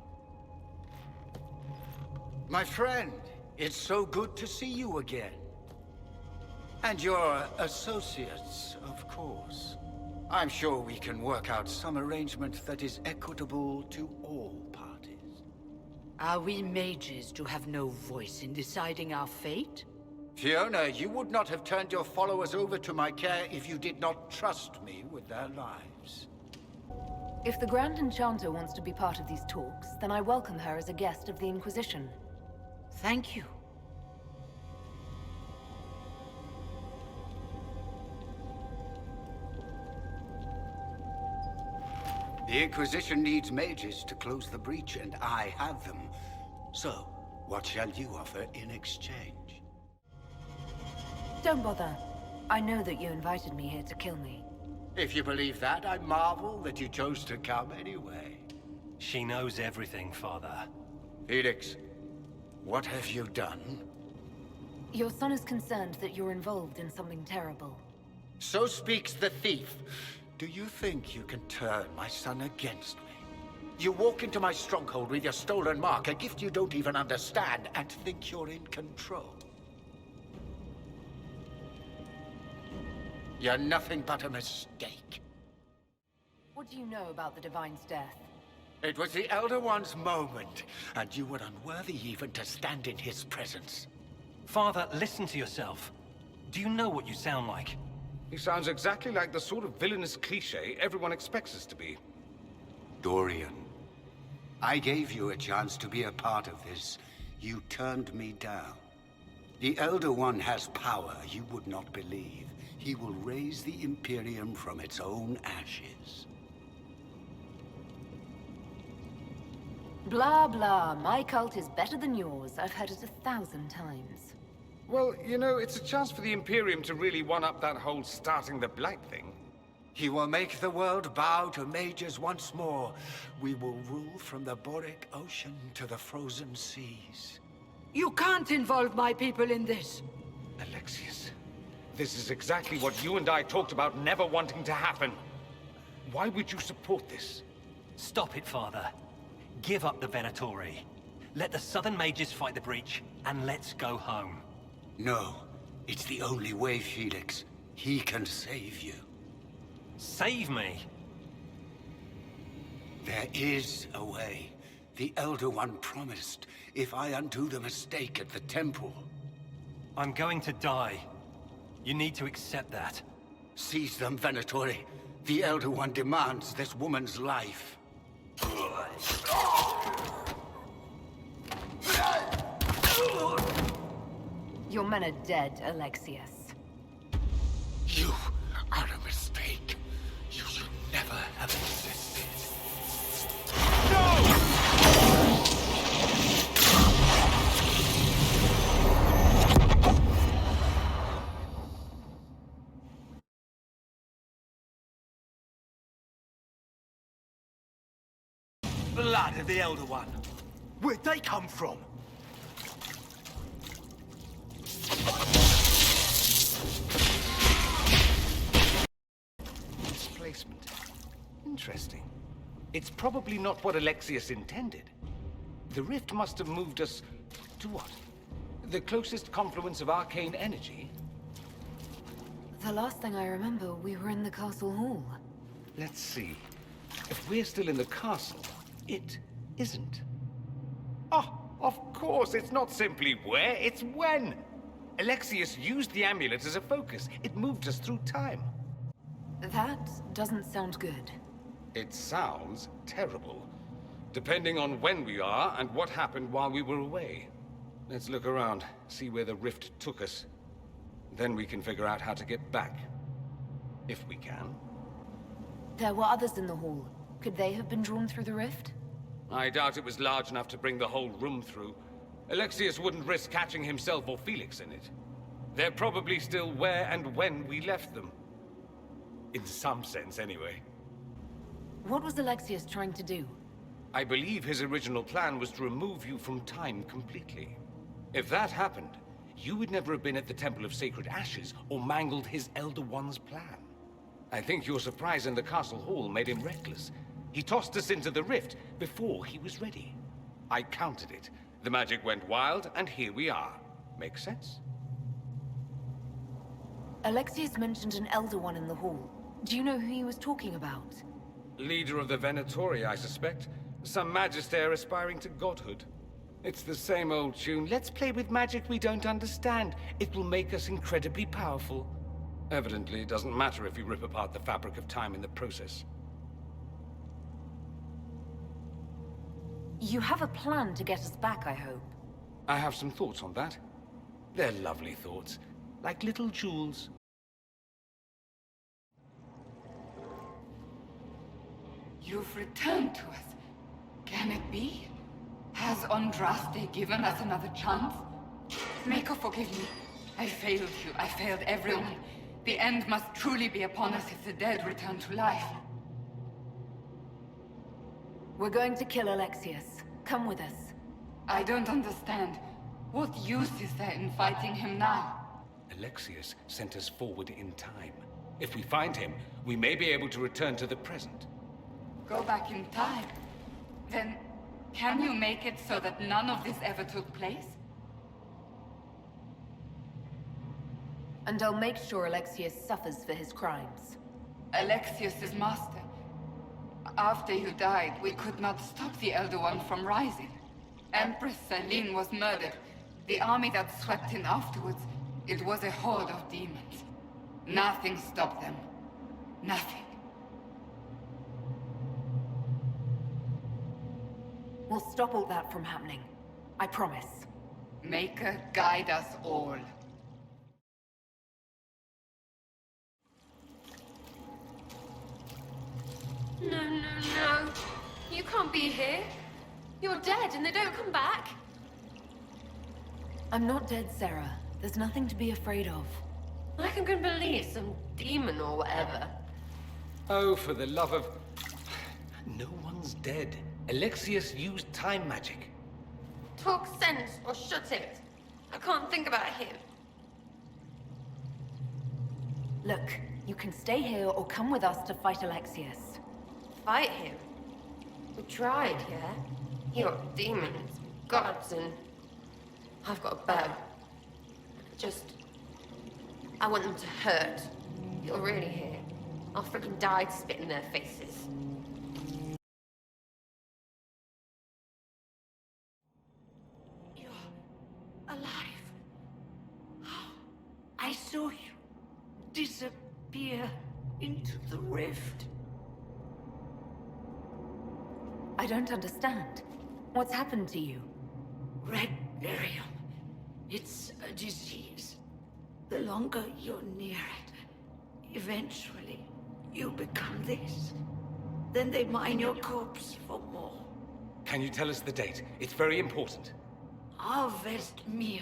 My friend, it's so good to see you again. And your associates, of course. I'm sure we can work out some arrangement that is equitable to all parties. Are we mages to have no voice in deciding our fate? Fiona, you would not have turned your followers over to my care if you did not trust me with their lives. If the Grand Enchanter wants to be part of these talks, then I welcome her as a guest of the Inquisition. Thank you. The Inquisition needs mages to close the breach, and I have them. So, what shall you offer in exchange? Don't bother. I know that you invited me here to kill me. If you believe that, I marvel that you chose to come anyway. She knows everything, Father. Felix, what have you done? Your son is concerned that you're involved in something terrible. So speaks the thief. Do you think you can turn my son against me? You walk into my stronghold with your stolen mark, a gift you don't even understand, and think you're in control. You're nothing but a mistake. What do you know about the Divine's death? It was the Elder One's moment, and you were unworthy even to stand in his presence. Father, listen to yourself. Do you know what you sound like? He sounds exactly like the sort of villainous cliché everyone expects us to be. Dorian, I gave you a chance to be a part of this. You turned me down. The Elder One has power you would not believe. He will raise the Imperium from its own ashes. Blah, blah. My cult is better than yours. I've heard it 1,000 times. Well, you know, it's a chance for the Imperium to really one-up that whole starting the Blight thing. He will make the world bow to mages once more. We will rule from the Boric Ocean to the frozen seas. You can't involve my people in this. Alexius, this is exactly what you and I talked about never wanting to happen. Why would you support this? Stop it, Father. Give up the Venatori. Let the Southern Mages fight the breach, and let's go home. No, it's the only way, Felix. He can save you. Save me? There is a way. The Elder One promised, if I undo the mistake at the temple. I'm going to die. You need to accept that. Seize them, Venatori. The Elder One demands this woman's life. Your men are dead, Alexius. You are a mistake. You should never have existed. Blood of the Elder One. Where'd they come from? Displacement. Interesting. It's probably not what Alexius intended. The rift must have moved us to what? The closest confluence of arcane energy? The last thing I remember, we were in the castle hall. Let's see. If we're still in the castle, it isn't. Oh, of course, it's not simply where, it's when. Alexius used the amulet as a focus. It moved us through time. That doesn't sound good. It sounds terrible. Depending on when we are and what happened while we were away. Let's look around, see where the rift took us. Then we can figure out how to get back. If we can. There were others in the hall. Could they have been drawn through the rift? I doubt it was large enough to bring the whole room through. Alexius wouldn't risk catching himself or Felix in it. They're probably still where and when we left them. In some sense, anyway. What was Alexius trying to do? I believe his original plan was to remove you from time completely. If that happened, you would never have been at the Temple of Sacred Ashes or mangled his Elder One's plan. I think your surprise in the castle hall made him reckless. He tossed us into the rift before he was ready. I countered it. The magic went wild, and here we are. Make sense? Alexius mentioned an Elder One in the hall. Do you know who he was talking about? Leader of the Venatori, I suspect. Some magister aspiring to godhood. It's the same old tune. Let's play with magic we don't understand. It will make us incredibly powerful. Evidently, it doesn't matter if you rip apart the fabric of time in the process. You have a plan to get us back, I hope. I have some thoughts on that. They're lovely thoughts, like little jewels. You've returned to us. Can it be? Has Andraste given us another chance? Maker, forgive me. I failed you. I failed everyone. The end must truly be upon us if the dead return to life. We're going to kill Alexius. Come with us. I don't understand. What use is there in fighting him now? Alexius sent us forward in time. If we find him, we may be able to return to the present. Go back in time? Then, can you make it so that none of this ever took place? And I'll make sure Alexius suffers for his crimes. Alexius's master. After you died, we could not stop the Elder One from rising. Empress Celine was murdered. The army that swept in afterwards, it was a horde of demons. Nothing stopped them. Nothing. We'll stop all that from happening. I promise. Maker, guide us all. No, no, no. You can't be here. You're dead and they don't come back. I'm not dead, Sarah. There's nothing to be afraid of. I can believe some demon or whatever. Oh, for the love of... No one's dead. Alexius used time magic. Talk sense or shut it. I can't think about him. Look, you can stay here or come with us to fight Alexius. Fight him? We tried, yeah? He got demons, gods, and... I've got a bow. I want them to hurt. You're really here. I'll freaking die to spit in their faces. You're alive. I saw you disappear into the rift. I don't understand. What's happened to you? Red Lyrium. It's a disease. The longer you're near it, eventually you become this. Then they mine your corpse for more. Can you tell us the date? It's very important. Harvest Mia.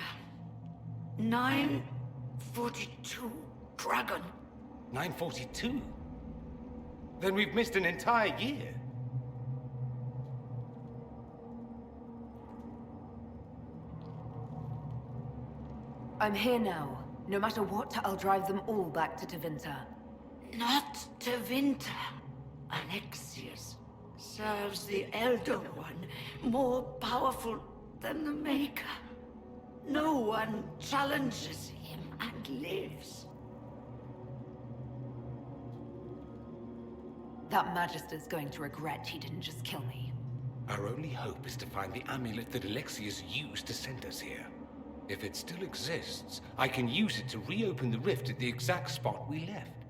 942 Dragon. 942? Then we've missed an entire year. I'm here now. No matter what, I'll drive them all back to Tevinter. Not Tevinter. Alexius serves the Elder One, more powerful than the Maker. No one challenges him and lives. That Magister's going to regret he didn't just kill me. Our only hope is to find the amulet that Alexius used to send us here. If it still exists, I can use it to reopen the rift at the exact spot we left.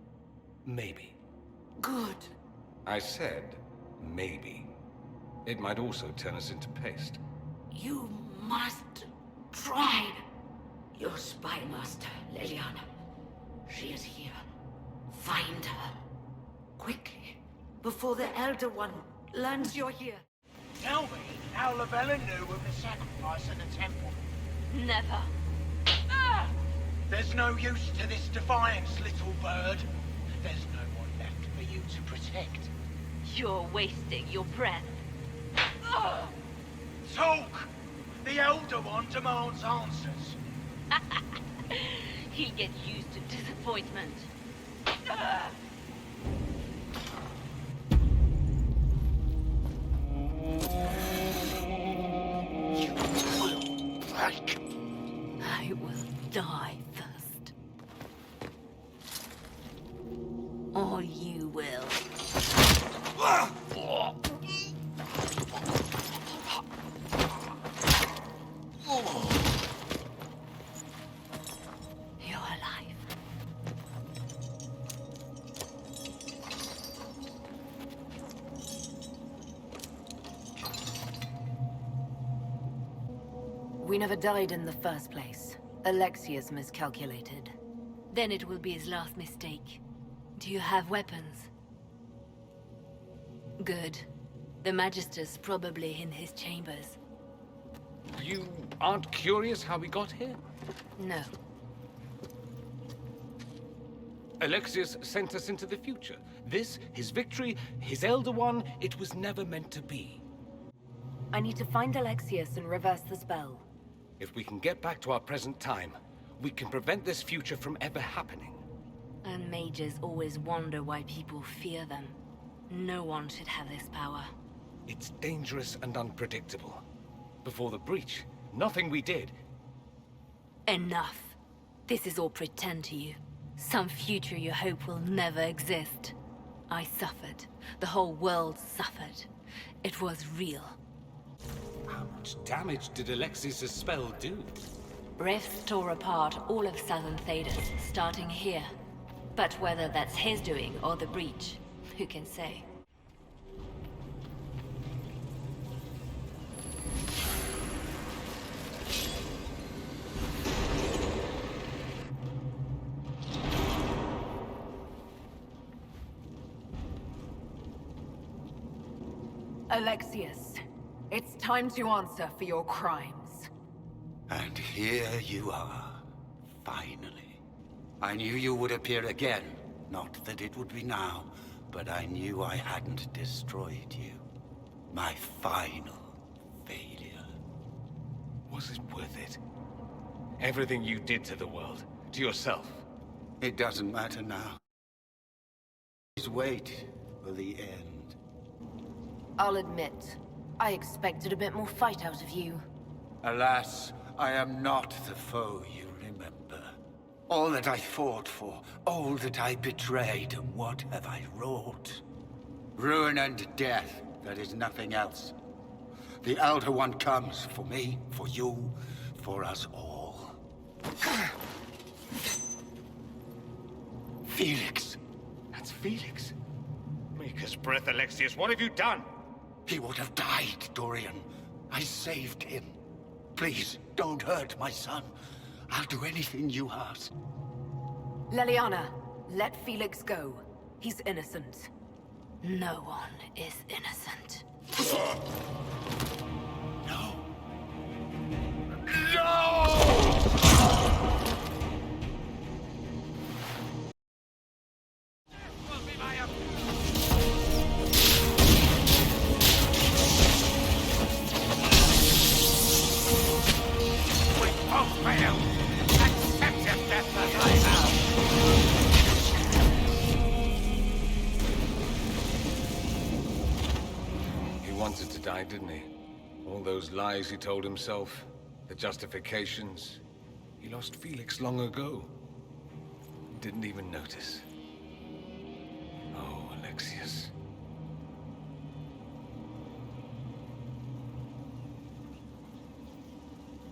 Maybe. Good. I said, maybe. It might also turn us into paste. You must try. Your spy master, Leliana. She is here. Find her. Quickly. Before the Elder One learns you're here. Tell me how Lavella knew of the sacrifice at the temple. Never. Ah! There's no use to this defiance, little bird. There's no one left for you to protect. You're wasting your breath. Ah! Talk! The Elder One demands answers. He'll get used to disappointment. Ah! You will break. I will die first. Or you will. You're alive. We never died in the first place. Alexius miscalculated. Then it will be his last mistake. Do you have weapons? Good. The Magister's probably in his chambers. You aren't curious how we got here? No. Alexius sent us into the future. This, his victory, his Elder One, it was never meant to be. I need to find Alexius and reverse the spell. If we can get back to our present time, we can prevent this future from ever happening. And mages always wonder why people fear them. No one should have this power. It's dangerous and unpredictable. Before the breach, nothing we did. Enough. This is all pretend to you. Some future you hope will never exist. I suffered. The whole world suffered. It was real. How much damage did Alexius' spell do? Rifts tore apart all of southern Thedas, starting here. But whether that's his doing or the breach, who can say? Alexius, it's time to answer for your crimes. And here you are, Finally. I knew you would appear again. Not that it would be now, but I knew I hadn't destroyed you. My final failure. Was it worth it? Everything you did to the world, to yourself. It doesn't matter now. Please wait for the end. I'll admit, I expected a bit more fight out of you. Alas, I am not the foe you remember. All that I fought for, all that I betrayed, and what have I wrought? Ruin and death, there is nothing else. The Elder One comes for me, for you, for us all. Felix! That's Felix. Maker's breath, Alexius, what have you done? He would have died, Dorian. I saved him. Please, don't hurt my son. I'll do anything you ask. Leliana, let Felix go. He's innocent. No one is innocent. No! He wanted to die, didn't he? All those lies he told himself, the justifications. He lost Felix long ago. Didn't even notice. Oh, Alexius.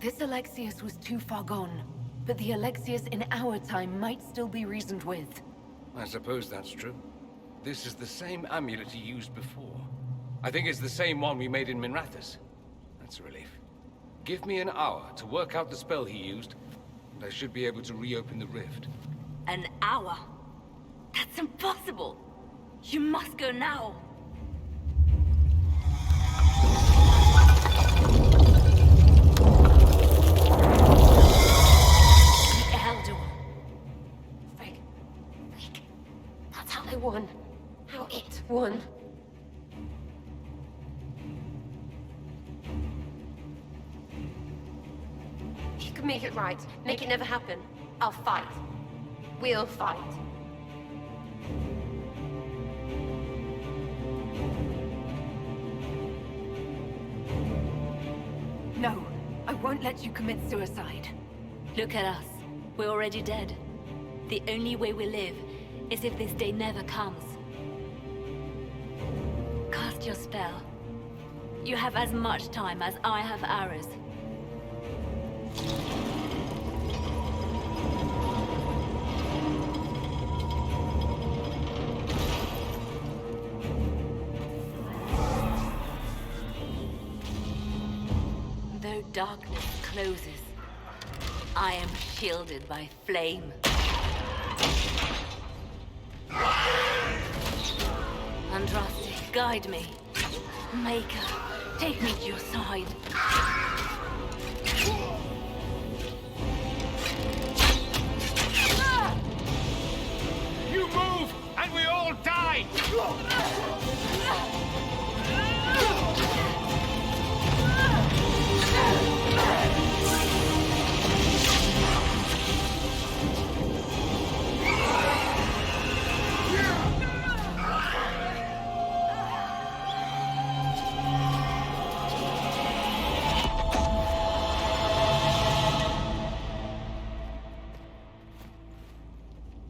This Alexius was too far gone, but the Alexius in our time might still be reasoned with. I suppose that's true. This is the same amulet he used before. I think it's the same one we made in Minrathous. That's a relief. Give me an hour to work out the spell he used, and I should be able to reopen the rift. An hour? That's impossible! You must go now! The Elder One. Frick. That's how they won. How it won. He could make it right. Make it never happen. I'll fight. We'll fight. No, I won't let you commit suicide. Look at us. We're already dead. The only way we live is if this day never comes. Cast your spell. You have as much time as I have hours. Though darkness closes, I am shielded by flame. Andraste, guide me. Maker, take me to your side. You move, and we all die!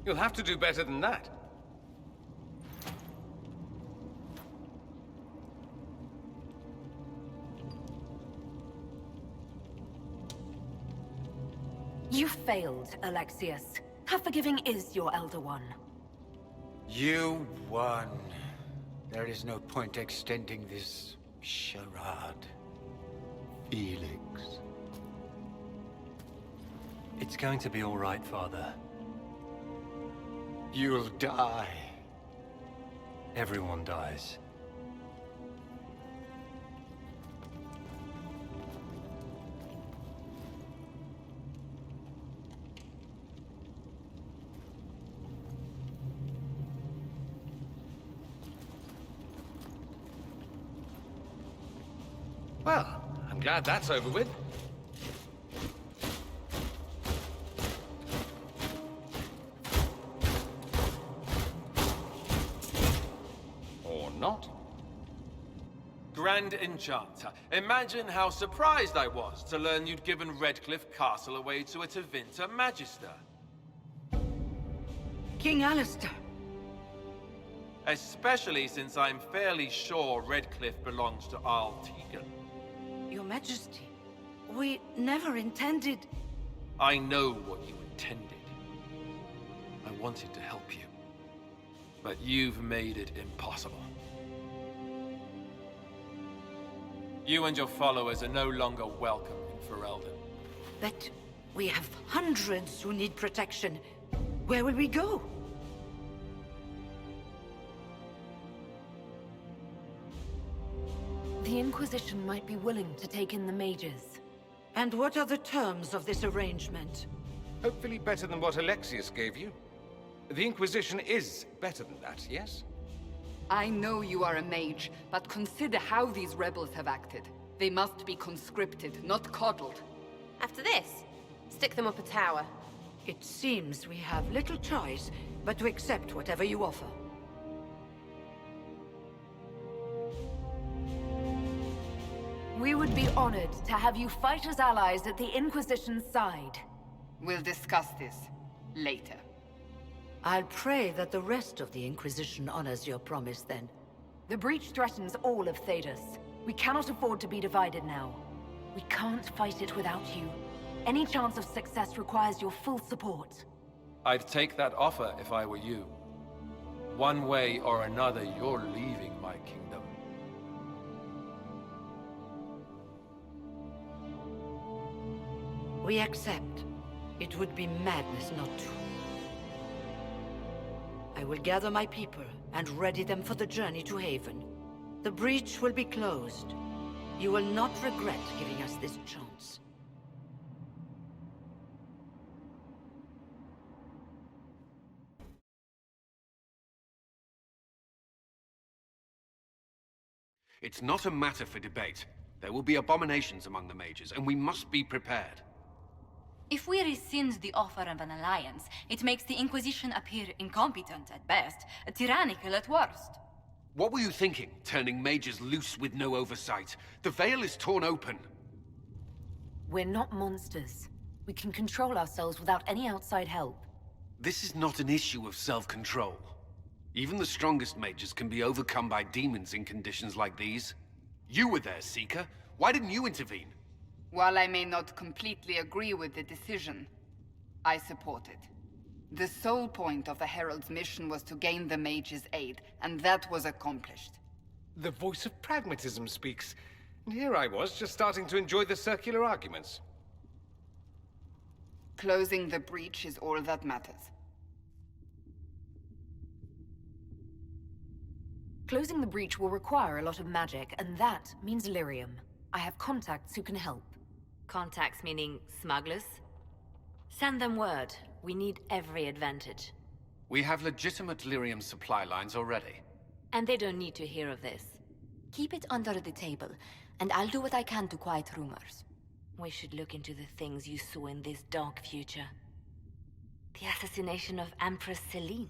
You'll have to do better than that. You failed, Alexius. How forgiving is your Elder One? You won. There is no point extending this charade. Felix. It's going to be all right, Father. You'll die. Everyone dies. Well, I'm glad that's over with. Or not. Grand Enchanter, imagine how surprised I was to learn you'd given Redcliffe Castle away to a Tevinter Magister. King Alistair. Especially since I'm fairly sure Redcliffe belongs to Arl Tegan. Your Majesty, we never intended... I know what you intended. I wanted to help you. But you've made it impossible. You and your followers are no longer welcome in Ferelden. But we have hundreds who need protection. Where will we go? The Inquisition might be willing to take in the mages. And what are the terms of this arrangement? Hopefully better than what Alexius gave you. The Inquisition is better than that, yes? I know you are a mage, but consider how these rebels have acted. They must be conscripted, not coddled. After this, stick them up a tower. It seems we have little choice but to accept whatever you offer. We would be honored to have you fight as allies at the Inquisition's side. We'll discuss this later. I'll pray that the rest of the Inquisition honors your promise then. The breach threatens all of Thedas. We cannot afford to be divided now. We can't fight it without you. Any chance of success requires your full support. I'd take that offer if I were you. One way or another, you're leaving my kingdom. We accept. It would be madness not to. I will gather my people and ready them for the journey to Haven. The breach will be closed. You will not regret giving us this chance. It's not a matter for debate. There will be abominations among the mages, and we must be prepared. If we rescind the offer of an alliance, it makes the Inquisition appear incompetent at best, tyrannical at worst. What were you thinking, turning mages loose with no oversight? The veil is torn open. We're not monsters. We can control ourselves without any outside help. This is not an issue of self-control. Even the strongest mages can be overcome by demons in conditions like these. You were there, Seeker. Why didn't you intervene? While I may not completely agree with the decision, I support it. The sole point of the Herald's mission was to gain the mage's aid, and that was accomplished. The voice of pragmatism speaks. And here I was, just starting to enjoy the circular arguments. Closing the breach is all that matters. Closing the breach will require a lot of magic, and that means lyrium. I have contacts who can help. Contacts meaning smugglers? Send them word. We need every advantage. We have legitimate lyrium supply lines already. And they don't need to hear of this. Keep it under the table, and I'll do what I can to quiet rumors. We should look into the things you saw in this dark future. The assassination of Empress Celine.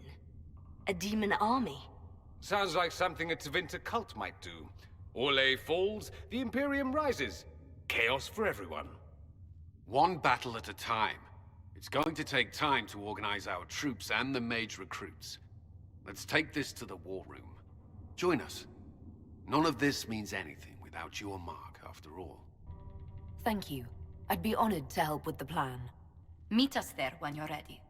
A demon army. Sounds like something a Tevinter cult might do. Orlais falls, the Imperium rises. Chaos for everyone. One battle at a time. It's going to take time to organize our troops and the mage recruits. Let's take this to the war room. Join us. None of this means anything without your mark, after all. Thank you. I'd be honored to help with the plan. Meet us there when you're ready.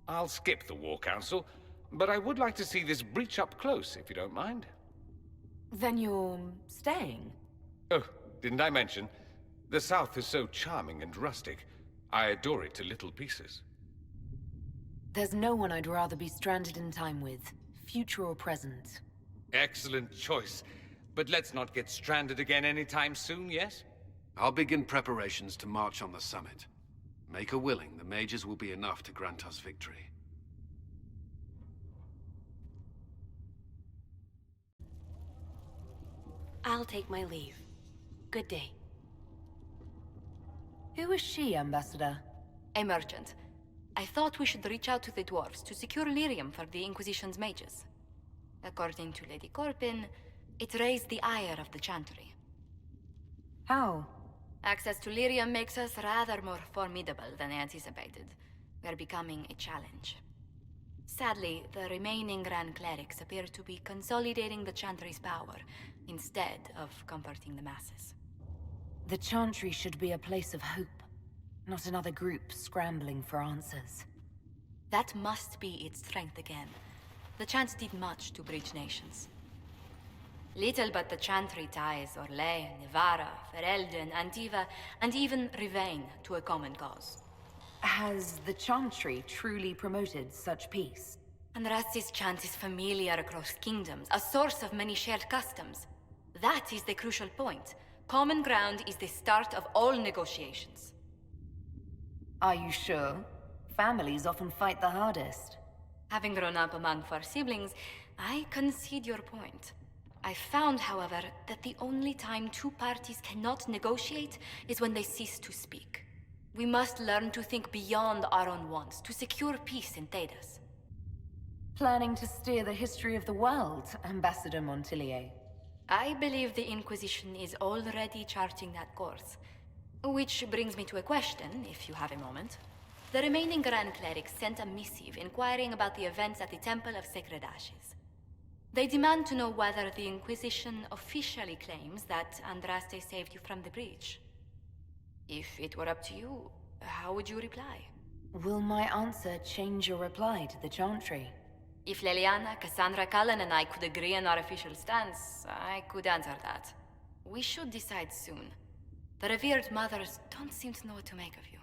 I'll skip the War Council, but I would like to see this breach up close, if you don't mind. Then you're staying? Oh, didn't I mention? The South is so charming and rustic. I adore it to little pieces. There's no one I'd rather be stranded in time with, future or present. Excellent choice. But let's not get stranded again anytime soon, yes? I'll begin preparations to march on the summit. Make her willing, the mages will be enough to grant us victory. I'll take my leave. Good day. Who is she, Ambassador? A merchant. I thought we should reach out to the dwarves to secure lyrium for the Inquisition's mages. According to Lady Corpin, it raised the ire of the Chantry. How? Access to lyrium makes us rather more formidable than I anticipated. We are becoming a challenge. Sadly, the remaining Grand Clerics appear to be consolidating the Chantry's power, instead of comforting the masses. The Chantry should be a place of hope, not another group scrambling for answers. That must be its strength again. The Chants did much to bridge nations. Little but the Chantry ties Orlais, Nevarra, Ferelden, Antiva, and even Rivain to a common cause. Has the Chantry truly promoted such peace? Andraste's chant is familiar across kingdoms, a source of many shared customs. That is the crucial point. Common ground is the start of all negotiations. Are you sure? Families often fight the hardest. Having grown up among four siblings, I concede your point. I found, however, that the only time two parties cannot negotiate is when they cease to speak. We must learn to think beyond our own wants, to secure peace in Thedas. Planning to steer the history of the world, Ambassador Montillier? I believe the Inquisition is already charting that course. Which brings me to a question, if you have a moment. The remaining Grand Clerics sent a missive inquiring about the events at the Temple of Sacred Ashes. They demand to know whether the Inquisition officially claims that Andraste saved you from the breach. If it were up to you, how would you reply? Will my answer change your reply to the Chantry? If Leliana, Cassandra, Cullen, and I could agree on our official stance, I could answer that. We should decide soon. The revered mothers don't seem to know what to make of you.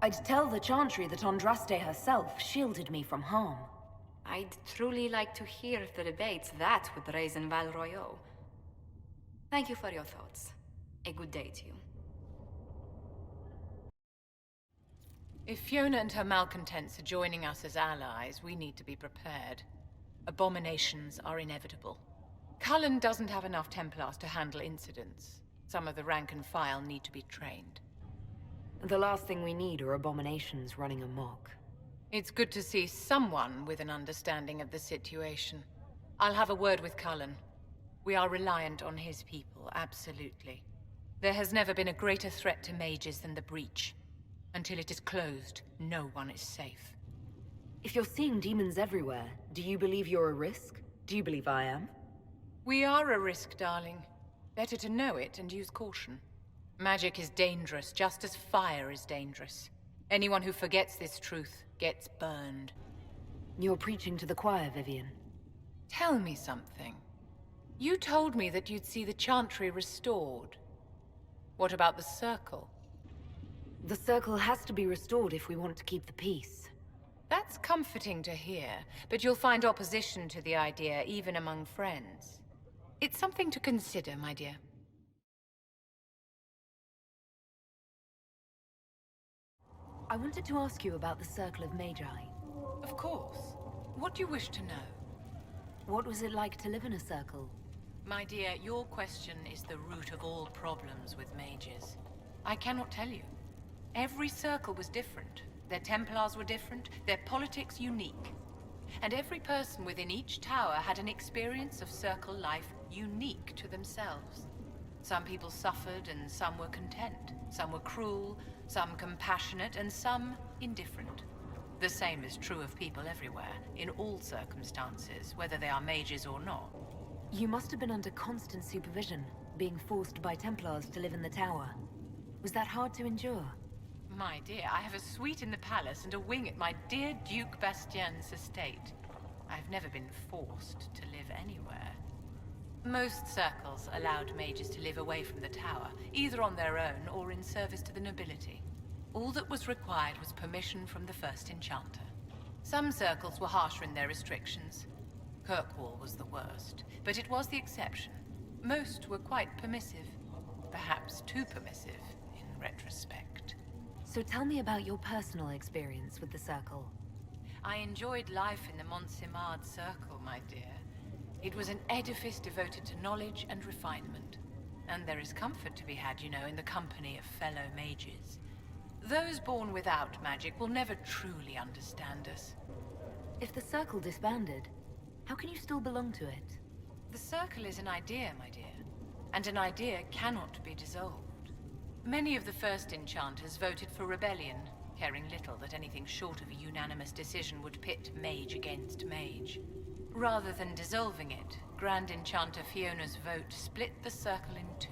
I'd tell the Chantry that Andraste herself shielded me from harm. I'd truly like to hear the debates that would raise in Val Royeaux. Thank you for your thoughts. A good day to you. If Fiona and her malcontents are joining us as allies, we need to be prepared. Abominations are inevitable. Cullen doesn't have enough Templars to handle incidents. Some of the rank and file need to be trained. The last thing we need are abominations running amok. It's good to see someone with an understanding of the situation. I'll have a word with Cullen. We are reliant on his people, absolutely. There has never been a greater threat to mages than the breach. Until it is closed, no one is safe. If you're seeing demons everywhere, do you believe you're a risk? Do you believe I am? We are a risk, darling. Better to know it and use caution. Magic is dangerous, just as fire is dangerous. Anyone who forgets this truth gets burned. You're preaching to the choir, Vivian. Tell me something. You told me that you'd see the Chantry restored. What about the Circle? The Circle has to be restored if we want to keep the peace. That's comforting to hear, but you'll find opposition to the idea even among friends. It's something to consider, my dear. I wanted to ask you about the Circle of Magi. Of course. What do you wish to know? What was it like to live in a circle? My dear, your question is the root of all problems with mages. I cannot tell you. Every circle was different. Their Templars were different, their politics unique. And every person within each tower had an experience of circle life unique to themselves. Some people suffered and some were content. Some were cruel, some compassionate, and some indifferent. The same is true of people everywhere, in all circumstances, whether they are mages or not. You must have been under constant supervision, being forced by Templars to live in the tower. Was that hard to endure? My dear, I have a suite in the palace and a wing at my dear Duke Bastien's estate. I've never been forced to live anywhere. Most circles allowed mages to live away from the tower, either on their own or in service to the nobility. All that was required was permission from the first enchanter. Some circles were harsher in their restrictions. Kirkwall was the worst, but it was the exception. Most were quite permissive, perhaps too permissive in retrospect. So tell me about your personal experience with the Circle. I enjoyed life in the Montsimard Circle, my dear. It was an edifice devoted to knowledge and refinement. And there is comfort to be had, you know, in the company of fellow mages. Those born without magic will never truly understand us. If the Circle disbanded, how can you still belong to it? The Circle is an idea, my dear. And an idea cannot be dissolved. Many of the first enchanters voted for rebellion, caring little that anything short of a unanimous decision would pit mage against mage. Rather than dissolving it, Grand Enchanter Fiona's vote split the Circle in two.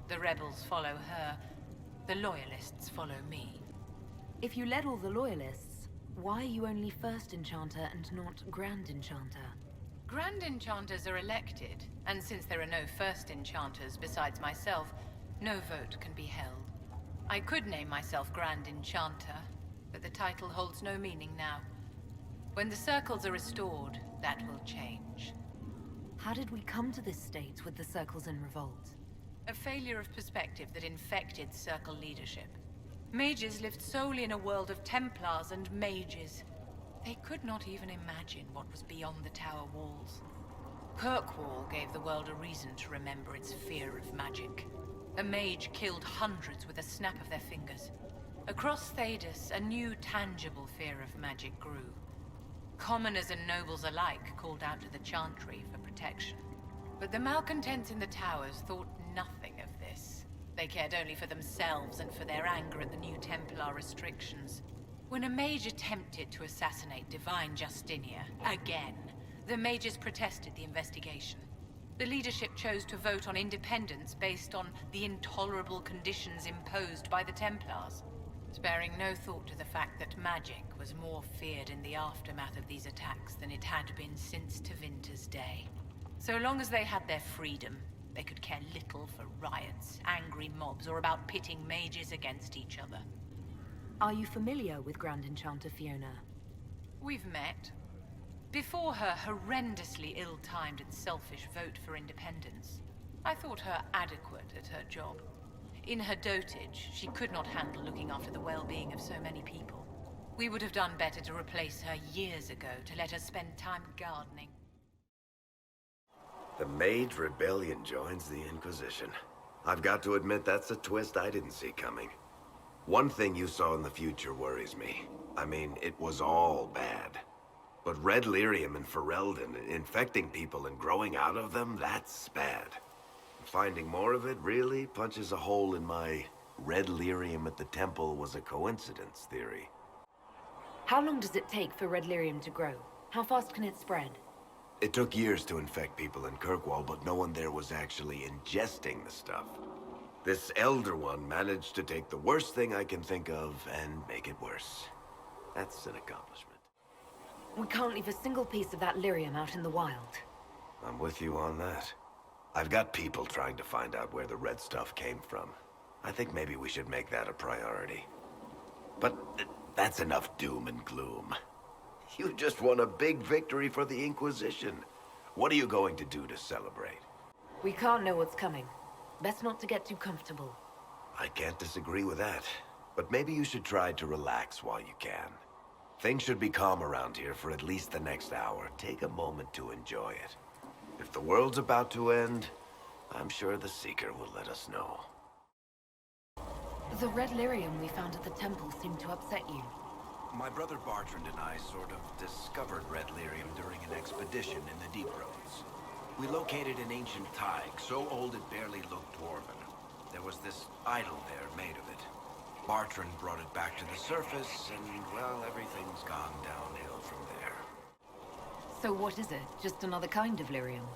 The rebels follow her, the loyalists follow me. If you led all the loyalists, why are you only First Enchanter and not Grand Enchanter? Grand Enchanters are elected, and since there are no First Enchanters besides myself, no vote can be held. I could name myself Grand Enchanter, but the title holds no meaning now. When the circles are restored, that will change. How did we come to this state with the Circles in revolt? A failure of perspective that infected Circle leadership. Mages lived solely in a world of Templars and mages. They could not even imagine what was beyond the tower walls. Kirkwall gave the world a reason to remember its fear of magic. A mage killed hundreds with a snap of their fingers. Across Thedas, a new tangible fear of magic grew. Commoners and nobles alike called out to the Chantry for protection. But the malcontents in the towers thought nothing of this. They cared only for themselves and for their anger at the new Templar restrictions. When a mage attempted to assassinate Divine Justinia, again, the mages protested the investigation. The leadership chose to vote on independence based on the intolerable conditions imposed by the Templars, sparing no thought to the fact that magic was more feared in the aftermath of these attacks than it had been since Tevinter's day. So long as they had their freedom, they could care little for riots, angry mobs, or about pitting mages against each other. Are you familiar with Grand Enchanter Fiona? We've met. Before her horrendously ill-timed and selfish vote for independence, I thought her adequate at her job. In her dotage, she could not handle looking after the well-being of so many people. We would have done better to replace her years ago, to let her spend time gardening. The Mage Rebellion joins the Inquisition. I've got to admit that's a twist I didn't see coming. One thing you saw in the future worries me. I mean, it was all bad. But red lyrium and Ferelden, infecting people and growing out of them, that's bad. Finding more of it really punches a hole in my red lyrium at the temple was a coincidence theory. How long does it take for red lyrium to grow? How fast can it spread? It took years to infect people in Kirkwall, but no one there was actually ingesting the stuff. This Elder One managed to take the worst thing I can think of and make it worse. That's an accomplishment. We can't leave a single piece of that lyrium out in the wild. I'm with you on that. I've got people trying to find out where the red stuff came from. I think maybe we should make that a priority. But that's enough doom and gloom. You just won a big victory for the Inquisition. What are you going to do to celebrate? We can't know what's coming. Best not to get too comfortable. I can't disagree with that. But maybe you should try to relax while you can. Things should be calm around here for at least the next hour. Take a moment to enjoy it. If the world's about to end, I'm sure the Seeker will let us know. The red lyrium we found at the temple seemed to upset you. My brother Bartrand and I sort of discovered red lyrium during an expedition in the Deep Roads. We located an ancient thaig, so old it barely looked dwarven. There was this idol there made of it. Bartrand brought it back to the surface, and, well, everything's gone downhill from there. So what is it? Just another kind of lyrium?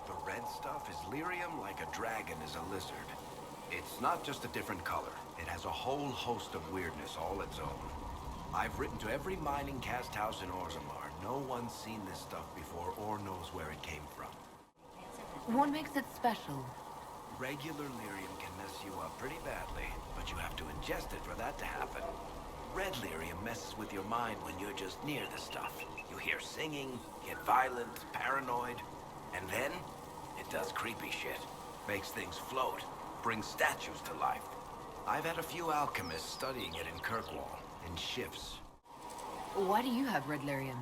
The red stuff is lyrium like a dragon is a lizard. It's not just a different color. It has a whole host of weirdness all its own. I've written to every mining cast house in Orzammar. No one's seen this stuff before or knows where it came from. What makes it special? Regular lyrium can mess you up pretty badly, but you have to ingest it for that to happen. Red lyrium messes with your mind when you're just near the stuff. You hear singing, get violent, paranoid, and then it does creepy shit. Makes things float, brings statues to life. I've had a few alchemists studying it in Kirkwall, in shifts. Why do you have red lyrium?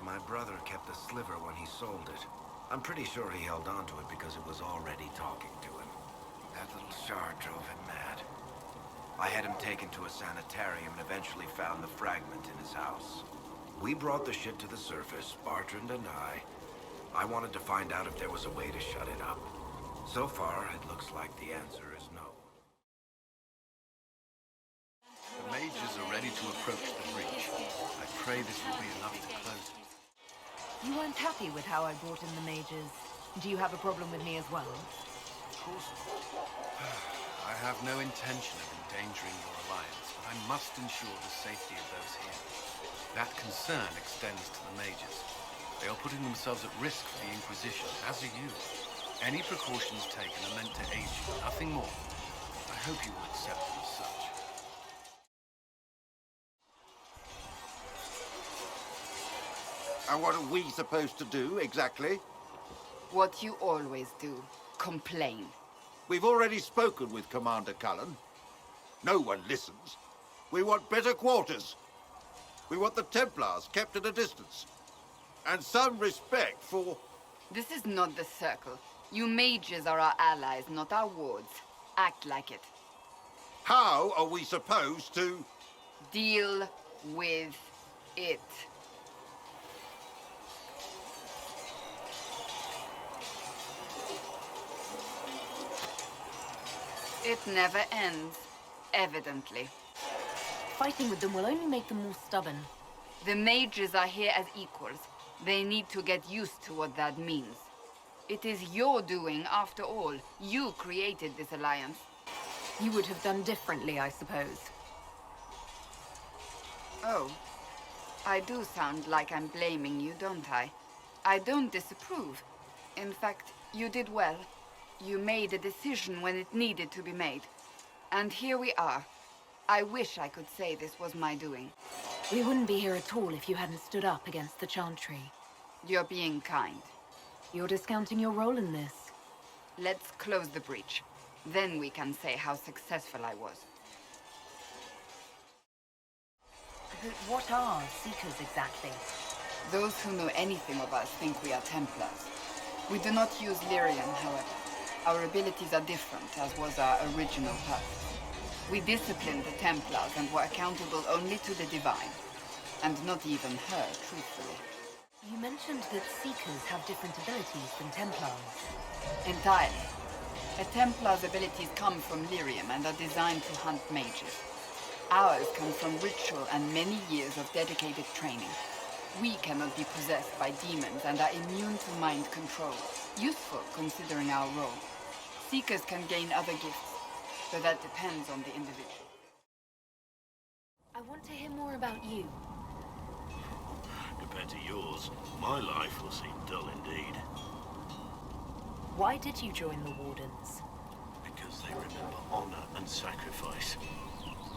My brother kept a sliver when he sold it. I'm pretty sure he held on to it because it was already talking to him. That little shard drove him mad. I had him taken to a sanitarium and eventually found the fragment in his house. We brought the shit to the surface, Bartrand and I wanted to find out if there was a way to shut it up. So far, it looks like the answer is no. The mages are ready to approach the breach. I pray this will be enough to close it. You weren't happy with how I brought in the mages. Do you have a problem with me as well? Of course not. I have no intention of endangering your alliance, but I must ensure the safety of those here. That concern extends to the mages. They are putting themselves at risk for the Inquisition, as are you. Any precautions taken are meant to aid you, nothing more. I hope you will accept them as such. And what are we supposed to do, exactly? What you always do. Complain. We've already spoken with Commander Cullen. No one listens. We want better quarters. We want the Templars kept at a distance. And some respect for... This is not the Circle. You mages are our allies, not our wards. Act like it. How are we supposed to... Deal with it. It never ends, evidently. Fighting with them will only make them more stubborn. The mages are here as equals. They need to get used to what that means. It is your doing, after all. You created this alliance. You would have done differently, I suppose. Oh. I do sound like I'm blaming you, don't I? I don't disapprove. In fact, you did well. You made a decision when it needed to be made. And here we are. I wish I could say this was my doing. We wouldn't be here at all if you hadn't stood up against the Chantry. You're being kind. You're discounting your role in this. Let's close the breach. Then we can say how successful I was. What are Seekers exactly? Those who know anything of us think we are Templars. We do not use Lyrian, however. Our abilities are different, as was our original purpose. We disciplined the Templars and were accountable only to the Divine. And not even her, truthfully. You mentioned that Seekers have different abilities than Templars. Entirely. A Templar's abilities come from Lyrium and are designed to hunt mages. Ours come from ritual and many years of dedicated training. We cannot be possessed by demons and are immune to mind control. Useful, considering our role. Seekers can gain other gifts, but that depends on the individual. I want to hear more about you. Compared to yours, my life will seem dull indeed. Why did you join the Wardens? Because they remember honor and sacrifice.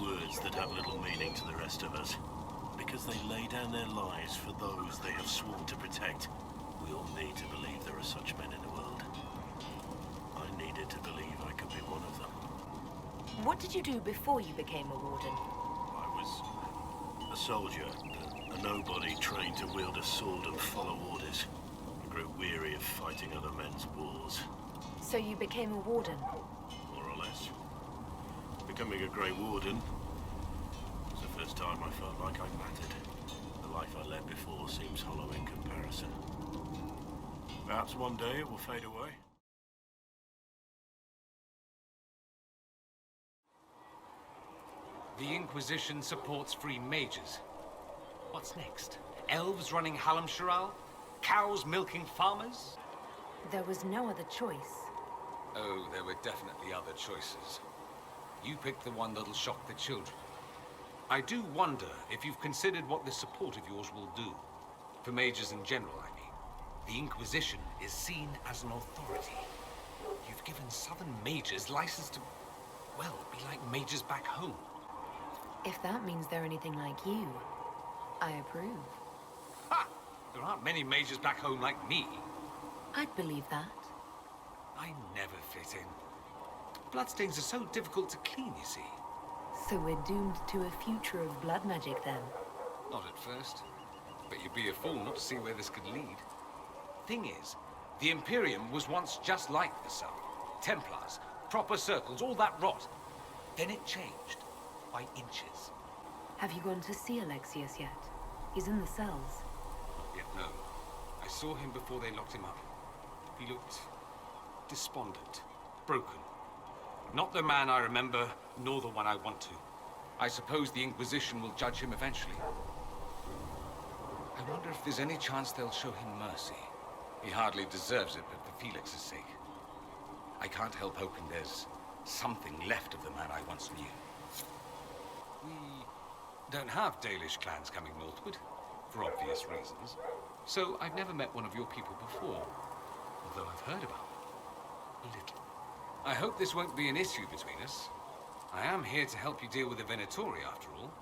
Words that have little meaning to the rest of us. Because they lay down their lives for those they have sworn to protect. We all need to believe there are such men in the world. I needed to believe I could be one of them. What did you do before you became a Warden? I was a soldier, a nobody trained to wield a sword and follow orders. I grew weary of fighting other men's wars. So you became a Warden? More or less. Becoming a Grey Warden was the first time I felt like I mattered. The life I led before seems hollow in comparison. Perhaps one day it will fade away. The Inquisition supports free mages. What's next? Elves running Hallamsharal? Cows milking farmers? There was no other choice. Oh, there were definitely other choices. You picked the one that'll shock the children. I do wonder if you've considered what this support of yours will do. For mages in general, I mean. The Inquisition is seen as an authority. You've given southern mages license to, well, be like mages back home. If that means they're anything like you, I approve. Ha! There aren't many mages back home like me. I'd believe that. I never fit in. Bloodstains are so difficult to clean, you see. So we're doomed to a future of blood magic then? Not at first. But you'd be a fool not to see where this could lead. Thing is, the Imperium was once just like the Sun. Templars, proper circles, all that rot. Then it changed, by inches. Have you gone to see Alexius yet? He's in the cells. Yet no. I saw him before they locked him up. He looked despondent, broken. Not the man I remember, nor the one I want to. I suppose the Inquisition will judge him eventually. I wonder if there's any chance they'll show him mercy. He hardly deserves it, but for Felix's sake. I can't help hoping there's something left of the man I once knew. We don't have Dalish clans coming northward, for obvious reasons. So I've never met one of your people before, although I've heard about them. A little. I hope this won't be an issue between us. I am here to help you deal with the Venatori, after all.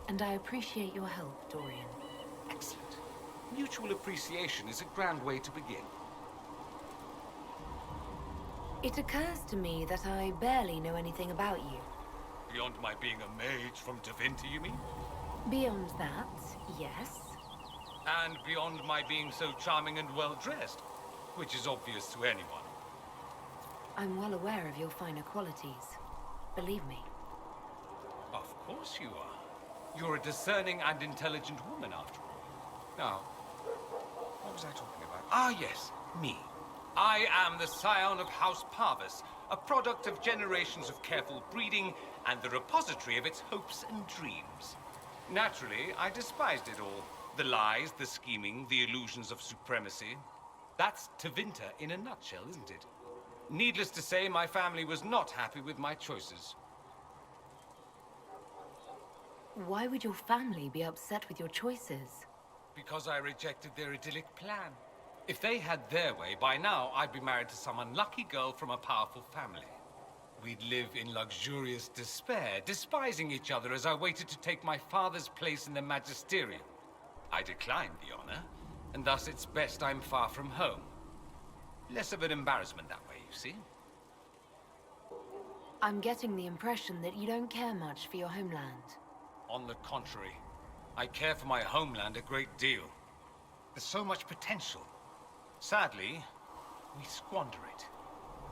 And I appreciate your help, Dorian. Excellent. Mutual appreciation is a grand way to begin. It occurs to me that I barely know anything about you. Beyond my being a mage from Tevinter, you mean? Beyond that, yes. And beyond my being so charming and well-dressed, which is obvious to anyone. I'm well aware of your finer qualities. Believe me. Of course you are. You're a discerning and intelligent woman, after all. Now, what was I talking about? Ah, yes, me. I am the scion of House Parvis, a product of generations of careful breeding and the repository of its hopes and dreams. Naturally, I despised it all. The lies, the scheming, the illusions of supremacy. That's Tevinter in a nutshell, isn't it? Needless to say, my family was not happy with my choices. Why would your family be upset with your choices? Because I rejected their idyllic plan. If they had their way, by now I'd be married to some unlucky girl from a powerful family. We'd live in luxurious despair, despising each other as I waited to take my father's place in the magisterium. I declined the honor, and thus it's best I'm far from home. Less of an embarrassment that way, you see. I'm getting the impression that you don't care much for your homeland. On the contrary, I care for my homeland a great deal. There's so much potential. Sadly, we squander it.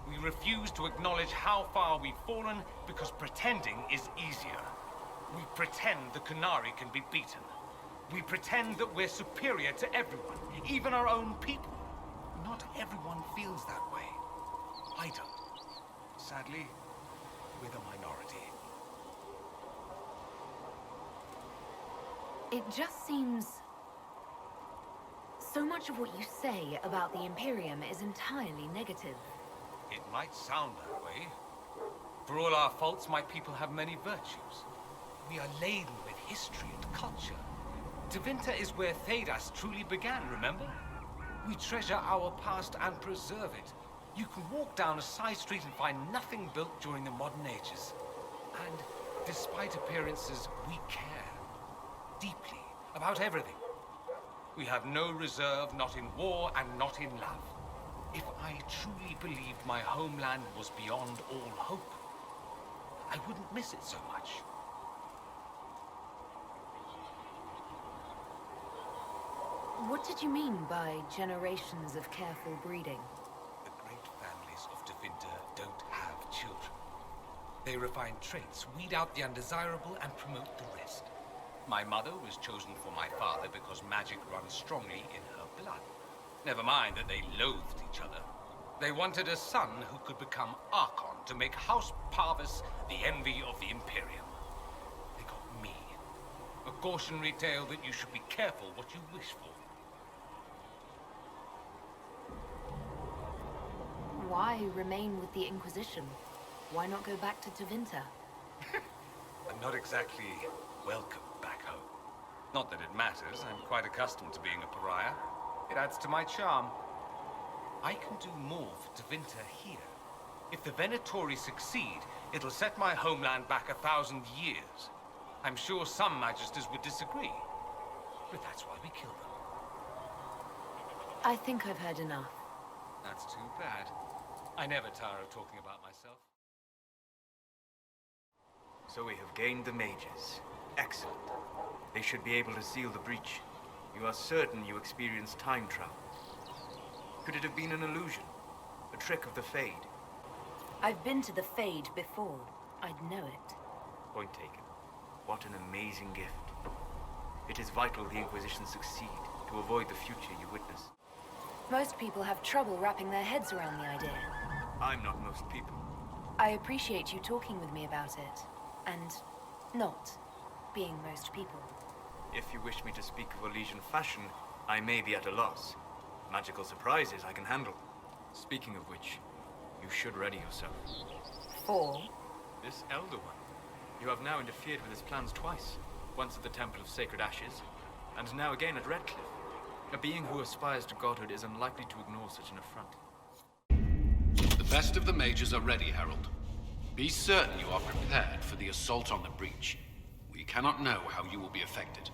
We refuse to acknowledge how far we've fallen because pretending is easier. We pretend the Qunari can be beaten. We pretend that we're superior to everyone, even our own people. Not everyone feels that way. I don't. Sadly, we're the minority. It just seems... So much of what you say about the Imperium is entirely negative. It might sound that way. For all our faults, my people have many virtues. We are laden with history and culture. Tevinter is where Thedas truly began, remember? We treasure our past and preserve it. You can walk down a side street and find nothing built during the modern ages. And despite appearances, we care. Deeply. About everything. We have no reserve, not in war and not in love. If I truly believed my homeland was beyond all hope, I wouldn't miss it so much. What did you mean by generations of careful breeding? The great families of Tevinter don't have children. They refine traits, weed out the undesirable, and promote the rest. My mother was chosen for my father because magic runs strongly in her blood. Never mind that they loathed each other. They wanted a son who could become Archon to make House Parvis the envy of the Imperium. They got me. A cautionary tale that you should be careful what you wish for. Why remain with the Inquisition? Why not go back to Tevinter? I'm not exactly welcome back home. Not that it matters. I'm quite accustomed to being a pariah. It adds to my charm. I can do more for Tevinter here. If the Venatori succeed, it'll set my homeland back 1,000 years. I'm sure some magisters would disagree, but that's why we kill them. I think I've heard enough. That's too bad. I never tire of talking about myself. So we have gained the mages. Excellent. They should be able to seal the breach. You are certain you experienced time travel. Could it have been an illusion? A trick of the Fade? I've been to the Fade before. I'd know it. Point taken. What an amazing gift. It is vital the Inquisition succeed to avoid the future you witness. Most people have trouble wrapping their heads around the idea. I'm not most people. I appreciate you talking with me about it, and not being most people. If you wish me to speak of Elysian fashion, I may be at a loss. Magical surprises I can handle. Speaking of which, you should ready yourself. For? This Elder One. You have now interfered with his plans twice. Once at the Temple of Sacred Ashes, and now again at Redcliffe. A being who aspires to godhood is unlikely to ignore such an affront. The best of the mages are ready, Herald. Be certain you are prepared for the assault on the breach. We cannot know how you will be affected.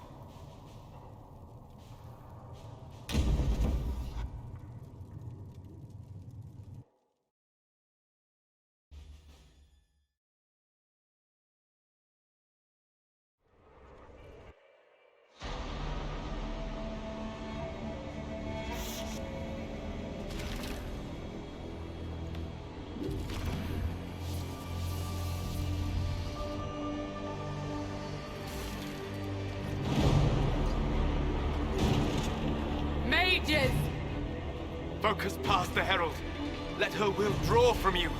Focus past the Herald. Let her will draw from you.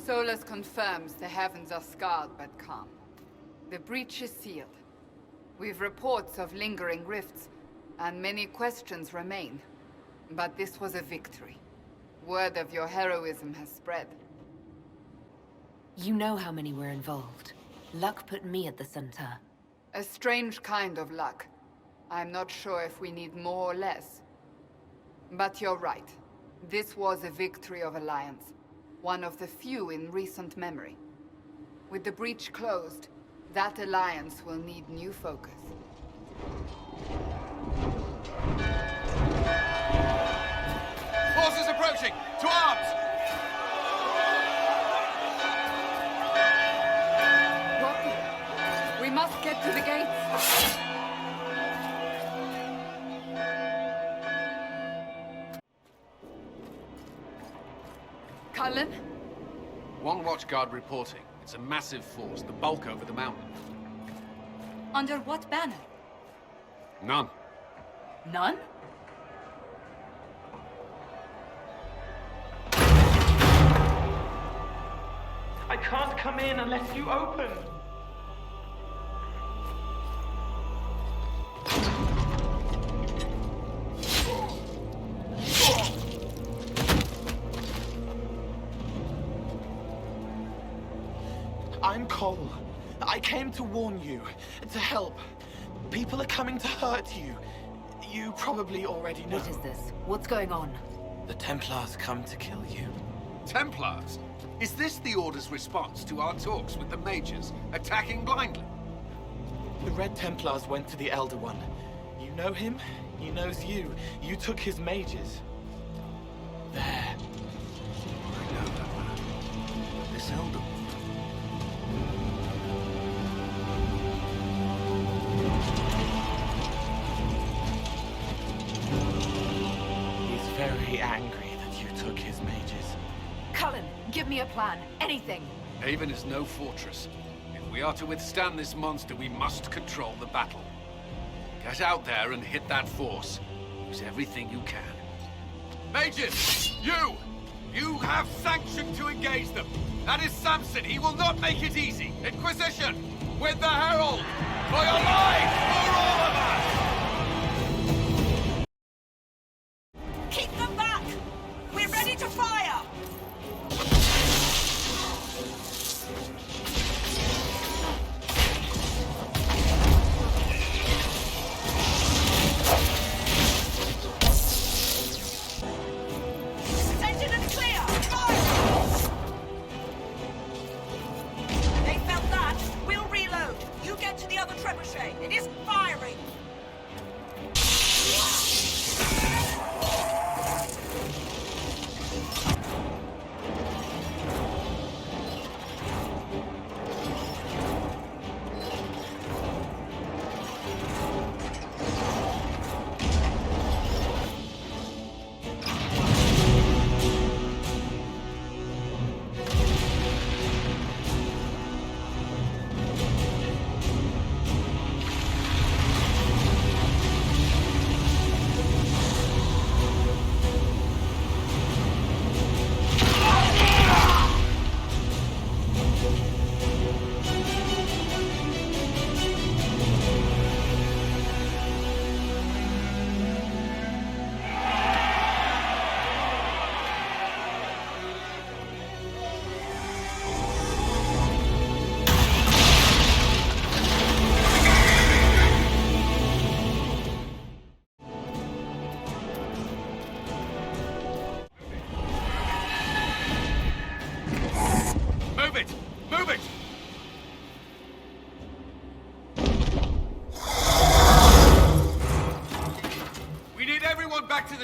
Solus confirms the heavens are scarred but calm. The breach is sealed. We've reports of lingering rifts, and many questions remain. But this was a victory. Word of your heroism has spread. You know how many were involved. Luck put me at the center. A strange kind of luck. I'm not sure if we need more or less. But you're right. This was a victory of Alliance. One of the few in recent memory. With the breach closed, that alliance will need new focus. Forces approaching! To arms! What? We must get to the gates. Cullen? One watchguard reporting. It's a massive force, the bulk over the mountain. Under what banner? None. None? I can't come in unless you open. I'm Cole. I came to warn you, to help. People are coming to hurt you. You probably already know. What is this? What's going on? The Templars come to kill you. Templars? Is this the Order's response to our talks with the mages, attacking blindly? The Red Templars went to the Elder One. You know him, he knows you. You took his mages. There. I know that man. This Elder One. He's very angry that you took his mages. Cullen, give me a plan. Anything. Haven is no fortress. If we are to withstand this monster, we must control the battle. Get out there and hit that force. Use everything you can. Mages! You! You have sanction to engage them. That is Samson. He will not make it easy. Inquisition! With the Herald! For your lives! For all of us! Keep them back! We're ready to fire! Sentinel clear! Fire! They felt that. We'll reload. You get to the other trebuchet. It isn't firing.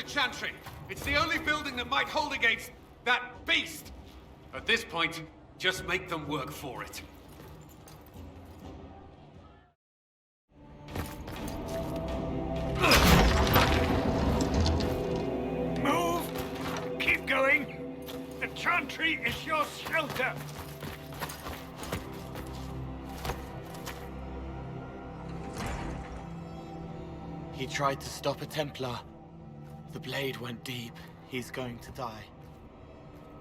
Chantry. It's the only building that might hold against that beast. At this point, just make them work for it. Move! Keep going! The Chantry is your shelter! He tried to stop a Templar. The blade went deep. He's going to die.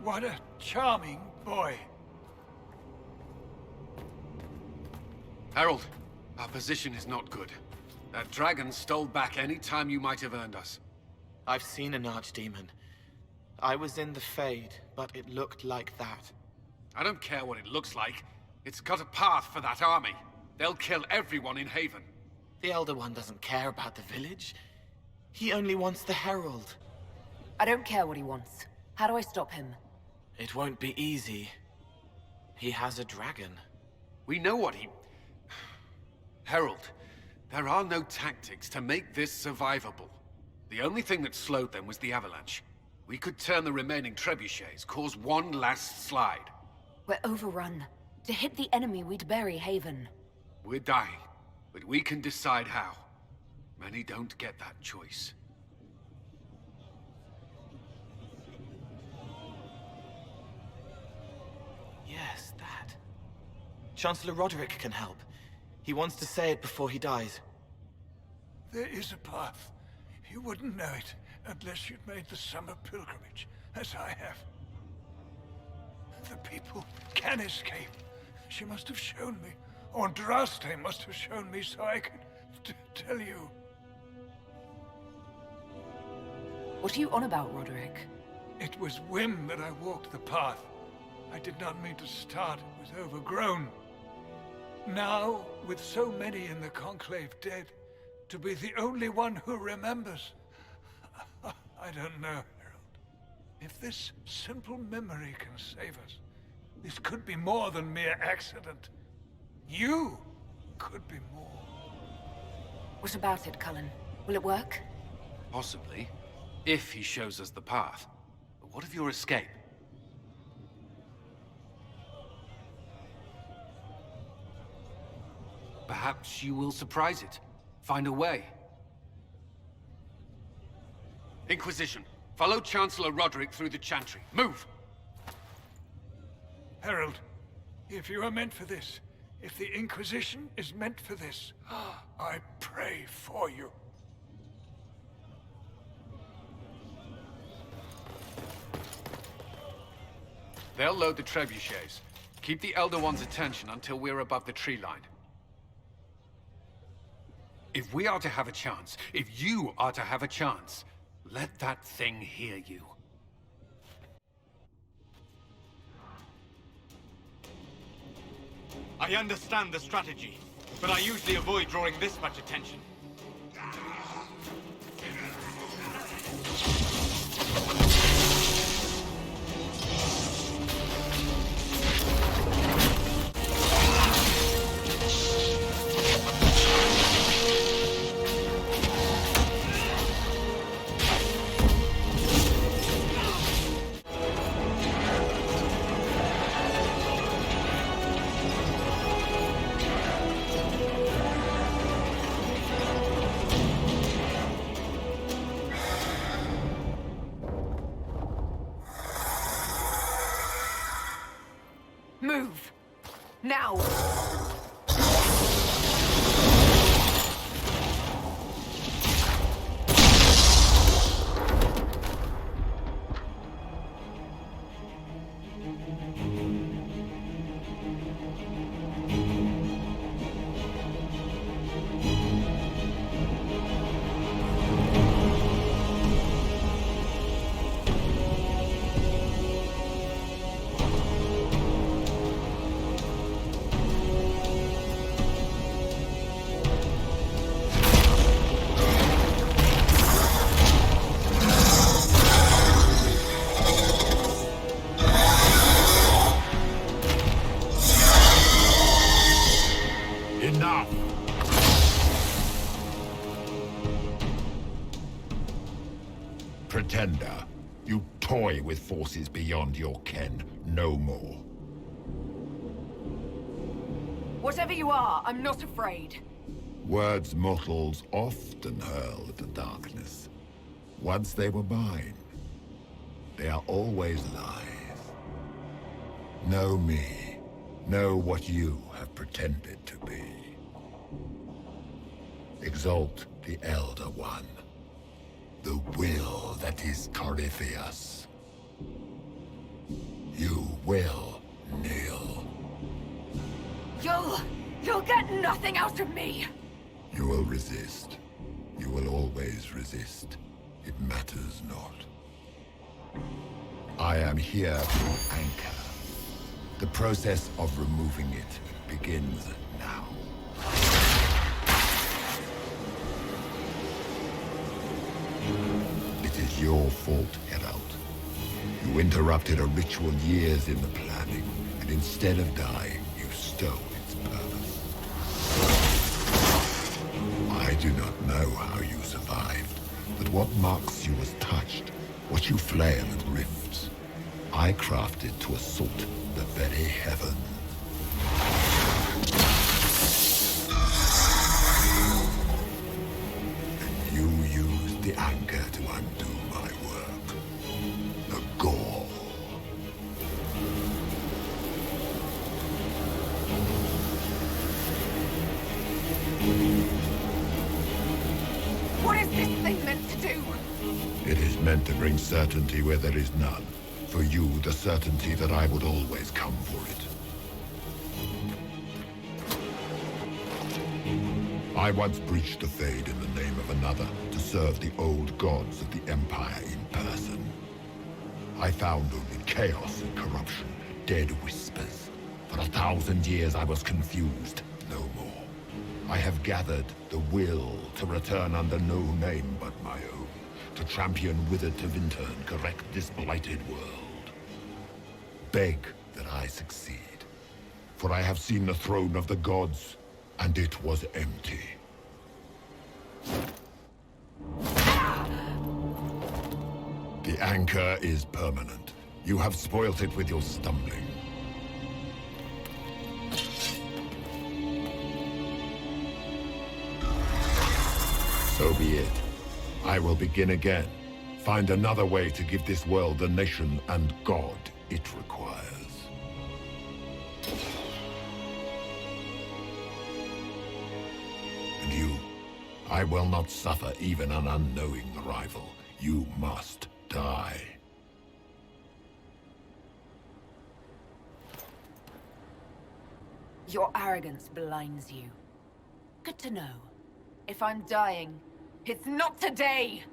What a charming boy. Harold, our position is not good. That dragon stole back any time you might have earned us. I've seen an archdemon. I was in the Fade, but it looked like that. I don't care what it looks like. It's got a path for that army. They'll kill everyone in Haven. The Elder One doesn't care about the village. He only wants the Herald. I don't care what he wants. How do I stop him? It won't be easy. He has a dragon. We know what he... Herald, there are no tactics to make this survivable. The only thing that slowed them was the avalanche. We could turn the remaining trebuchets, cause one last slide. We're overrun. To hit the enemy, we'd bury Haven. We're dying, but we can decide how. Many don't get that choice. Yes, that. Chancellor Roderick can help. He wants to say it before he dies. There is a path. You wouldn't know it unless you'd made the summer pilgrimage, as I have. The people can escape. She must have shown me. Or Andraste must have shown me so I could tell you. What are you on about, Roderick? It was whim that I walked the path. I did not mean to start. It was overgrown. Now, with so many in the Conclave dead, to be the only one who remembers... I don't know, Harold. If this simple memory can save us, This could be more than mere accident. You could be more. What about it, Cullen? Will it work? Possibly, if he shows us the path. But what of your escape? Perhaps you will surprise it. Find a way. Inquisition, follow Chancellor Roderick through the Chantry. Move! Herald, if you are meant for this, if the Inquisition is meant for this, I pray for you. They'll load the trebuchets. Keep the Elder One's attention until we're above the tree line. If we are to have a chance, if you are to have a chance, let that thing hear you. I understand the strategy, but I usually avoid drawing this much attention. Move! Now! Pretender, you toy with forces beyond your ken. No more. Whatever you are, I'm not afraid. Words mortals often hurl at the darkness. Once they were mine, they are always lies. Know me. Know what you have pretended to be. Exalt the Elder One. The will that is Corypheus. You will kneel. You'll get nothing out of me! You will resist. You will always resist. It matters not. I am here to anchor. The process of removing it begins now. It is your fault, Herald. You interrupted a ritual years in the planning, and instead of dying, you stole its purpose. I do not know how you survived, but what marks you as touched, what you flail at rifts, I crafted to assault the very heavens. And you used the anchor to undo my work. The gore. What is this thing meant to do? It is meant to bring certainty where there is none. For you, the certainty that I would always come for it. I once breached the Fade in the name of another to serve the old gods of the Empire in person. I found only chaos and corruption, dead whispers. For 1,000 years I was confused, no more. I have gathered the will to return under no name but my own, to champion withered Tevinter and correct this blighted world. Beg that I succeed. For I have seen the throne of the gods, and it was empty. The anchor is permanent. You have spoilt it with your stumbling. So be it. I will begin again. Find another way to give this world the nation and God it requires. And you, I will not suffer even an unknowing rival. You must die. Your arrogance blinds you. Good to know. If I'm dying, it's not today!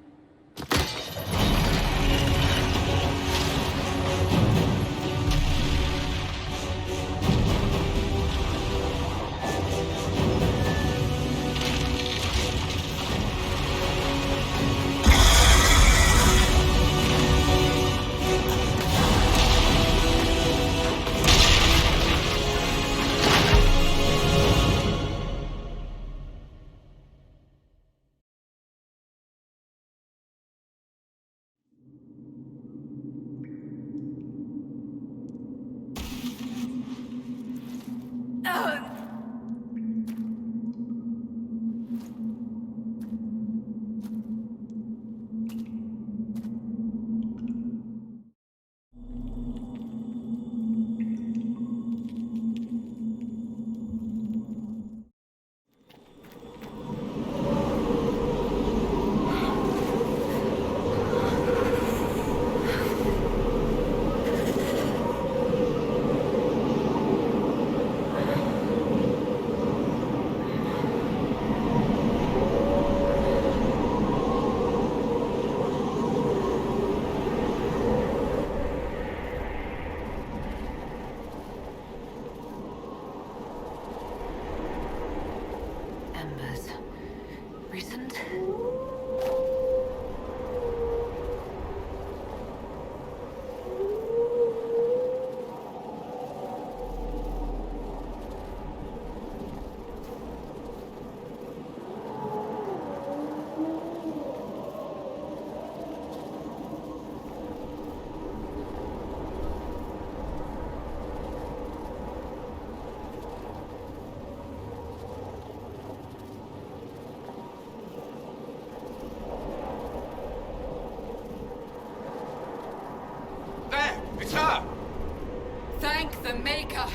Thank the Maker!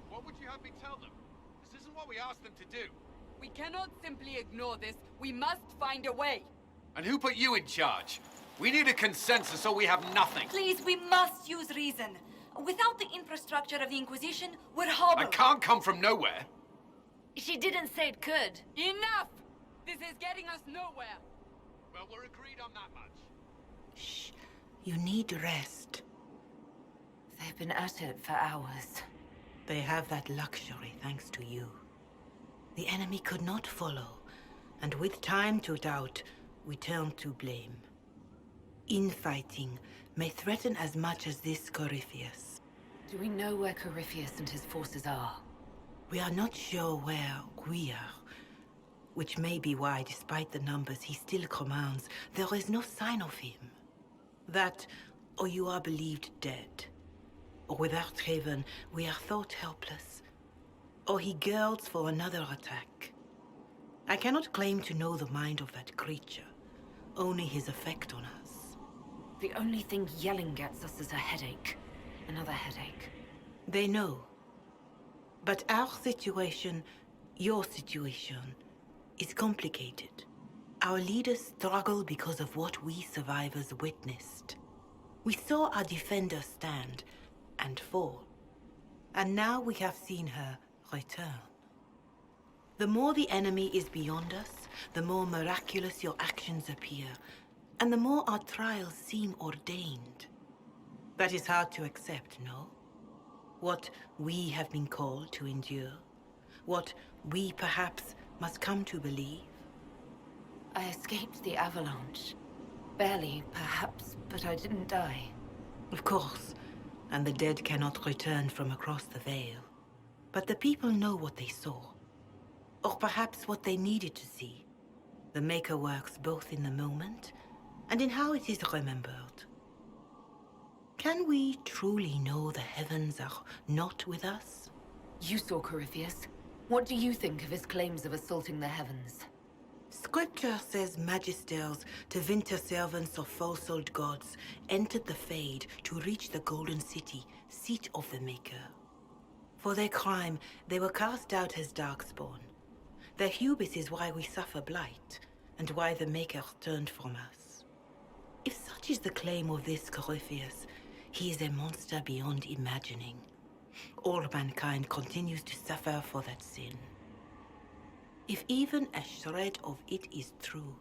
What would you have me tell them? This isn't what we asked them to do. We cannot simply ignore this. We must find a way. And who put you in charge? We need a consensus or we have nothing. Please, we must use reason. Without the infrastructure of the Inquisition, we're hobbled. I can't come from nowhere. She didn't say it could. Enough! This is getting us nowhere. Well, we're agreed on that much. Shh. You need rest. They've been at it for hours. They have that luxury thanks to you. The enemy could not follow, and with time to doubt, we turn to blame. Infighting may threaten as much as this Corypheus. Do we know where Corypheus and his forces are? We are not sure where we are, which may be why, despite the numbers he still commands, there is no sign of him. That, or you are believed dead. Or without Haven, we are thought helpless. Or he girds for another attack. I cannot claim to know the mind of that creature, only his effect on us. The only thing yelling gets us is a headache. Another headache. They know. But our situation, your situation, is complicated. Our leaders struggle because of what we survivors witnessed. We saw our defender stand and fall. And now we have seen her return. The more the enemy is beyond us, the more miraculous your actions appear. And the more our trials seem ordained. That is hard to accept, no? What we have been called to endure. What we perhaps must come to believe. I escaped the avalanche. Barely, perhaps, but I didn't die. Of course. And the dead cannot return from across the veil. But the people know what they saw. Or perhaps what they needed to see. The Maker works both in the moment and in how it is remembered. Can we truly know the heavens are not with us? You saw Corypheus. What do you think of his claims of assaulting the heavens? Scripture says magisters, Tevinter servants of false-old gods, entered the Fade to reach the Golden City, seat of the Maker. For their crime, they were cast out as Darkspawn. Their hubris is why we suffer blight, and why the Maker turned from us. If such is the claim of this Corypheus, he is a monster beyond imagining. All mankind continues to suffer for that sin. If even a shred of it is true,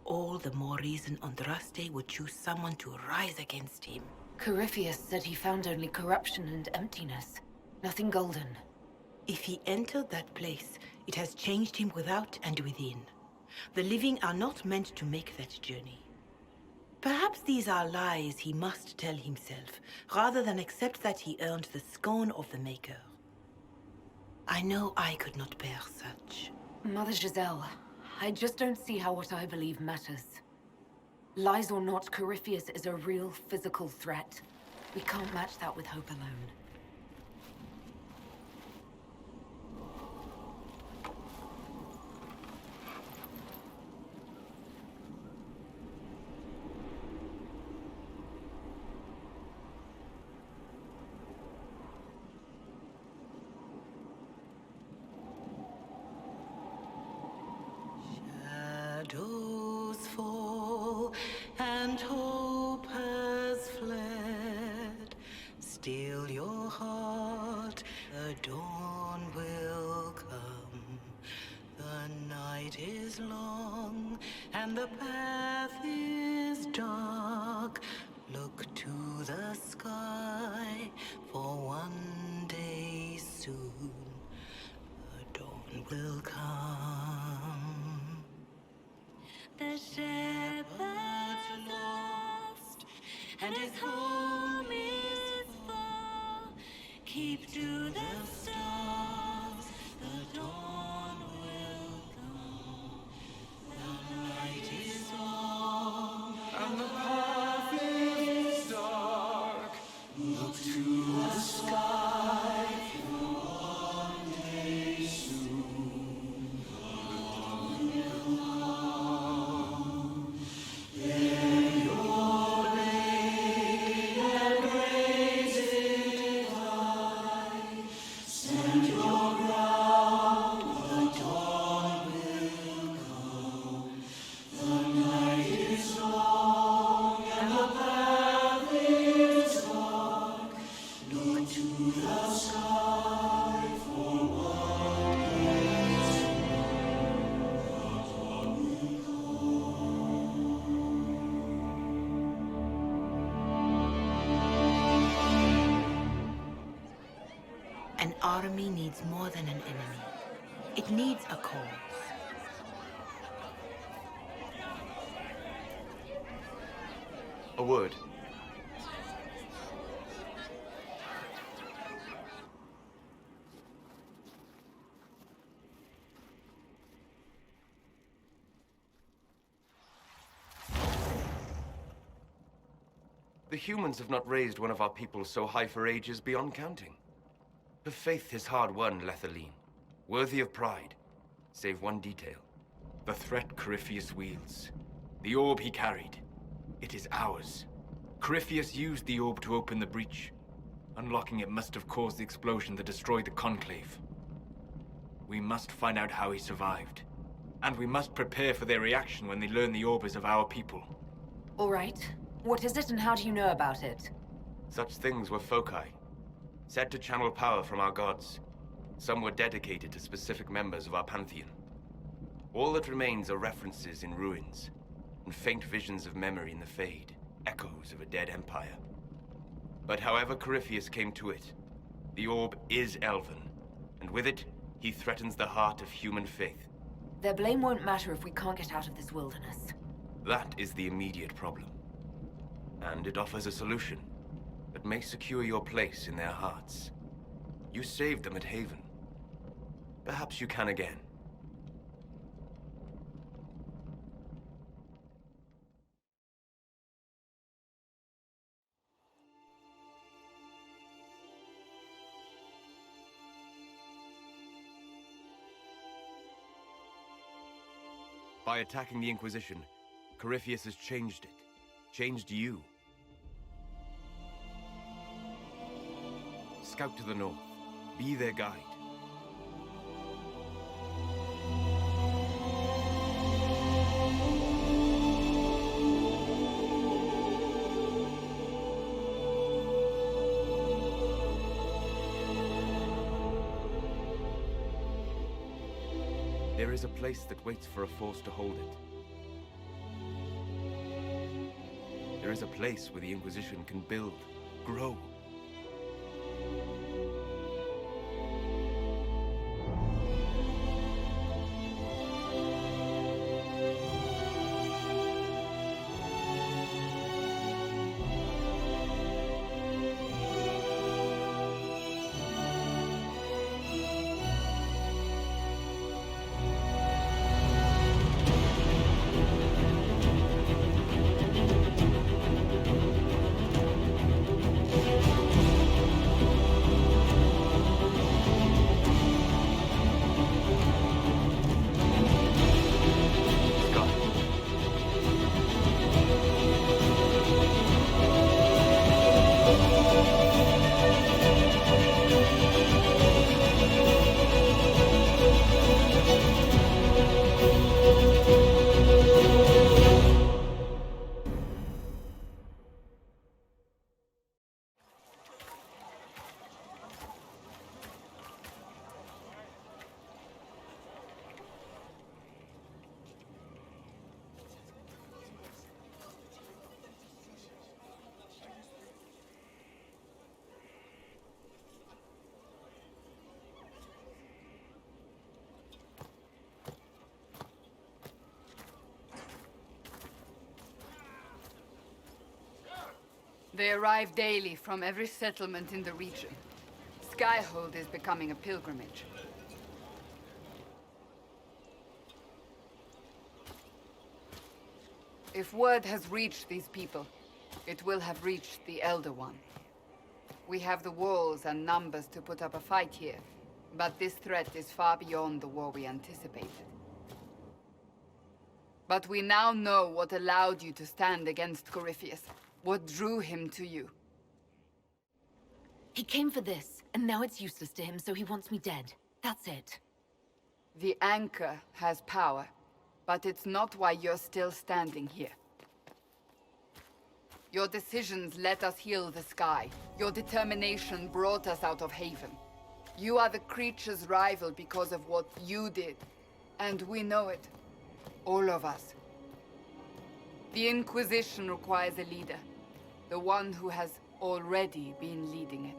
all the more reason Andraste would choose someone to rise against him. Corypheus said he found only corruption and emptiness. Nothing golden. If he entered that place, it has changed him without and within. The living are not meant to make that journey. Perhaps these are lies he must tell himself, rather than accept that he earned the scorn of the Maker. I know I could not bear such. Mother Giselle, I just don't see how what I believe matters. Lies or not, Corypheus is a real physical threat. We can't match that with hope alone. Shadows fall and hope has fled. Still your heart, the dawn will come. The night is long and the path is dark. Look to the sky, for one day soon the dawn will come. The shepherd's lost, and his home is far. Keep to the stars, the dawn will come. The night is long, and the path is dark. Look to the sky, for one day soon the dawn will come. There your lake and raise it high. Stand your ground, the dawn will come. The night is long and the path is dark. Look to the sky, for one day soon the dawn will An army needs more than an enemy. It needs a cause. A word. The humans have not raised one of our people so high for ages beyond counting. Her faith is hard won, Lethaline. Worthy of pride, save one detail. The threat Corypheus wields. The orb he carried. It is ours. Corypheus used the orb to open the breach. Unlocking it must have caused the explosion that destroyed the Conclave. We must find out how he survived. And we must prepare for their reaction when they learn the orb is of our people. All right. What is it and how do you know about it? Such things were foci, said to channel power from our gods. Some were dedicated to specific members of our pantheon. All that remains are references in ruins. and faint visions of memory in the Fade, echoes of a dead empire. But however Corypheus came to it, the orb is elven, and with it, he threatens the heart of human faith. Their blame won't matter if we can't get out of this wilderness. That is the immediate problem. And it offers a solution that may secure your place in their hearts. You saved them at Haven. Perhaps you can again. By attacking the Inquisition, Corypheus has changed it. Changed you. Scout to the north. Be their guide. There is a place that waits for a force to hold it. There is a place where the Inquisition can build, grow. They arrive daily from every settlement in the region. Skyhold is becoming a pilgrimage. If word has reached these people, it will have reached the Elder One. We have the walls and numbers to put up a fight here, but this threat is far beyond the war we anticipated. But we now know what allowed you to stand against Corypheus. What drew him to you? He came for this, and now it's useless to him, so he wants me dead. That's it. The Anchor has power, but it's not why you're still standing here. Your decisions let us heal the sky. Your determination brought us out of Haven. You are the creature's rival because of what you did. And we know it. All of us. The Inquisition requires a leader. The one who has already been leading it.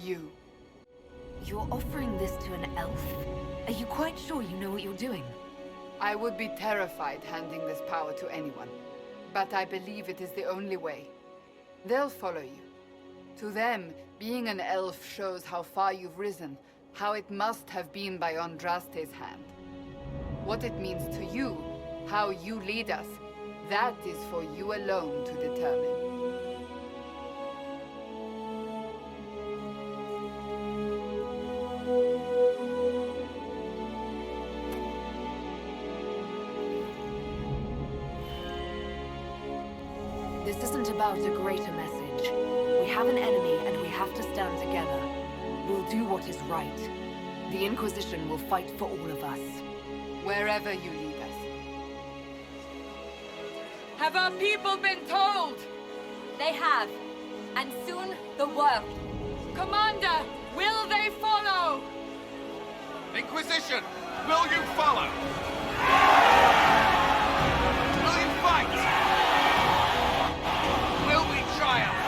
You. You're offering this to an elf? Are you quite sure you know what you're doing? I would be terrified handing this power to anyone. But I believe it is the only way. They'll follow you. To them, being an elf shows how far you've risen, how it must have been by Andraste's hand. What it means to you, how you lead us, that is for you alone to determine. This isn't about a greater message. We have an enemy and we have to stand together. We'll do what is right. The Inquisition will fight for all of us. Wherever you lead us. Have our people been told? They have. And soon, the world. Commander, will they follow? Inquisition, will you follow? Will you fight? Will we triumph?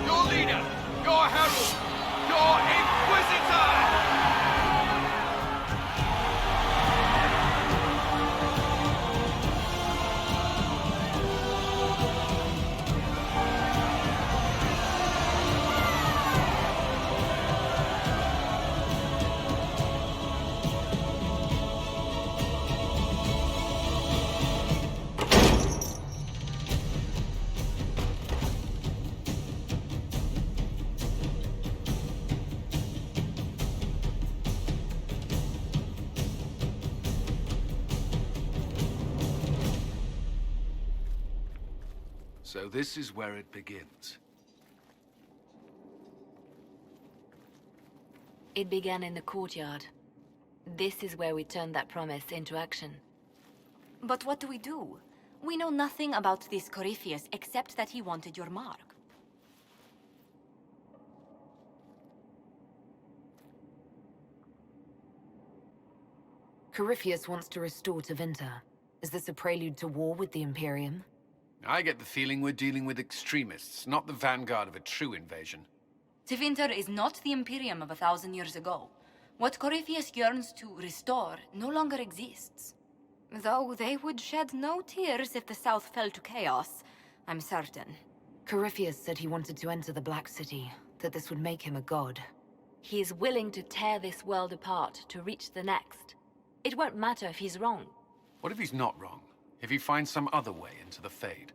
Your leader, your herald, your Inquisitor! So this is where it begins. It began in the courtyard. This is where we turned that promise into action. But what do? We know nothing about this Corypheus except that he wanted your mark. Corypheus wants to restore Tevinter. Is this a prelude to war with the Imperium? I get the feeling we're dealing with extremists, not the vanguard of a true invasion. Tevinter is not the Imperium of 1,000 years ago. What Corypheus yearns to restore no longer exists. Though they would shed no tears if the South fell to chaos, I'm certain. Corypheus said he wanted to enter the Black City, that this would make him a god. He is willing to tear this world apart to reach the next. It won't matter if he's wrong. What if he's not wrong? If he finds some other way into the Fade?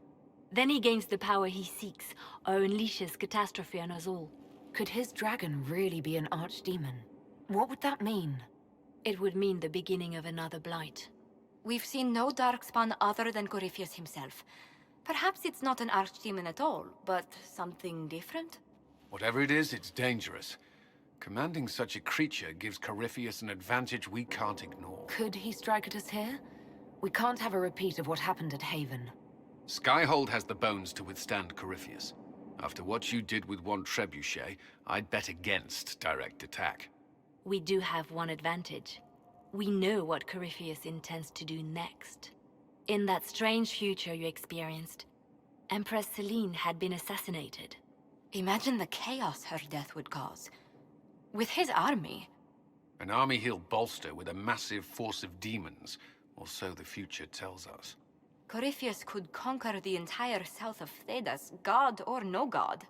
Then he gains the power he seeks, or unleashes catastrophe on us all. Could his dragon really be an archdemon? What would that mean? It would mean the beginning of another blight. We've seen no darkspawn other than Corypheus himself. Perhaps it's not an archdemon at all, but something different? Whatever it is, it's dangerous. Commanding such a creature gives Corypheus an advantage we can't ignore. Could he strike at us here? We can't have a repeat of what happened at Haven. Skyhold has the bones to withstand Corypheus. After what you did with one trebuchet, I'd bet against direct attack. We do have one advantage. We know what Corypheus intends to do next. In that strange future you experienced, Empress Selene had been assassinated. Imagine the chaos her death would cause. With his army. An army he'll bolster with a massive force of demons, or so the future tells us. Corypheus could conquer the entire south of Thedas, god or no god.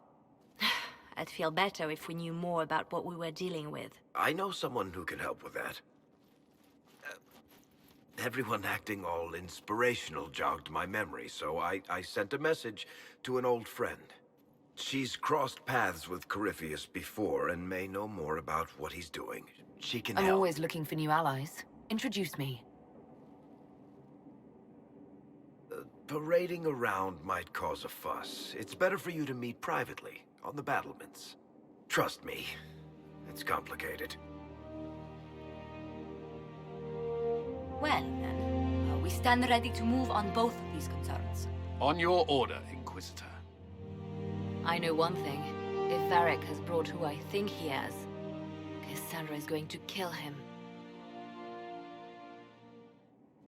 I'd feel better if we knew more about what we were dealing with. I know someone who can help with that. Everyone acting all inspirational jogged my memory, so I sent a message to an old friend. She's crossed paths with Corypheus before and may know more about what he's doing. She can help. I'm always looking for new allies. Introduce me. Parading around might cause a fuss. It's better for you to meet privately, on the battlements. Trust me, it's complicated. Well, then, we stand ready to move on both of these concerns. On your order, Inquisitor. I know one thing. If Varric has brought who I think he has, Cassandra is going to kill him.